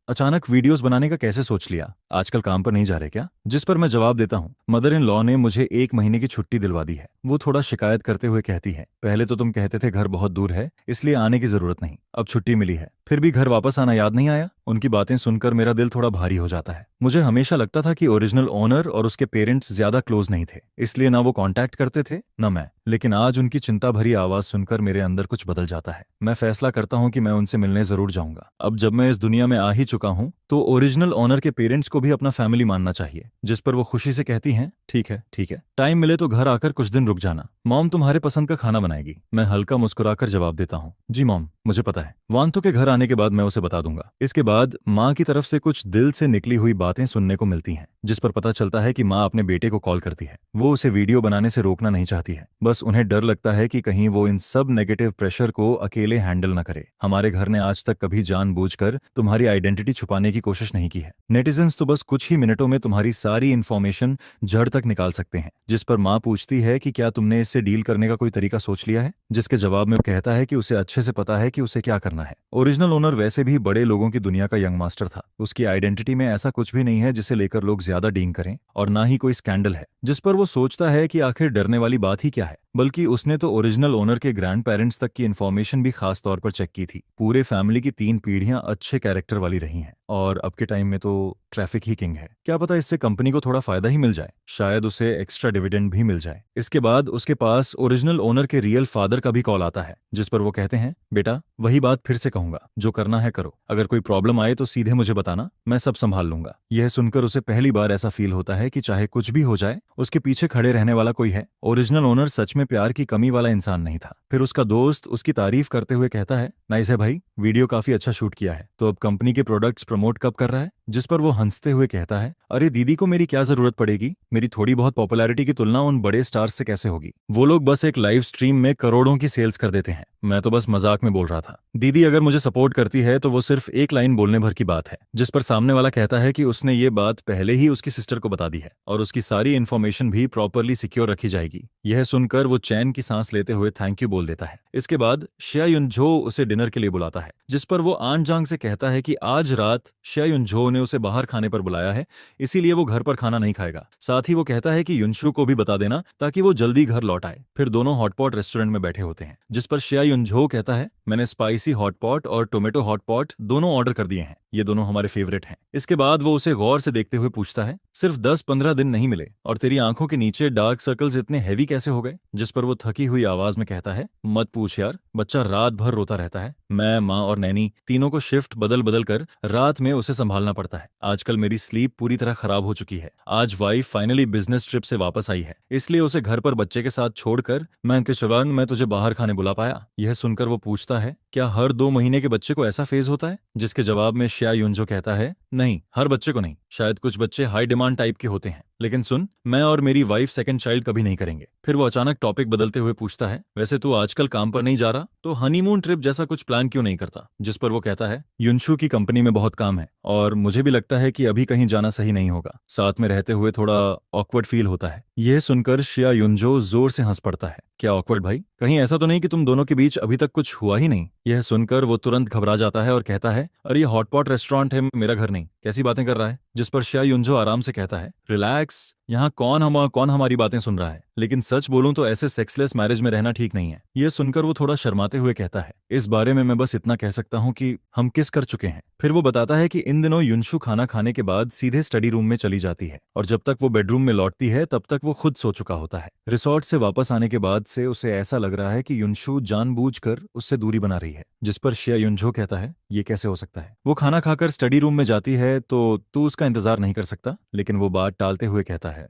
अचानक वीडियोस बनाने का कैसे सोच लिया, आजकल काम पर नहीं जा रहे क्या? जिस पर मैं जवाब देता हूँ, मदर इन लॉ ने मुझे 1 महीने की छुट्टी दिलवा दी है। वो थोड़ा शिकायत करते हुए कहती है, पहले तो तुम कहते थे घर बहुत दूर है इसलिए आने की जरूरत नहीं, अब छुट्टी मिली है फिर भी घर वापस आना याद नहीं आया? उनकी बातें सुनकर मेरा दिल थोड़ा भारी हो जाता है। मुझे हमेशा लगता था कि ओरिजिनल ओनर और उसके पेरेंट्स ज्यादा क्लोज नहीं थे, इसलिए ना वो कांटेक्ट करते थे न मैं। लेकिन आज उनकी चिंता भरी आवाज सुनकर मेरे अंदर कुछ बदल जाता है। मैं फैसला करता हूँ कि मैं उनसे मिलने जरूर जाऊंगा। अब जब मैं इस दुनिया में आ ही चुका हूँ तो ओरिजिनल ओनर के पेरेंट्स को भी अपना फैमिली मानना चाहिए। जिस पर वो खुशी से कहती हैं, ठीक है ठीक है, टाइम मिले तो घर आकर कुछ दिन रुक जाना, मॉम तुम्हारे पसंद का खाना बनाएगी। मैं हल्का मुस्कुराकर जवाब देता हूँ, जी मॉम, मुझे पता है। वांतो के घर आने के बाद मैं उसे बता दूंगा। इसके बाद माँ की तरफ से कुछ दिल से निकली हुई बातें सुनने को मिलती हैं, जिस पर पता चलता है कि माँ अपने बेटे को कॉल करती है। वो उसे वीडियो बनाने से रोकना नहीं चाहती है, बस उन्हें डर लगता है कि कहीं वो इन सब नेगेटिव प्रेशर को अकेले हैंडल न करे। हमारे घर ने आज तक कभी जानबूझकर तुम्हारी आइडेंटिटी छुपाने की कोशिश नहीं की है। नेटिजन्स तो बस कुछ ही मिनटों में तुम्हारी सारी इन्फॉर्मेशन जड़ तक निकाल सकते हैं। जिस पर माँ पूछती है कि क्या तुमने इससे डील करने का कोई तरीका सोच लिया है? जिसके जवाब में वो कहता है कि उसे अच्छे से पता है कि उसे क्या करना है। ओरिजिनल ओनर वैसे भी बड़े लोगों की दुनिया का यंग मास्टर था। उसकी आइडेंटिटी में ऐसा कुछ भी नहीं है जिसे लेकर लोग ज्यादा डींग करें, और ना ही कोई स्कैंडल है जिस पर वो सोचता है कि आखिर डरने वाली बात ही क्या है। बल्कि उसने तो ओरिजिनल ओनर के ग्रैंड पेरेंट्स तक की इन्फॉर्मेशन भी खास तौर पर चेक की थी। पूरे फैमिली की 3 पीढ़ियां अच्छे कैरेक्टर वाली रही हैं, और अब के टाइम में तो ट्रैफिक ही किंग है। क्या पता इससे कंपनी को थोड़ा फायदा ही मिल जाए, शायद उसे एक्स्ट्रा डिविडेंड भी मिल जाए। इसके बाद उसके पास ओरिजिनल ओनर के रियल फादर का भी कॉल आता है, जिस पर वो कहते हैं, बेटा वही बात फिर से कहूंगा, जो करना है करो, अगर कोई प्रॉब्लम आए तो सीधे मुझे बताना, मैं सब संभाल लूंगा। यह सुनकर उसे पहली बार ऐसा फील होता है कि चाहे कुछ भी हो जाए उसके पीछे खड़े रहने वाला कोई है। ओरिजिनल ओनर सच में प्यार की कमी वाला इंसान नहीं था। फिर उसका दोस्त उसकी तारीफ करते हुए कहता है, नाइस है भाई, वीडियो काफी अच्छा शूट किया है, तो अब कंपनी के प्रोडक्ट्स प्रमोट कब कर रहा है? जिस पर वो हंसते हुए कहता है, अरे दीदी को मेरी क्या जरूरत पड़ेगी, मेरी थोड़ी बहुत पॉपुलैरिटी की तुलना उन बड़े स्टार्स से कैसे होगी? वो लोग बस एक लाइव स्ट्रीम में करोड़ों की सेल्स कर देते हैं, मैं तो बस मजाक में बोल रहा था। दीदी अगर मुझे सपोर्ट करती है तो वो सिर्फ एक लाइन बोलने भर की बात है। जिस पर सामने वाला कहता है कि उसने ये बात पहले ही उसकी सिस्टर को बता दी है और उसकी सारी इन्फॉर्मेशन भी प्रॉपरली सिक्योर रखी जाएगी। यह सुनकर वो चैन की सांस लेते हुए थैंक यू बोल देता है। इसके बाद शिया युनझो उसे डिनर के लिए बुलाता है, जिस पर वो आन जांग से कहता है कि आज रात शिया युनझो ने उसे बाहर खाने पर बुलाया है, इसीलिए वो घर पर खाना नहीं खाएगा। साथ ही वो कहता है कि युनशु को भी बता देना ताकि वो जल्दी घर लौट आए। फिर दोनों हॉटपॉट रेस्टोरेंट में बैठे होते हैं, जिस पर शिया युनझो कहता है, मैंने स्पाइसी हॉटपॉट और टोमेटो हॉटपॉट दोनों ऑर्डर कर दिए हैं, ये दोनों हमारे फेवरेट हैं। इसके बाद वो उसे गौर से देखते हुए पूछता है, सिर्फ 10-15 दिन नहीं मिले और तेरी आंखों के नीचे डार्क सर्कल्स इतने हैवी कैसे हो गए? जिस पर वो थकी हुई आवाज में कहता है, मत पूछ यार, बच्चा रात भर रोता रहता है। मैं, माँ और नैनी तीनों को शिफ्ट बदल बदल कर रात में उसे संभालना पड़ता है। आजकल मेरी स्लीप पूरी तरह खराब हो चुकी है। आज वाइफ फाइनली बिजनेस ट्रिप से वापस आई है, इसलिए उसे घर पर बच्चे के साथ छोड़कर मैं तुझे बाहर खाने बुला पाया। यह सुनकर वो पूछता है, क्या हर 2 महीने के बच्चे को ऐसा फेज होता है? जिसके जवाब में शिया युनजो कहता है, नहीं, हर बच्चे को नहीं, शायद कुछ बच्चे हाई डिमांड टाइप के होते हैं, लेकिन सुन, मैं और मेरी वाइफ सेकंड चाइल्ड कभी नहीं करेंगे। फिर वो अचानक टॉपिक बदलते हुए पूछता है, वैसे तू आजकल काम पर नहीं जा रहा तो हनीमून ट्रिप जैसा कुछ प्लान क्यों नहीं करता? जिस पर वो कहता है, युनशु की कंपनी में बहुत काम है और मुझे भी लगता है कि अभी कहीं जाना सही नहीं होगा, साथ में रहते हुए थोड़ा ऑकवर्ड फील होता है। यह सुनकर शिया युनजो जोर से हंस पड़ता है, क्या ऑकवर्ड भाई, कहीं ऐसा तो नहीं कि तुम दोनों के बीच अभी तक कुछ हुआ ही नहीं? यह सुनकर वो तुरंत घबरा जाता है और कहता है, अरे ये हॉटपॉट रेस्टोरेंट है, मेरा घर नहीं, कैसी बातें कर रहा है? जिस पर शिया युनजो आराम से कहता है, रिलैक्स, यहाँ कौन हमारी बातें सुन रहा है, लेकिन सच बोलूं तो ऐसे सेक्सलेस मैरिज में रहना ठीक नहीं है। यह सुनकर वो थोड़ा शर्माते हुए कहता है, इस बारे में मैं बस इतना कह सकता हूँ कि हम किस कर चुके हैं। फिर वो बताता है कि इन दिनों युनशु खाना खाने के बाद सीधे स्टडी रूम में चली जाती है और जब तक वो बेडरूम में लौटती है तब तक वो खुद सो चुका होता है। रिसोर्ट से वापस आने के बाद से उसे ऐसा लग रहा है कि युनशु जानबूझकर उससे दूरी बना रही है। जिस पर शिया युनझो कहता है, ये कैसे हो सकता है? वो खाना खाकर स्टडी रूम में जाती है तो तू उसका इंतजार नहीं कर सकता? लेकिन वो बात टालते हुए कहता है,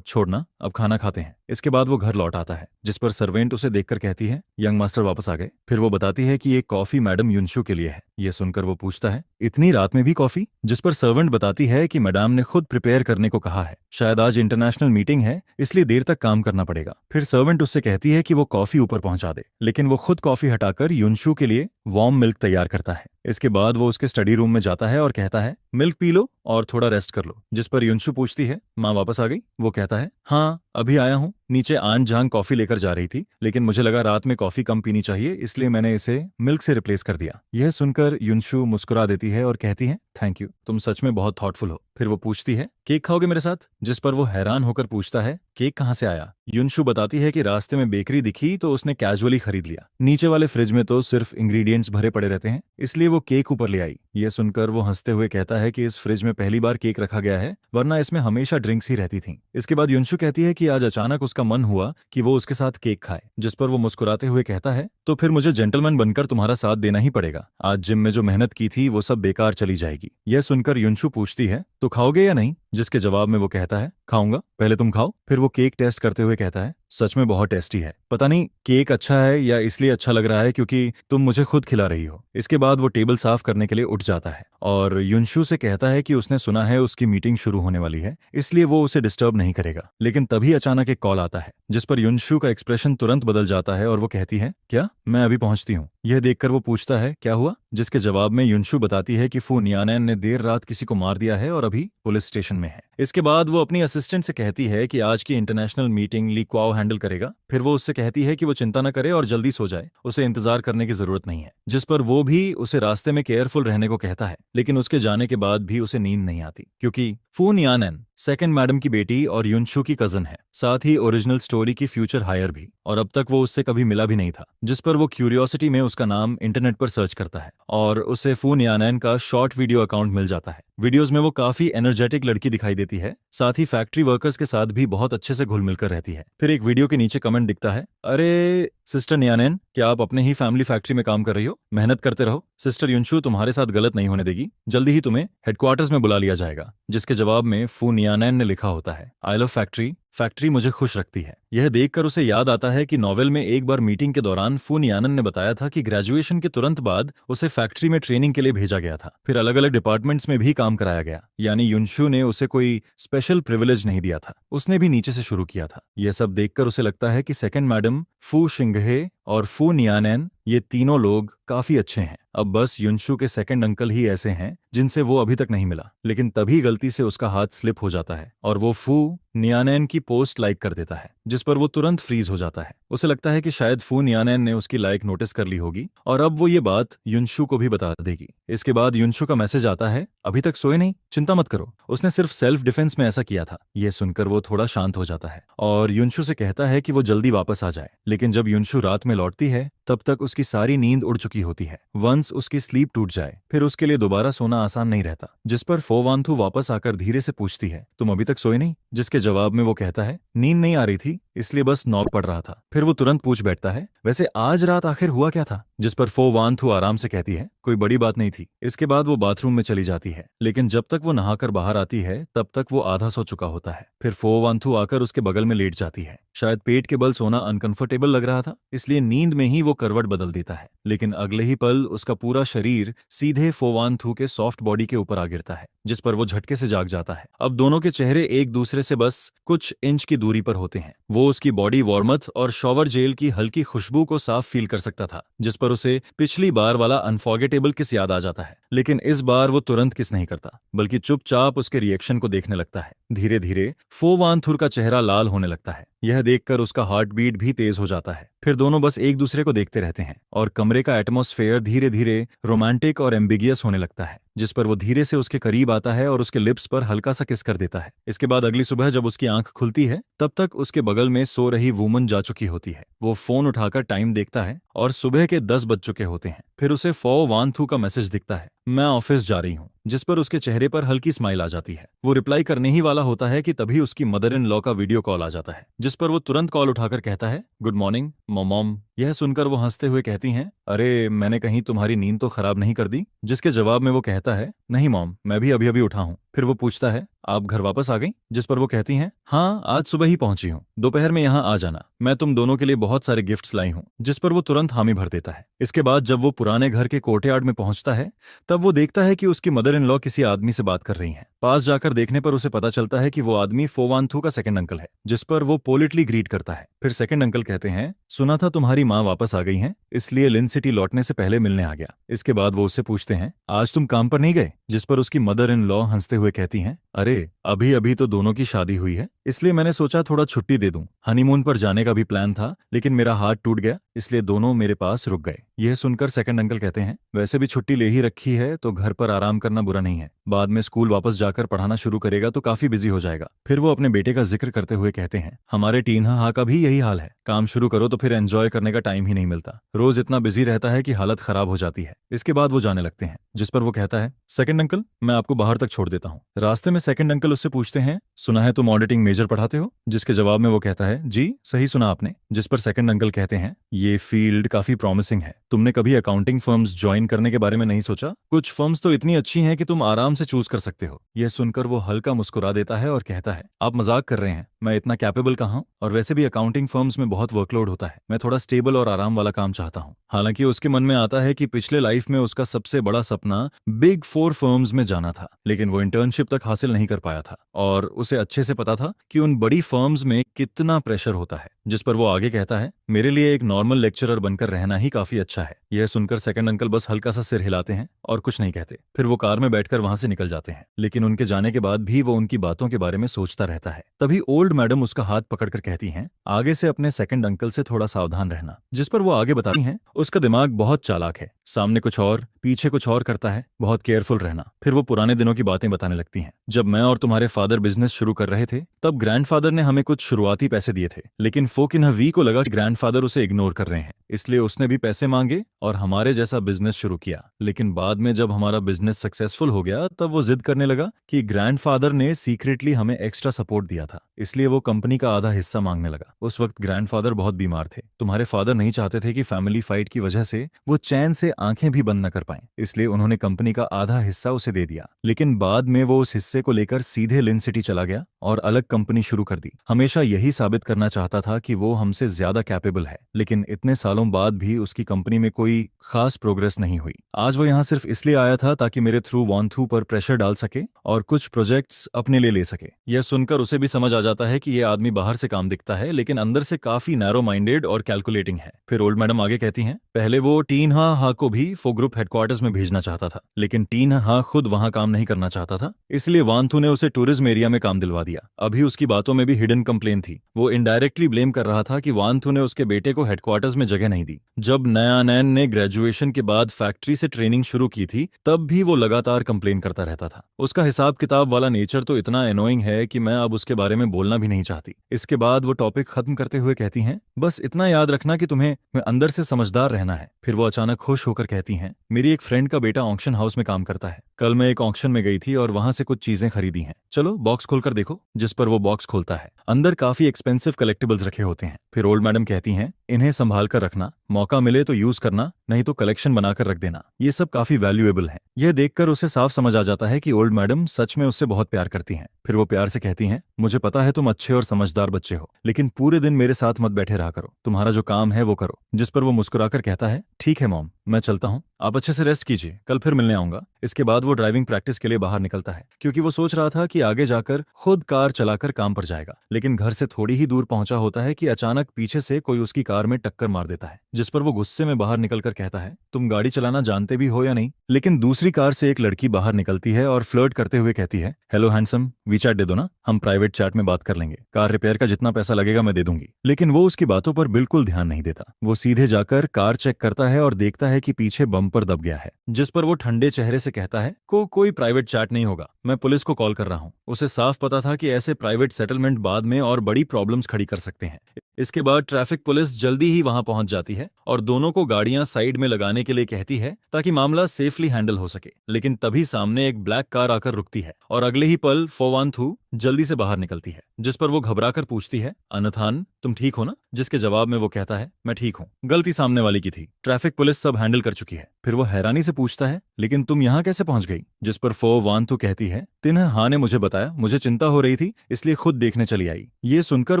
छोड़ना, अब खाना खाते हैं। इसके बाद वो घर लौट आता है, जिस पर सर्वेंट उसे देखकर कहती है, यंग मास्टर वापस आ गए। फिर वो बताती है कि ये कॉफी मैडम युनशु के लिए है। ये सुनकर वो पूछता है, इतनी रात में भी कॉफी? जिस पर सर्वेंट बताती है कि मैडम ने खुद प्रिपेयर करने को कहा है, शायद आज इंटरनेशनल मीटिंग है इसलिए देर तक काम करना पड़ेगा। फिर सर्वेंट उससे कहती है कि वो कॉफी ऊपर पहुंचा दे, लेकिन वो खुद कॉफी हटाकर युनशु के लिए वार्म मिल्क तैयार करता है। इसके बाद वो उसके स्टडी रूम में जाता है और कहता है, मिल्क पी लो और थोड़ा रेस्ट कर लो। जिस पर युनशु पूछती है, माँ वापस आ गई? वो कहता है, हाँ अभी आया हूँ। नीचे आन जान कॉफी लेकर जा रही थी, लेकिन मुझे लगा रात में कॉफी कम पीनी चाहिए, इसलिए मैंने इसे मिल्क से रिप्लेस कर दिया। यह सुनकर युनशु मुस्कुरा देती है और कहती है, थैंक यू, तुम सच में बहुत थॉटफुल हो। फिर वो पूछती है, केक खाओगे मेरे साथ? जिस पर वो हैरान होकर पूछता है, केक कहाँ से आया? युनशु बताती है कि रास्ते में बेकरी दिखी तो उसने कैजुअली खरीद लिया। नीचे वाले फ्रिज में तो सिर्फ इंग्रेडिएंट्स भरे पड़े रहते हैं, इसलिए वो केक ऊपर ले आई। ये सुनकर वो हंसते हुए कहता है कि इस फ्रिज में पहली बार केक रखा गया है, वरना इसमें हमेशा ड्रिंक्स ही रहती थीं। इसके बाद युनशु कहती है कि आज अचानक उसका मन हुआ कि वो उसके साथ केक खाए। जिस पर वो मुस्कुराते हुए कहता है, तो फिर मुझे जेंटलमैन बनकर तुम्हारा साथ देना ही पड़ेगा। आज जिम में जो मेहनत की थी वो सब बेकार चली जाएगी। यह सुनकर युनशु पूछती है, तो खाओगे या नहीं? जिसके जवाब में वो कहता है, खाऊंगा, पहले तुम खाओ। फिर वो केक टेस्ट करते हुए कहता है, सच में बहुत टेस्टी है। पता नहीं केक अच्छा है या इसलिए अच्छा लग रहा है क्योंकि तुम मुझे खुद खिला रही हो। इसके बाद वो टेबल साफ करने के लिए उठ जाता है और युनशु से कहता है कि उसने सुना है उसकी मीटिंग शुरू होने वाली है, इसलिए वो उसे डिस्टर्ब नहीं करेगा। लेकिन तभी अचानक एक कॉल आता है, जिस पर युनशु का एक्सप्रेशन तुरंत बदल जाता है और वो कहती है, क्या? मैं अभी पहुंचती हूँ। यह देखकर वो पूछता है, क्या हुआ? जिसके जवाब में युनशु बताती है कि फू नियानैन ने देर रात किसी को मार दिया है और अभी पुलिस स्टेशन में है। इसके बाद वो अपनी असिस्टेंट से कहती है कि आज की इंटरनेशनल मीटिंग ली क्वाओ हैंडल करेगा। फिर वो उससे कहती है कि वो चिंता न करे और जल्दी सो जाए, उसे इंतजार करने की जरूरत नहीं है। जिस पर वो भी उसे रास्ते में केयरफुल रहने को कहता है, लेकिन उसके जाने के बाद भी उसे नींद नहीं आती, क्योंकि फू नियानैन सेकंड मैडम की बेटी और युनशु की कजन है, साथ ही ओरिजिनल स्टोरी की फ्यूचर हायर भी, और अब तक वो उससे कभी मिला भी नहीं था। जिस पर वो क्यूरियोसिटी में उसका नाम इंटरनेट पर सर्च करता है और उसे फू नियानैन का शॉर्ट वीडियो अकाउंट मिल जाता है। वीडियोस में वो काफी एनर्जेटिक लड़की दिखाई देती है, साथ ही फैक्ट्री वर्कर्स के साथ भी बहुत अच्छे से घुल मिलकर रहती है। फिर एक वीडियो के नीचे कमेंट दिखता है, अरे सिस्टर नियानैन, क्या आप अपने ही फैमिली फैक्ट्री में काम कर रही हो? मेहनत करते रहो, सिस्टर युनशु तुम्हारे साथ गलत नहीं होने देगी, जल्दी ही तुम्हें हेडक्वार्टर्स में बुला लिया जाएगा। जिसके जवाब में फू नियानैन ने लिखा होता है, आई लव फैक्ट्री, फैक्ट्री मुझे खुश रखती है। यह देखकर उसे याद आता है कि नॉवेल में एक बार मीटिंग के दौरान फू नियानन ने बताया था कि ग्रेजुएशन के तुरंत बाद उसे फैक्ट्री में ट्रेनिंग के लिए भेजा गया था, फिर अलग अलग डिपार्टमेंट्स में भी काम कराया गया, यानी युनशु ने उसे कोई स्पेशल प्रिविलेज नहीं दिया था, उसने भी नीचे से शुरू किया था। यह सब देखकर उसे लगता है कि सेकंड मैडम, फू शिंगहे और फू नियानैन, ये तीनों लोग काफी अच्छे हैं। अब बस युनशु के सेकंड अंकल ही ऐसे हैं जिनसे वो अभी तक नहीं मिला। लेकिन तभी गलती से उसका हाथ स्लिप हो जाता है और वो फू नियानैन की पोस्ट लाइक कर देता है, जिस पर वो तुरंत फ्रीज हो जाता है। उसे लगता है कि शायद फू नियानैन ने उसकी लाइक नोटिस कर ली होगी और अब वो ये बात युनशु को भी बता देगी। इसके बाद युनशु का मैसेज आता है, अभी तक सोए नहीं, चिंता मत करो, उसने सिर्फ सेल्फ डिफेंस में ऐसा किया था। ये सुनकर वो थोड़ा शांत हो जाता है और युनशु से कहता है कि वो जल्दी वापस आ जाए। लेकिन जब युनशु रात में लौटती है तब तक उसकी सारी नींद उड़ चुकी होती है। वंस उसकी स्लीप टूट जाए फिर उसके लिए दोबारा सोना आसान नहीं रहता। जिस पर फो वांथु वापस आकर धीरे से पूछती है, तुम अभी तक सोए नहीं? जिसके जवाब में वो कहता है, नींद नहीं आ रही थी इसलिए बस नॉक पड़ रहा था। फिर वो तुरंत पूछ बैठता है, वैसे आज रात आखिर हुआ क्या था? जिस पर फो वांथु आराम से कहती है, कोई बड़ी बात नहीं थी। इसके बाद वो बाथरूम में चली जाती है, लेकिन जब तक वो नहाकर बाहर आती है तब तक वो आधा सो चुका होता है। फिर फो वांथु आकर उसके बगल में लेट जाती है। शायद पेट के बल सोना अनकंफर्टेबल लग रहा था, इसलिए नींद में ही वो करवट बदल देता है। लेकिन अगले ही पल उसका पूरा शरीर सीधे फो वांथु के सॉफ्ट बॉडी के ऊपर आ गिरता है, जिस पर वो झटके से जाग जाता है। अब दोनों के चेहरे एक दूसरे से बस कुछ इंच की दूरी पर होते हैं। वो उसकी बॉडी वार्मथ और शॉवर जेल की हल्की खुशबू को साफ फील कर सकता था, जिस पर उसे पिछली बार वाला अनफॉरगेटेबल किस याद आ जाता है। लेकिन इस बार वो तुरंत किस नहीं करता, बल्कि चुपचाप उसके रिएक्शन को देखने लगता है। धीरे धीरे फो वांथुर का चेहरा लाल होने लगता है। यह देखकर उसका हार्ट बीट भी तेज हो जाता है। फिर दोनों बस एक दूसरे को देखते रहते हैं और कमरे का एटमॉस्फेयर धीरे धीरे रोमांटिक और एम्बिगियस होने लगता है, जिस पर वो धीरे से उसके करीब आता है और उसके लिप्स पर हल्का सा किस कर देता है। इसके बाद अगली सुबह जब उसकी आंख खुलती है तब तक उसके बगल में सो रही वुमन जा चुकी होती है। वो फोन उठाकर टाइम देखता है और सुबह के 10 बज चुके होते हैं। फिर उसे फो वांथु का मैसेज दिखता है, मैं ऑफिस जा रही हूँ, जिस पर उसके चेहरे पर हल्की स्माइल आ जाती है। वो रिप्लाई करने ही वाला होता है कि तभी उसकी मदर इन लॉ का वीडियो कॉल आ जाता है, जिस पर वो तुरंत कॉल उठाकर कहता है, गुड मॉर्निंग मॉम। यह सुनकर वो हंसते हुए कहती हैं, अरे मैंने कहीं तुम्हारी नींद तो खराब नहीं कर दी? जिसके जवाब में वो कहता है, नहीं मॉम, मैं भी अभी अभी उठा हूँ। फिर वो पूछता है, आप घर वापस आ गई? जिस पर वो कहती हैं, हाँ आज सुबह ही पहुंची हूँ, दोपहर में यहाँ आ जाना, मैं तुम दोनों के लिए बहुत सारे गिफ्ट्स लाई हूँ। जिस पर वो तुरंत हामी भर देता है। इसके बाद जब वो पुराने घर के कोर्टयार्ड में पहुंचता है, तब वो देखता है कि उसकी मदर इन लॉ किसी आदमी से बात कर रही हैं। पास जाकर देखने पर उसे पता चलता है कि वो आदमी फोवानथू का सेकंड अंकल है। जिस पर वो पोलिटली ग्रीट करता है। फिर सेकंड अंकल कहते हैं, सुना था तुम्हारी माँ वापस आ गई हैं, इसलिए लिन सिटी लौटने से पहले मिलने आ गया। इसके बाद वो उससे पूछते हैं, आज तुम काम पर नहीं गए? जिस पर उसकी मदर इन लॉ हंसते हुए कहती हैं, अरे अभी अभी तो दोनों की शादी हुई है, इसलिए मैंने सोचा थोड़ा छुट्टी दे दूं। हनीमून पर जाने का भी प्लान था, लेकिन मेरा हाथ टूट गया, इसलिए दोनों मेरे पास रुक गए। यह सुनकर सेकंड अंकल कहते हैं, वैसे भी छुट्टी ले ही रखी है तो घर पर आराम करना बुरा नहीं है, बाद में स्कूल वापस जाकर पढ़ाना शुरू करेगा तो काफी बिजी हो जाएगा। फिर वो अपने बेटे का जिक्र करते हुए कहते हैं, हमारे टीना हा का भी यही हाल है, काम शुरू करो तो फिर एंजॉय करने का टाइम ही नहीं मिलता, रोज इतना बिजी रहता है कि हालत खराब हो जाती है। इसके बाद वो जाने लगते हैं। जिस पर वो कहता है, सेकंड अंकल मैं आपको बाहर तक छोड़ देता हूँ। रास्ते में सेकंड अंकल उससे पूछते हैं, सुना है तुम ऑडिटिंग मेजर पढ़ाते हो? जिसके जवाब में वो कहता है, जी सही सुना आपने। जिस पर सेकंड अंकल कहते हैं, ये फील्ड काफी प्रॉमिसिंग है, तुमने कभी अकाउंटिंग फर्म्स ज्वाइन करने के बारे में नहीं सोचा? कुछ फर्म्स तो इतनी अच्छी हैं कि तुम आराम से चूज कर सकते हो। यह सुनकर वो हल्का मुस्कुरा देता है और कहता है, आप मजाक कर रहे हैं, मैं इतना कैपेबल कहाँ हूं, और वैसे भी अकाउंटिंग फर्म्स में बहुत वर्कलोड होता है, मैं थोड़ा स्टेबल और आराम वाला काम चाहता हूँ। हालांकि उसके मन में आता है कि पिछले लाइफ में उसका सबसे बड़ा सपना बिग फोर फर्म्स में जाना था, लेकिन वो इंटर्नशिप तक हासिल नहीं कर पाया था और उसे अच्छे से पता था कि उन बड़ी फर्म्स में कितना प्रेशर होता है। जिस पर वो आगे कहता है, मेरे लिए एक नॉर्मल लेक्चरर बनकर रहना ही काफी अच्छा है। यह सुनकर सेकंड अंकल बस हल्का सा सिर हिलाते हैं और कुछ नहीं कहते। फिर वो कार में बैठकर वहां से निकल जाते हैं, लेकिन उनके जाने के बाद भी वो उनकी बातों के बारे में सोचता रहता है। तभी ओल्ड मैडम उसका हाथ पकड़कर कहती हैं, आगे से अपने सेकंड अंकल से थोड़ा सावधान रहना। जिस पर वो आगे बताती हैं, उसका दिमाग बहुत चालाक है, सामने कुछ और पीछे कुछ और करता है, बहुत केयरफुल रहना। फिर वो पुराने दिनों की बातें बताने लगती हैं। जब मैं और तुम्हारे फादर बिजनेस शुरू कर रहे थे, तब ग्रैंडफादर ने हमें कुछ शुरुआती पैसे दिए थे, लेकिन फोकिन वी को लगा कि ग्रैंडफादर उसे इग्नोर कर रहे हैं, इसलिए उसने भी पैसे मांगे और हमारे जैसा बिजनेस शुरू किया। लेकिन बाद में जब हमारा बिजनेस सक्सेसफुल हो गया, तब वो जिद करने लगा कि ग्रैंडफादर ने सीक्रेटली हमें एक्स्ट्रा सपोर्ट दिया था, इसलिए वो कंपनी का आधा हिस्सा मांगने लगा। उस वक्त ग्रैंडफादर बहुत बीमार थे। तुम्हारे फादर नहीं चाहते थे कि फैमिली फाइट की वजह से वो चैन से आंखें भी बंद न कर पाएं, इसलिए उन्होंने कंपनी का आधा हिस्सा उसे दे दिया। लेकिन बाद में वो उस हिस्से को लेकर सीधे लिन सिटी चला गया और अलग कंपनी शुरू कर दी। हमेशा यही साबित करना चाहता था कि वो हमसे ज्यादा कैपेबल है, लेकिन इतने सालों बाद भी उसकी कंपनी में कोई खास प्रोग्रेस नहीं हुई। आज वो यहाँ सिर्फ इसलिए आया था ताकि मेरे थ्रू वानथू पर प्रेशर डाल सके और कुछ प्रोजेक्ट्स अपने लिए ले सके। यह सुनकर उसे भी समझ आ जाता है कि यह आदमी बाहर से काम दिखता है, लेकिन अंदर से काफी नैरो माइंडेड और कैलकुलेटिंग है। फिर ओल्ड मैडम आगे कहती हैं, पहले वो टीन हा को भी फो ग्रुप हेडक्वार्टर्स में भेजना चाहता था, लेकिन टीन हा खुद वहां काम नहीं करना चाहता था, इसलिए वानथू ने उसे टूरिज्म एरिया में काम दिलवा दिया। अभी उसकी बातों में भी हिडन कंप्लेन थी। वो इनडायरेक्टली ब्लेम कर रहा था कि वानथू ने उसके बेटे को हेडक्वार्टर्स में जगह नहीं दी। जब नयानैन ने ग्रेजुएशन के बाद फैक्ट्री से ट्रेनिंग शुरू की थी, तब भी वो लगातार कंप्लेन करता रहता था। उसका हिसाब किताब वाला नेचर तो इतना एनोइंग है कि मैं अब उसके बारे में बोलना भी नहीं चाहती। इसके बाद वो टॉपिक खत्म करते हुए कहती हैं, बस इतना याद रखना कि तुम्हें अंदर से समझदार रहना है। फिर वो अचानक खुश होकर कहती हैं, मेरी एक फ्रेंड का बेटा ऑक्शन हाउस में काम करता है, कल मैं एक ऑक्शन में गई थी और वहां से कुछ चीजें खरीदी हैं, चलो बॉक्स खोलकर देखो। जिस पर वो बॉक्स खोलता है, अंदर काफी एक्सपेंसिव कलेक्टिबल्स रखे होते हैं। फिर ओल्ड मैडम कहती हैं, इन्हें संभाल कर रखना, मौका मिले तो यूज करना, नहीं तो कलेक्शन बनाकर रख देना, ये सब काफी वैल्यूएबल है। यह देखकर उसे साफ समझ आ जाता है कि ओल्ड मैडम सच में उससे बहुत प्यार करती हैं। फिर वो प्यार से कहती हैं, मुझे पता है तुम अच्छे और समझदार बच्चे हो, लेकिन पूरे दिन मेरे साथ मत बैठे रहा करो, तुम्हारा जो काम है वो करो। जिस पर वो मुस्कुराकर कहता है, ठीक है मॉम, मैं चलता हूँ, आप अच्छे से रेस्ट कीजिए, कल फिर मिलने आऊंगा। इसके बाद वो ड्राइविंग प्रैक्टिस के लिए बाहर निकलता है, क्योंकि वो सोच रहा था कि आगे जाकर खुद कार चलाकर काम पर जाएगा। लेकिन घर से थोड़ी ही दूर पहुंचा होता है कि अचानक पीछे से कोई उसकी कार में टक्कर मार देता है। जिस पर वो गुस्से में बाहर निकलकर कहता है, तुम गाड़ी चलाना जानते भी हो या नहीं? लेकिन दूसरी कार से एक लड़की बाहर निकलती है और फ्लर्ट करते हुए कहती है, हेलो हैंडसम, वीचैट दे दो ना, हम प्राइवेट चैट में बात कर लेंगे, कार रिपेयर का जितना पैसा लगेगा मैं दे दूंगी। लेकिन वो उसकी बातों पर बिल्कुल ध्यान नहीं देता। वो सीधे जाकर कार चेक करता है और देखता है कि पीछे बम्पर दब गया है। जिस पर वो ठंडे चेहरे से कहता है, कोई प्राइवेट चैट नहीं होगा, मैं पुलिस को कॉल कर रहा हूँ। उसे साफ पता था कि ऐसे प्राइवेट सेटलमेंट बाद में और बड़ी प्रॉब्लम्स खड़ी कर सकते हैं। इसके बाद ट्रैफिक पुलिस जल्दी ही वहां पहुंच जाती है और दोनों को गाड़ियां साइड में लगाने के लिए कहती है ताकि मामला सेफली हैंडल हो सके। लेकिन तभी सामने एक ब्लैक कार आकर रुकती है और अगले ही पल फोवानथू जल्दी से बाहर निकलती है, जिस पर वो घबराकर पूछती है, अनथान तुम ठीक हो ना? जिसके जवाब में वो कहता है, मैं ठीक हूँ, गलती सामने वाली की थी, ट्रैफिक पुलिस सब हैंडल कर चुकी है। फिर वो हैरानी से पूछता है, लेकिन तुम यहाँ कैसे पहुंच गई? जिस पर फो वान तू कहती है, तिन्ह हाँ ने मुझे बताया, मुझे चिंता हो रही थी इसलिए खुद देखने चली आई। ये सुनकर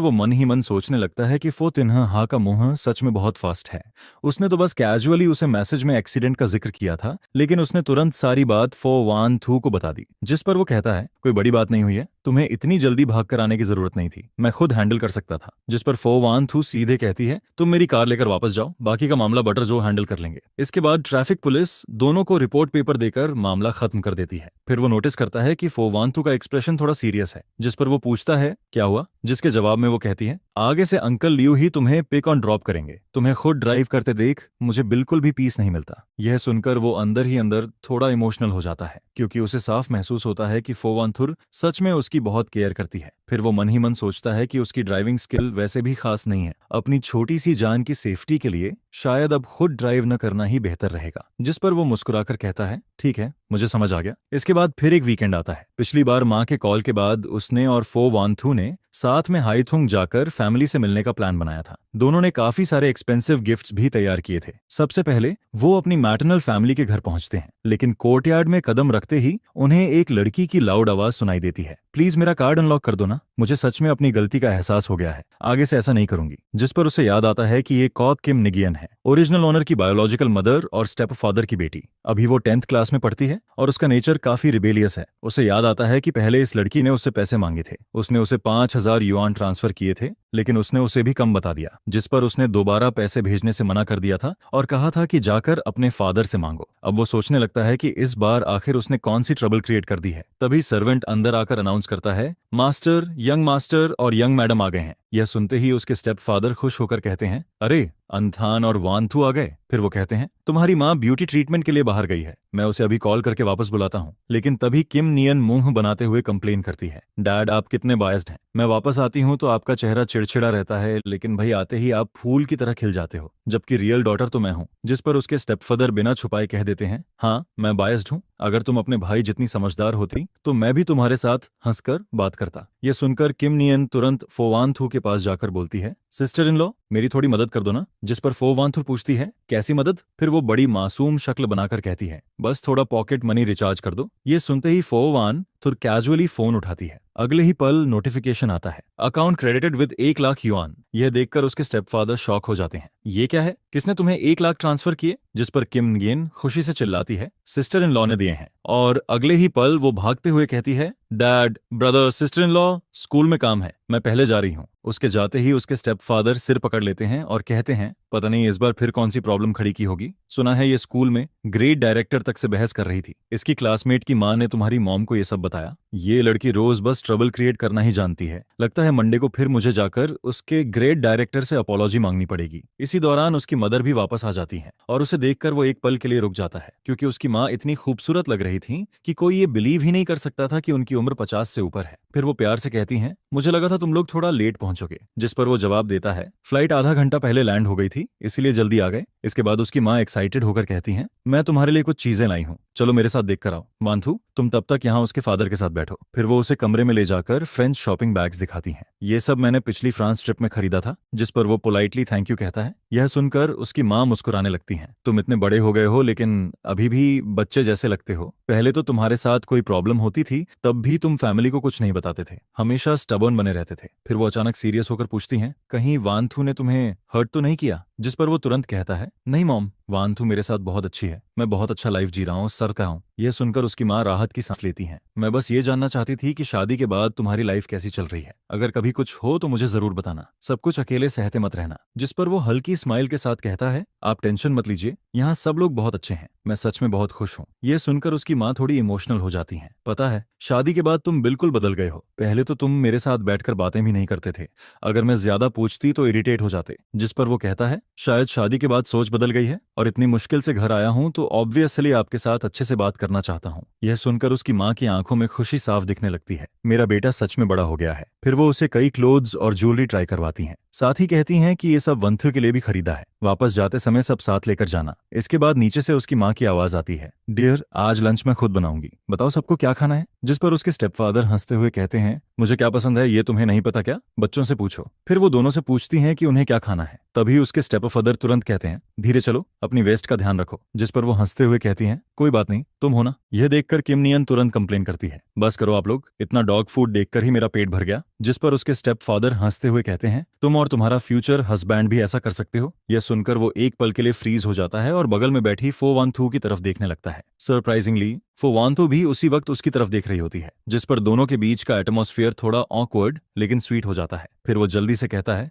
वो मन ही मन सोचने लगता है कि फो तिन्ह हाँ का मुंह सच में बहुत फास्ट है। उसने तो बस कैजुअली उसे मैसेज में एक्सीडेंट का जिक्र किया था, लेकिन उसने तुरंत सारी बात फो वान थू को बता दी। जिस पर वो कहता है, कोई बड़ी बात नहीं हुई है, तुम्हें इतनी जल्दी भाग कर आने की जरूरत नहीं थी, मैं खुद हैंडल कर सकता था। जिस पर फो वान थू सीधे कहती है, तुम मेरी कार लेकर वापस जाओ, बाकी का मामला बटर जो हैंडल कर लेंगे। इसके बाद ट्रैफिक पुलिस दोनों को रिपोर्ट पेपर देकर मामला खत्म कर देती है। फिर वो नोटिस करता है कि फो वान थू का एक्सप्रेशन थोड़ा सीरियस है। जिस पर वो पूछता है, क्या हुआ? जिसके जवाब में वो कहती है, आगे से अंकल लियू ही तुम्हें पिक ऑन ड्रॉप करेंगे, तुम्हें खुद ड्राइव करते देख मुझे बिल्कुल भी पीस नहीं मिलता। यह सुनकर वो अंदर ही अंदर थोड़ा इमोशनल हो जाता है, क्योंकि उसे साफ महसूस होता है कि फो वान थुर सच में उसकी बहुत केयर करती है। फिर वो मन ही मन सोचता है कि उसकी ड्राइविंग स्किल वैसे भी खास नहीं है, अपनी छोटी सी जान की सेफ्टी के लिए शायद अब खुद ड्राइव न करना ही बेहतर रहेगा। जिस पर वो मुस्कुराकर कहता है, ठीक है, मुझे समझ आ गया। इसके बाद फिर एक वीकेंड आता है। पिछली बार माँ के कॉल के बाद उसने और फो वान थू ने साथ में हाईथुंग जाकर फैमिली से मिलने का प्लान बनाया था। दोनों ने काफी सारे एक्सपेंसिव गिफ्ट्स भी तैयार किए थे। सबसे पहले वो अपनी मैटरनल फैमिली के घर पहुंचते हैं, लेकिन कोर्टयार्ड में कदम रखते ही उन्हें एक लड़की की लाउड आवाज सुनाई देती है, प्लीज मेरा कार्ड अनलॉक कर दो ना, मुझे सच में अपनी गलती का एहसास हो गया है, आगे से ऐसा नहीं करूंगी। जिस पर उसे याद आता है कि ये कॉप किम निगियन है, ओरिजिनल ओनर की बायोलॉजिकल मदर और स्टेप फादर की बेटी। अभी वो 10th क्लास में पढ़ती है और उसका नेचर काफी रिबेलियस है। उसे याद आता है कि पहले इस लड़की ने उससे पैसे मांगे थे, उसने उसे 5000 युआन ट्रांसफर किए थे, लेकिन उसने उसे भी कम बता दिया। जिस पर उसने दोबारा पैसे भेजने से मना कर दिया था और कहा था कि जाकर अपने फादर से मांगो। अब वो सोचने लगता है कि इस बार आखिर उसने कौन सी ट्रबल क्रिएट कर दी है। तभी सर्वेंट अंदर आकर अनाउंस करता है, मास्टर और यंग मैडम आ गए हैं। यह सुनते ही उसके स्टेप फादर खुश होकर कहते हैं, अरे अंथान और वानथू आ गए। फिर वो कहते हैं, तुम्हारी माँ ब्यूटी ट्रीटमेंट के लिए बाहर गई है, मैं उसे अभी कॉल करके वापस बुलाता हूँ। लेकिन तभी किम नियन मुंह बनाते हुए कंप्लेन करती है, डैड आप कितने बायस्ड हैं, मैं वापस आती हूँ तो आपका चेहरा चिड़चिड़ा रहता है, लेकिन भाई आते ही आप फूल की तरह खिल जाते हो, जबकि रियल डॉटर तो मैं हूँ। जिस पर उसके स्टेप फादर बिना छुपाए कह देते हैं, हाँ मैं बायस्ड हूँ, अगर तुम अपने भाई जितनी समझदार होती तो मैं भी तुम्हारे साथ हंसकर बात करता। यह सुनकर किम नियन तुरंत फोवानथू के पास जाकर बोलती है, सिस्टर इन लॉ मेरी थोड़ी मदद कर दो ना। जिस पर फोवानथू पूछती है, कैसी मदद? फिर वो बड़ी मासूम शक्ल बनाकर कहती है, बस थोड़ा पॉकेट मनी रिचार्ज कर दो। ये सुनते ही फोवान थुर कैजुअली फोन उठाती है। अगले ही पल नोटिफिकेशन आता है, account credited with 1 lakh yuan. यह देखकर उसके स्टेपफादर शॉक हो जाते हैं, ये क्या है, किसने तुम्हें 1 लाख ट्रांसफर किए? जिस पर किम नियन खुशी से चिल्लाती है, सिस्टर इन लॉ ने दिए हैं। और अगले ही पल वो भागते हुए कहती है, dad brother sister in law school में काम है, मैं पहले जा रही हूँ। उसके जाते ही उसके स्टेपफादर सिर पकड़ लेते हैं और कहते हैं, पता नहीं इस बार फिर कौन सी प्रॉब्लम खड़ी की होगी, सुना है ये स्कूल में ग्रेड डायरेक्टर तक से बहस कर रही थी, इसकी क्लासमेट की माँ ने तुम्हारी मॉम को ये सब बताया। ये लड़की रोज बस ट्रबल क्रिएट करना ही जानती है, लगता है मंडे को फिर मुझे जाकर उसके ग्रेड डायरेक्टर से अपॉलॉजी मांगनी पड़ेगी। इसी दौरान उसकी मदर भी वापस आ जाती है और उसे देखकर वो एक पल के लिए रुक जाता है, क्योंकि उसकी माँ इतनी खूबसूरत लग रही थी कि कोई ये बिलीव ही नहीं कर सकता था कि उनकी उम्र 50 से ऊपर है। फिर वो प्यार से कहती हैं, मुझे लगा था तुम लोग थोड़ा लेट पहुंचोगे। जिस पर वो जवाब देता है, फ्लाइट आधा घंटा पहले लैंड हो गई थी इसलिए जल्दी आ गए। इसके बाद उसकी माँ एक्साइटेड होकर कहती हैं, मैं तुम्हारे लिए कुछ चीजें लाई हूँ, चलो मेरे साथ देख कर आओ। वानथू तुम तब तक यहाँ उसके फादर के साथ बैठो। फिर वो उसे कमरे में ले जाकर फ्रेंच शॉपिंग बैग्स दिखाती हैं। ये सब मैंने पिछली फ्रांस ट्रिप में खरीदा था। जिस पर वो पोलाइटली थैंक यू कहता है। यह सुनकर उसकी माँ मुस्कुराने लगती हैं, तुम इतने बड़े हो गए हो लेकिन अभी भी बच्चे जैसे लगते हो, पहले तो तुम्हारे साथ कोई प्रॉब्लम होती थी तब भी तुम फैमिली को कुछ नहीं बताते थे, हमेशा स्टबर्न बने रहते थे। फिर वो अचानक सीरियस होकर पूछती हैं, कहीं वानथू ने तुम्हें हर्ट तो नहीं किया? जिस पर वो तुरंत कहता है, नहीं मॉम, वानथू मेरे साथ बहुत अच्छी है, मैं बहुत अच्छा लाइफ जी रहा हूँ, सर का हूँ। यह सुनकर उसकी माँ राहत की सांस लेती हैं, मैं बस ये जानना चाहती थी कि शादी के बाद तुम्हारी लाइफ कैसी चल रही है, अगर कभी कुछ हो तो मुझे जरूर बताना, सब कुछ अकेले सहते मत रहना। जिस पर वो हल्की स्माइल के साथ कहता है, आप टेंशन मत लीजिए, यहाँ सब लोग बहुत अच्छे हैं, मैं सच में बहुत खुश हूँ। यह सुनकर उसकी माँ थोड़ी इमोशनल हो जाती हैं, पता है शादी के बाद तुम बिल्कुल बदल गए हो, पहले तो तुम मेरे साथ बैठकर बातें भी नहीं करते थे, अगर मैं ज्यादा पूछती तो इरिटेट हो जाते। जिस पर वो कहता है, शायद शादी के बाद सोच बदल गई है और इतनी मुश्किल से घर आया हूं तो ऑब्वियसली आपके साथ अच्छे से बात करना चाहता हूं। यह सुनकर उसकी माँ की आंखों में खुशी साफ दिखने लगती है, मेरा बेटा सच में बड़ा हो गया है। फिर वो उसे कई क्लोथ्स और ज्वेलरी ट्राई करवाती हैं, साथ ही कहती हैं कि ये सब वंथु के लिए भी खरीदा है। वापस जाते समय सब साथ लेकर जाना। इसके बाद नीचे से उसकी माँ की आवाज आती है, डियर आज लंच मैं खुद बनाऊंगी, बताओ सबको क्या खाना है। जिस पर उसके स्टेपफादर हंसते हुए कहते हैं, मुझे क्या पसंद है ये तुम्हें नहीं पता क्या, बच्चों से पूछो। फिर वो दोनों से पूछती हैं कि उन्हें क्या खाना है। तभी उसके स्टेपफादर तुरंत कहते हैं, धीरे चलो, अपनी वेस्ट का ध्यान रखो। जिस पर वो हंसते हुए कहती हैं, कोई बात नहीं, तुम हो ना। यह देखकर किम नियन तुरंत कंप्लेन करती है, बस करो आप लोग, इतना डॉग फूड देखकर ही मेरा पेट भर गया। जिस पर उसके स्टेप फादर हंसते हुए कहते हैं, तुम और तुम्हारा फ्यूचर हस्बैंड भी ऐसा कर सकते हो। यह सुनकर वो एक पल के लिए फ्रीज हो जाता है और बगल में बैठी फो वान थू की तरफ देखने लगता है। सरप्राइजिंगली फो वान थू भी उसी वक्त उसकी तरफ देख रही होती है, जिस पर दोनों के बीच का एटमॉस्फेयर थोड़ा ऑकवर्ड लेकिन स्वीट हो जाता है। फिर वो जल्दी से कहता है,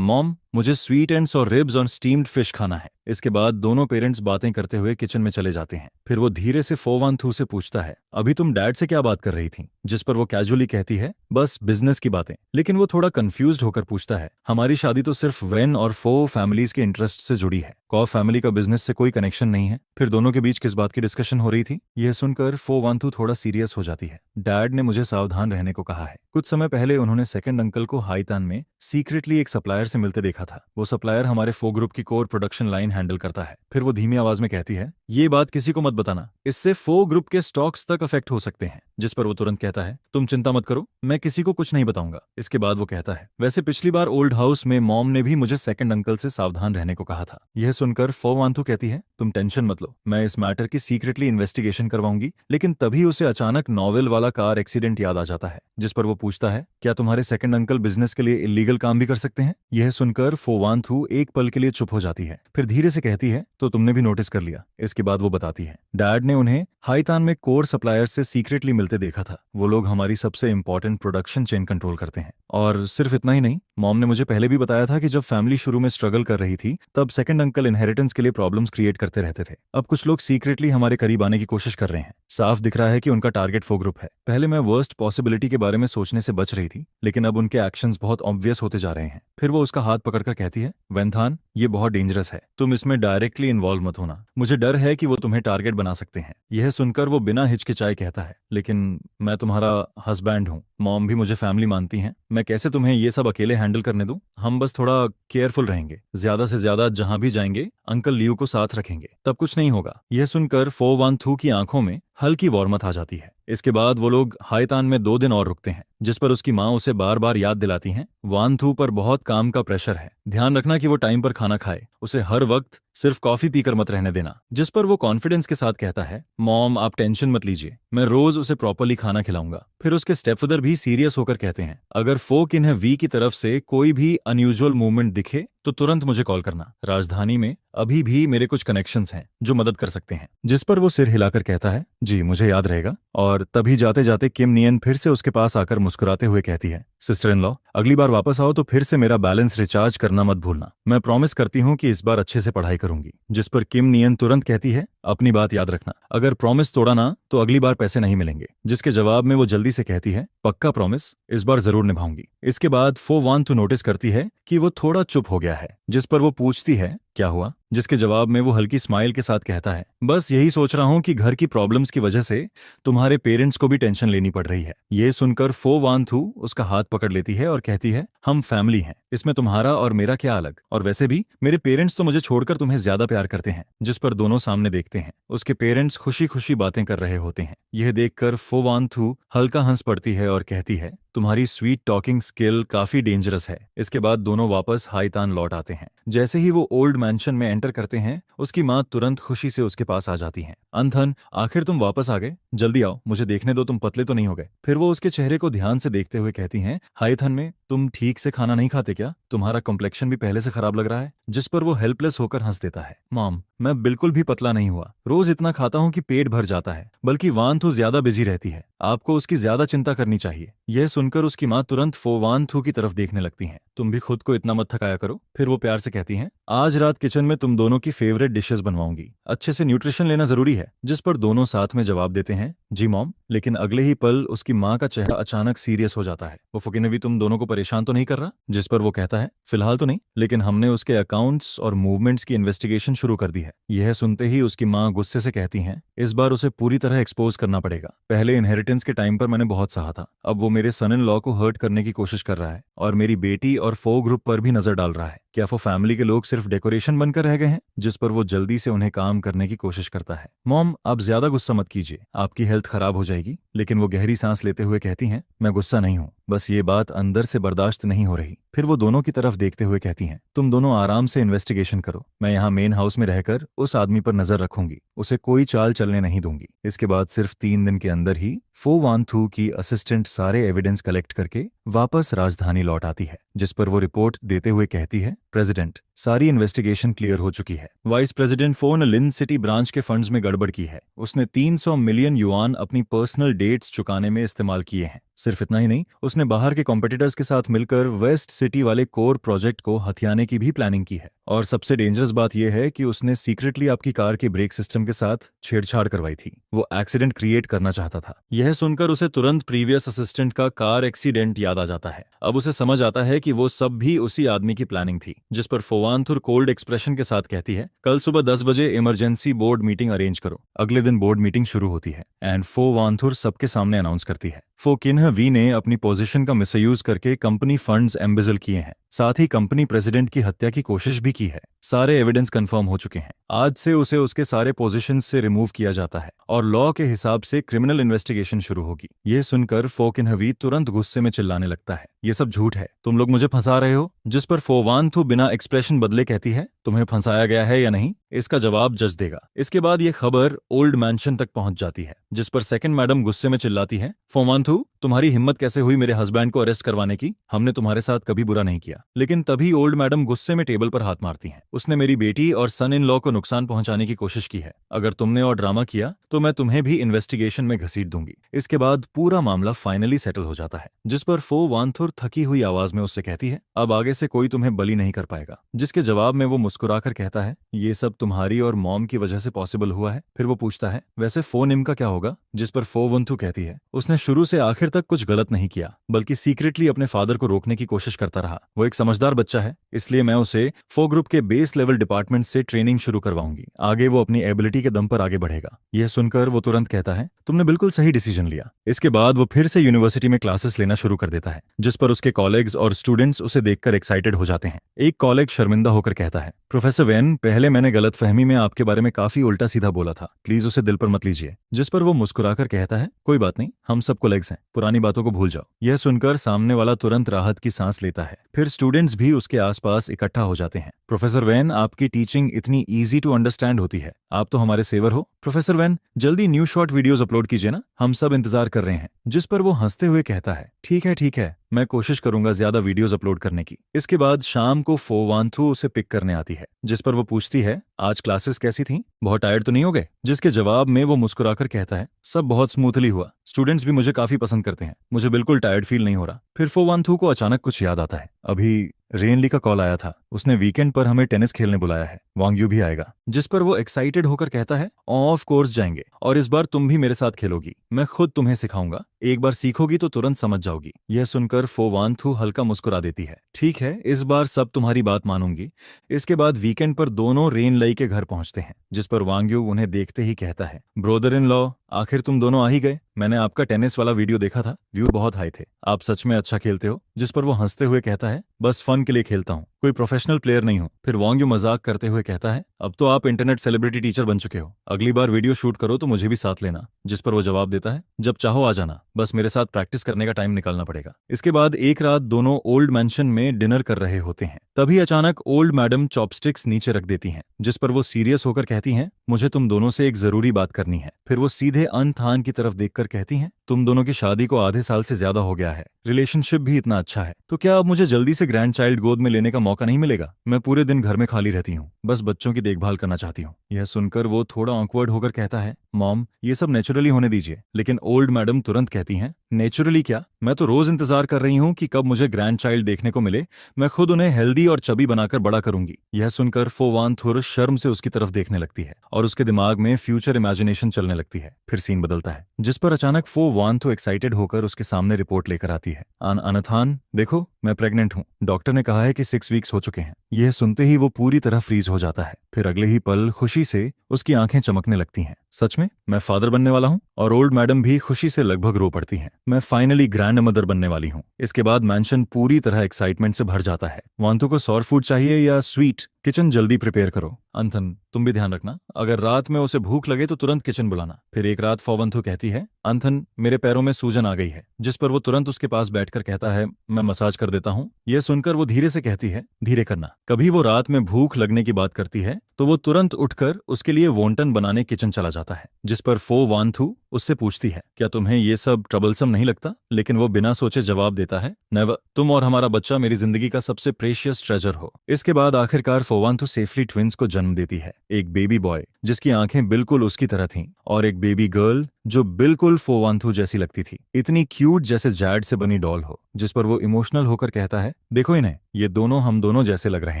मॉम मुझे स्वीट एंड्स और रिब्स और स्टीम्ड फिश खाना है। इसके बाद दोनों पेरेंट्स बातें करते हुए किचन में चले जाते हैं। फिर वो धीरे से फो वान थू से पूछता है, अभी तुम डैड से क्या बात कर रही थी। जिस पर वो कैजुअली कहती है, बस बिजनेस की बातें। लेकिन वो थोड़ा कंफ्यूज्ड होकर पूछता है, हमारी शादी तो सिर्फ वेन और फो फैमिलीज के इंटरेस्ट से जुड़ी है, कॉ फैमिली का बिजनेस से कोई कनेक्शन नहीं है। फिर दोनों के बीच किस बात की डिस्कशन हो रही थी। यह सुनकर फो वान थू थोड़ा सीरियस हो जाती है। डैड ने मुझे सावधान रहने को कहा है। कुछ समय पहले उन्होंने सेकंड अंकल को हाईतान में सीक्रेटली एक सप्लायर से मिलते देखा था। वो सप्लायर हमारे फो ग्रुप की कोर प्रोडक्शन लाइन हैंडल करता है। फिर वो धीमी आवाज में कहती है, ये बात किसी को मत बताना, इससे फो ग्रुप के स्टॉक्स तक अफेक्ट हो सकते हैं। जिस पर वो तुरंत कहता है, तुम चिंता मत करो, मैं किसी को कुछ नहीं बताऊंगा। इसके बाद वो कहता है, वैसे पिछली बार ओल्ड हाउस में मॉम ने भी मुझे सेकंड अंकल से सावधान रहने को कहा था। यह सुनकर फो वान थू कहती है, तुम टेंशन मत लो, मैं इस मैटर की सीक्रेटली इन्वेस्टिगेशन करवाऊंगी। लेकिन तभी उसे अचानक नॉवेल वाला कार एक्सीडेंट याद आ जाता है। जिस पर वो पूछता है, क्या तुम्हारे सेकंड अंकल बिजनेस के लिए इलीगल काम भी कर सकते हैं। यह सुनकर फो वान थू एक पल के लिए चुप हो जाती है। फिर धीरे से कहती है, तो तुमने भी नोटिस कर लिया। इसके बाद वो बताती है, डैड ने उन्हें हाईतान में कोर सप्लायर से सीक्रेटली मिलते देखा था। वो लोग हमारी सबसे इंपॉर्टेंट प्रोडक्शन चेन कंट्रोल करते हैं। और सिर्फ इतना ही नहीं, मॉम ने मुझे पहले भी बताया था कि जब फैमिली शुरू में स्ट्रगल कर रही थी तब सेकंड अंकल इनहेरिटेंस के लिए प्रॉब्लम्स क्रिएट करते रहते थे। अब कुछ लोग सीक्रेटली हमारे करीब आने की कोशिश कर रहे हैं। साफ दिख रहा है कि उनका टारगेट फो ग्रुप है। पहले मैं वर्स्ट पॉसिबिलिटी के बारे में सोचने से बच रही थी, लेकिन अब उनके एक्शंस बहुत ऑब्वियस होते जा रहे हैं। फिर वो उसका हाथ पकड़कर कहती है, वेंथान ये बहुत डेंजरस है, तुम इसमें डायरेक्टली इन्वॉल्व मत होना, मुझे डर है कि वो तुम्हें टारगेट बना सकते हैं। यह सुनकर वो बिना हिचकिचाए कहता है, लेकिन मैं तुम्हारा हस्बैंड हूँ, मॉम भी मुझे फैमिली मानती हैं, मैं कैसे तुम्हें ये सब अकेले हैंडल करने दूं। हम बस थोड़ा केयरफुल रहेंगे, ज्यादा से ज्यादा जहां भी जाएंगे अंकल लियू को साथ रखेंगे, तब कुछ नहीं होगा। यह सुनकर फो वान थू की आंखों में हल्की वार्मथ आ जाती है। इसके बाद वो लोग हाईतान में 2 दिन और रुकते हैं, जिस पर उसकी माँ उसे बार बार याद दिलाती हैं, वान थू पर बहुत काम का प्रेशर है, ध्यान रखना कि वो टाइम पर खाना खाए, उसे हर वक्त सिर्फ कॉफी पीकर मत रहने देना। जिस पर वो कॉन्फिडेंस के साथ कहता है, मॉम आप टेंशन मत लीजिए, मैं रोज उसे प्रॉपरली खाना खिलाऊंगा। फिर उसके स्टेपफादर भी सीरियस होकर कहते हैं, अगर फोक इन्हें वी की तरफ से कोई भी अनयूजुअल मूवमेंट दिखे तो तुरंत मुझे कॉल करना। राजधानी में अभी भी मेरे कुछ कनेक्शंस हैं जो मदद कर सकते हैं। जिस पर वो सिर हिलाकर कहता है, जी मुझे याद रहेगा। और तभी जाते जाते किम नियन फिर से उसके पास आकर मुस्कुराते हुए कहती है, सिस्टर इन लॉ अगली बार वापस आओ तो फिर से मेरा बैलेंस रिचार्ज करना मत भूलना, मैं प्रॉमिस करती हूँ कि इस बार अच्छे से पढ़ाई करूंगी। जिस पर किम नियन तुरंत कहती है, अपनी बात याद रखना, अगर प्रॉमिस तोड़ा ना तो अगली बार पैसे नहीं मिलेंगे। जिसके जवाब में वो जल्दी से कहती है, पक्का प्रॉमिस, इस बार जरूर निभाऊंगी। इसके बाद फो वान तो नोटिस करती है कि वो थोड़ा चुप हो गया है। जिस पर वो पूछती है, क्या हुआ। जिसके जवाब में वो हल्की स्माइल के साथ कहता है, बस यही सोच रहा हूं कि घर की प्रॉब्लम्स की वजह से तुम्हारे पेरेंट्स को भी टेंशन लेनी पड़ रही है। ये सुनकर फो वान थू उसका हाथ पकड़ लेती है और कहती है, हम फैमिली हैं, इसमें तुम्हारा और मेरा क्या अलग, और वैसे भी मेरे पेरेंट्स तो मुझे छोड़कर तुम्हें ज्यादा प्यार करते हैं। जिस पर दोनों सामने देखते हैं, उसके पेरेंट्स खुशी खुशी बातें कर रहे होते हैं। यह देखकर फो वान थू हल्का हंस पड़ती है और कहती है, तुम्हारी स्वीट टॉकिंग स्किल काफी डेंजरस है। इसके बाद दोनों वापस हाईतान लौट आते हैं। जैसे ही वो ओल्ड मैंशन में एंटर करते हैं, उसकी माँ तुरंत खुशी से उसके पास आ जाती हैं। अंथन, आखिर तुम वापस आ गए, जल्दी आओ, मुझे देखने दो तुम पतले तो नहीं हो गए। फिर वो उसके चेहरे को ध्यान से देखते हुए कहती हैं, हाईथन में तुम ठीक से खाना नहीं खाते क्या, तुम्हारा कॉम्प्लेक्शन भी पहले से खराब लग रहा है। जिस पर वो हेल्पलेस होकर हंस देता है, मॉम मैं बिल्कुल भी पतला नहीं हुआ, रोज इतना खाता हूँ कि पेट भर जाता है, बल्कि वान थू ज्यादा बिजी रहती है, आपको उसकी ज्यादा चिंता करनी चाहिए। यह सुनकर उसकी माँ तुरंत फो वान थू की तरफ देखने लगती हैं, तुम भी खुद को इतना मत थकाया करो। फिर वो प्यार से कहती हैं, आज रात किचन में तुम दोनों की फेवरेट डिशेस बनवाऊंगी, अच्छे से न्यूट्रिशन लेना जरूरी है। जिस पर दोनों साथ में जवाब देते हैं, जी मॉम। लेकिन अगले ही पल उसकी माँ का चेहरा अचानक सीरियस हो जाता है। वो फुकी ने भी तुम दोनों को परेशान तो नहीं कर रहा। जिस पर वो कहता है, फिलहाल तो नहीं, लेकिन हमने उसके अकाउंट्स और मूवमेंट्स की इन्वेस्टिगेशन शुरू कर दी है। यह सुनते ही उसकी माँ गुस्से से कहती हैं, इस बार उसे पूरी तरह एक्सपोज करना पड़ेगा। पहले इनहेरिटेंस के टाइम पर मैंने बहुत सहा था, अब वो मेरे सन इन लॉ को हर्ट करने की कोशिश कर रहा है और मेरी बेटी और फो ग्रुप पर भी नजर डाल रहा है। क्या वो फैमिली के लोग सिर्फ डेकोरेशन बनकर रह गए हैं? जिस पर वो जल्दी से उन्हें काम करने की कोशिश करता है। मॉम, आप ज्यादा गुस्सा मत कीजिए, आपकी हेल्थ खराब हो जाएगी। लेकिन वो गहरी सांस लेते हुए कहती हैं, मैं गुस्सा नहीं हूँ, बस ये बात अंदर से बर्दाश्त नहीं हो रही। फिर वो दोनों की तरफ देखते हुए कहती हैं, तुम दोनों आराम से इन्वेस्टिगेशन करो, मैं यहाँ मेन हाउस में रहकर उस आदमी पर नजर रखूंगी, उसे कोई चाल चलने नहीं दूंगी। इसके बाद सिर्फ 3 दिन के अंदर ही फो वान थू की असिस्टेंट सारे एविडेंस कलेक्ट करके वापस राजधानी लौट आती है, जिस पर वो रिपोर्ट देते हुए कहती है, प्रेसिडेंट, सारी इन्वेस्टिगेशन क्लियर हो चुकी है। वाइस प्रेसिडेंट फो ने लिन सिटी ब्रांच के फंड्स में गड़बड़ की है। उसने 300 मिलियन युआन अपनी पर्सनल डेट्स चुकाने में इस्तेमाल किए हैं। सिर्फ इतना ही नहीं, उसने बाहर के कॉम्पिटिटर्स के साथ मिलकर वेस्ट सिटी वाले कोर प्रोजेक्ट को हथियाने की भी प्लानिंग की है। और सबसे डेंजरस बात यह है कि उसने सीक्रेटली आपकी कार के ब्रेक सिस्टम के साथ छेड़छाड़ करवाई थी। वो एक्सीडेंट क्रिएट करना चाहता था। यह सुनकर उसे तुरंत प्रीवियस असिस्टेंट का कार एक्सीडेंट याद आ जाता है। अब उसे समझ आता है कि वो सब भी उसी आदमी की प्लानिंग थी। जिस पर फोवानथुर कोल्ड एक्सप्रेशन के साथ कहती है, कल सुबह 10 बजे इमरजेंसी बोर्ड मीटिंग अरेंज करो। अगले दिन बोर्ड मीटिंग शुरू होती है एंड फोवानथुर सबके सामने अनाउंस करती है, फोकिन्ह वी ने अपनी पोजीशन का मिसयूज करके कंपनी फंड्स एम्बेजल किए हैं, साथ ही कंपनी प्रेसिडेंट की हत्या की कोशिश भी की है। सारे एविडेंस कंफर्म हो चुके हैं। आज से उसे उसके सारे पोजीशन से रिमूव किया जाता है और लॉ के हिसाब से क्रिमिनल इन्वेस्टिगेशन शुरू होगी। यह सुनकर फोकिन्ह वी तुरंत गुस्से में चिल्लाने लगता है, ये सब झूठ है, तुम लोग मुझे फंसा रहे हो। जिस पर फोवानथु बिना एक्सप्रेशन बदले कहती है, तुम्हें फंसाया गया है या नहीं, इसका जवाब जज देगा। इसके बाद यह खबर ओल्ड मैंशन तक पहुंच जाती है, जिस पर सेकंड मैडम गुस्से में चिल्लाती है, फोवानथु, तुम्हारी हिम्मत कैसे हुई मेरे हस्बैंड को अरेस्ट करवाने की? हमने तुम्हारे साथ कभी बुरा नहीं किया। लेकिन तभी ओल्ड मैडम गुस्से में टेबल पर हाथ मारती हैं। उसने मेरी बेटी और सन इन लॉ को नुकसान पहुंचाने की कोशिश की है। अगर तुमने और ड्रामा किया तो मैं तुम्हें भी इन्वेस्टिगेशन में घसीट दूंगी। इसके बाद पूरा मामला फाइनली सेटल हो जाता है। जिस पर फोवानथुर थकी हुई आवाज में उससे कहती है, अब आगे से कोई तुम्हें बली नहीं कर पाएगा। जिसके जवाब में वो मुस्कुराकर कहता है, ये सब तुम्हारी और मॉम की वजह से पॉसिबल हुआ है। फिर वो पूछता है, वैसे फोनिम का क्या होगा? जिस पर फोवंथु कहती है, उसने शुरू से आखिर तक कुछ गलत नहीं किया, बल्कि सीक्रेटली अपने फादर को रोकने की कोशिश करता रहा। वो एक समझदार बच्चा है, इसलिए मैं उसे फो ग्रुप के बेस लेवल डिपार्टमेंट से ट्रेनिंग शुरू करवाऊंगी। आगे वो अपनी एबिलिटी के दम पर आगे बढ़ेगा। यह सुनकर वो तुरंत कहता है, तुमने बिल्कुल सही डिसीजन लिया। इसके बाद वो फिर से यूनिवर्सिटी में क्लासेस लेना शुरू कर देता है, जिस पर उसके कॉलेग्स और स्टूडेंट्स उसे देखकर एक्साइटेड हो जाते हैं। एक कॉलेग शर्मिंदा होकर कहता है, प्रोफेसर वेन, पहले मैंने गलतफहमी में आपके बारे में काफी उल्टा सीधा बोला था, प्लीज उसे दिल पर मत लीजिए। जिस पर वो मुस्कुराकर कहता है, कोई बात नहीं, हम सब कोलेग्स हैं, पुरानी बातों को भूल जाओ। यह सुनकर सामने वाला तुरंत राहत की सांस लेता है। फिर स्टूडेंट्स भी उसके आसपास इकट्ठा हो जाते हैं। प्रोफेसर वेन, आपकी टीचिंग इतनी इजी टू अंडरस्टैंड होती है, आप तो हमारे सेवर हो। प्रोफेसर वेन, जल्दी न्यू शॉर्ट वीडियोस अपलोड कीजिए ना, हम सब इंतजार कर रहे हैं। जिस पर वो हंसते हुए कहता है, ठीक है, मैं कोशिश करूंगा ज्यादा वीडियोस अपलोड करने की। इसके बाद शाम को फोवानथु उसे पिक करने आती है, जिस पर वो पूछती है, आज क्लासेस कैसी थी, बहुत टायर्ड तो नहीं हो गए? जिसके जवाब में वो मुस्कुराकर कहता है, सब बहुत स्मूथली हुआ, स्टूडेंट्स भी मुझे काफी पसंद करते हैं, मुझे बिल्कुल टायर्ड फील नहीं हो रहा। फिर फोवानथु को अचानक कुछ याद आता है, अभी रेनली का कॉल आया था, उसने वीकेंड पर हमें टेनिस खेलने बुलाया है, वांग्यू भी आएगा। जिस पर वो एक्साइटेड होकर कहता है, ऑफ कोर्स जाएंगे, और इस बार तुम भी मेरे साथ खेलोगी, मैं खुद तुम्हें सिखाऊंगा, एक बार सीखोगी तो तुरंत समझ जाओगी। यह सुनकर फोवानथु हल्का मुस्कुरा देती है, ठीक है, इस बार सब तुम्हारी बात मानूंगी। इसके बाद वीकेंड पर दोनों रेनलई के घर पहुंचते हैं, जिस पर वांग्यू उन्हें देखते ही कहता है, ब्रोदर इन लॉ, आखिर तुम दोनों आ ही गए। मैंने आपका टेनिस वाला वीडियो देखा था, व्यू बहुत हाई थे, आप सच में अच्छा खेलते हो। जिस पर वो हंसते हुए कहता है, बस फन के लिए खेलता हूँ, कोई प्रोफेशनल प्लेयर नहीं हूँ। फिर वांग्यू मजाक करते हुए कहता है, अब तो आप इंटरनेट सेलिब्रिटी टीचर बन चुके हो, अगली बार वीडियो शूट करो तो मुझे भी साथ लेना। जिस पर वो जवाब देता है, जब चाहो आ जाना, बस मेरे साथ प्रैक्टिस करने का टाइम निकालना पड़ेगा। इसके बाद एक रात दोनों ओल्ड मैंशन में डिनर कर रहे होते हैं। तभी अचानक ओल्ड मैडम चॉपस्टिक्स नीचे रख देती हैं, जिस पर वो सीरियस होकर कहती हैं, मुझे तुम दोनों से एक जरूरी बात करनी है। फिर वो सीधे अनथान की तरफ देखकर कहती हैं, तुम दोनों की शादी को आधे साल से ज्यादा हो गया है, रिलेशनशिप भी इतना अच्छा है, तो क्या अब मुझे जल्दी से ग्रैंड चाइल्ड गोद में लेने का मौका नहीं मिलेगा? मैं पूरे दिन घर में खाली रहती हूँ, बस बच्चों की देखभाल करना चाहती हूँ। यह सुनकर वो थोड़ा ऑकवर्ड होकर कहता है, मॉम, ये सब नेचुरली होने दीजिए। लेकिन ओल्ड मैडम तुरंत कहती हैं, नेचुरली क्या, मैं तो रोज इंतजार कर रही हूँ कि कब मुझे ग्रैंड चाइल्ड देखने को मिले, मैं खुद उन्हें हेल्दी और चबी बनाकर बड़ा करूंगी। यह सुनकर फोवानथुर शर्म से उसकी तरफ देखने लगती है और उसके दिमाग में फ्यूचर इमेजिनेशन चलने लगती है। फिर सीन बदलता है, जिस पर अचानक फोवानथु एक्साइटेड होकर उसके सामने रिपोर्ट लेकर आती है, अनथान देखो, मैं प्रेग्नेंट हूँ, डॉक्टर ने कहा है कि 6 वीक्स हो चुके हैं। यह सुनते ही वो पूरी तरह फ्रीज हो जाता है। फिर अगले ही पल खुशी से उसकी आंखें चमकने लगती हैं। सच में? में मैं फादर बनने वाला हूँ और ओल्ड मैडम भी खुशी से लगभग रो पड़ती हैं। मैं फाइनली ग्रैंड मदर बनने वाली हूँ। इसके बाद मैंशन पूरी तरह एक्साइटमेंट से भर जाता है। वांतु को सॉर फूड चाहिए या स्वीट? किचन जल्दी प्रिपेयर करो। अंथन, तुम भी ध्यान रखना, अगर रात में उसे भूख लगे तो तुरंत किचन बुलाना। फिर एक रात फोवंथु कहती है, अंथन मेरे पैरों में सूजन आ गई है, जिस पर वो तुरंत उसके पास बैठकर कहता है, मैं मसाज कर देता हूँ। यह सुनकर वो धीरे से कहती है, धीरे करना। कभी वो रात में भूख लगने की बात करती है तो वो तुरंत उठकर उसके लिए वोंटन बनाने किचन चला जाता है, जिस पर फो वांथु उससे पूछती है, क्या तुम्हें ये सब ट्रबलसम नहीं लगता? लेकिन वो बिना सोचे जवाब देता है, नेवर, तुम और हमारा बच्चा मेरी जिंदगी का सबसे प्रेशियस ट्रेजर हो। इसके बाद आखिरकार फोवांथु सेफली ट्विंस को जन्म देती है, एक बेबी बॉय जिसकी आंखें बिल्कुल उसकी तरह थीं और एक बेबी गर्ल जो बिल्कुल फोवांथु जैसी लगती थी, इतनी क्यूट जैसे जैड से बनी डॉल हो। जिस पर वो इमोशनल होकर कहता है, देखो इन्हें, ये दोनों हम दोनों जैसे लग रहे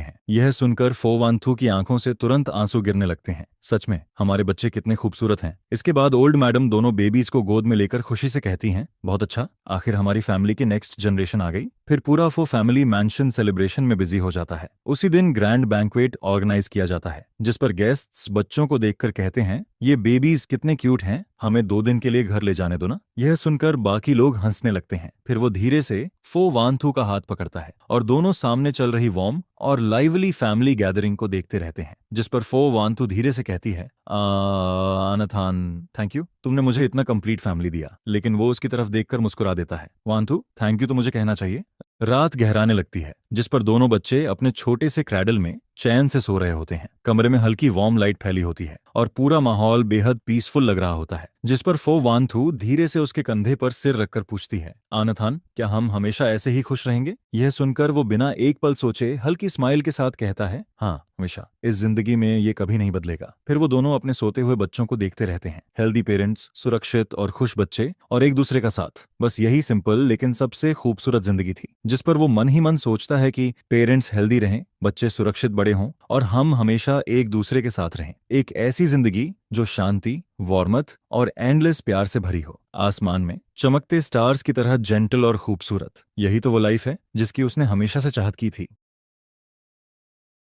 हैं। यह सुनकर फोवांथु की आंखों से तुरंत आंसू गिरने लगते हैं। सच में हमारे बच्चे कितने खूबसूरत हैं। इसके बाद ओल्ड मैडम दोनों बेबीज को गोद में लेकर खुशी से कहती हैं, बहुत अच्छा, आखिर हमारी फैमिली की नेक्स्ट जनरेशन आ गई। फिर पूरा फो फैमिली मैंशन सेलिब्रेशन में बिजी हो जाता है। उसी दिन ग्रैंड बैंक्वेट ऑर्गेनाइज किया जाता है, जिस पर गेस्ट्स बच्चों को देखकर कहते हैं, ये बेबीज कितने क्यूट हैं, हमें 2 दिन के लिए घर ले जाने दो ना। यह सुनकर बाकी लोग हंसने लगते हैं। फिर वो धीरे से फो वांथु का हाथ पकड़ता है और दोनों सामने चल रही वार्म और लाइवली फैमिली गैदरिंग को देखते रहते हैं। जिस पर फो वांथु धीरे से कहती है, अनथान, थैंक यू, तुमने मुझे इतना कंप्लीट फैमिली दिया। लेकिन वो उसकी तरफ देखकर मुस्कुरा देता है। वांथु, थैंक यू तो मुझे कहना चाहिए। रात गहराने लगती है, जिस पर दोनों बच्चे अपने छोटे से क्रैडल में चैन से सो रहे होते हैं। कमरे में हल्की वार्म लाइट फैली होती है और पूरा माहौल बेहद पीसफुल लग रहा होता है। जिस पर फो वांथु धीरे से उसके कंधे पर सिर रखकर पूछती है, आनथान, क्या हम हमेशा ऐसे ही खुश रहेंगे? यह सुनकर वो बिना एक पल सोचे हल्की स्माइल के साथ कहता है, हाँ हमेशा, इस जिंदगी में ये कभी नहीं बदलेगा। फिर वो दोनों अपने सोते हुए बच्चों को देखते रहते हैं। हेल्दी पेरेंट्स, सुरक्षित और खुश बच्चे और एक दूसरे का साथ, बस यही सिंपल लेकिन सबसे खूबसूरत जिंदगी थी। जिस पर वो मन ही मन सोचता है कि पेरेंट्स हेल्दी रहें, बच्चे सुरक्षित बड़े हों और हम हमेशा एक दूसरे के साथ रहें। एक ऐसी जिंदगी जो शांति, वार्मथ और एंडलेस प्यार से भरी हो, आसमान में चमकते स्टार्स की तरह जेंटल और खूबसूरत। यही तो वो लाइफ है जिसकी उसने हमेशा से चाहत की थी।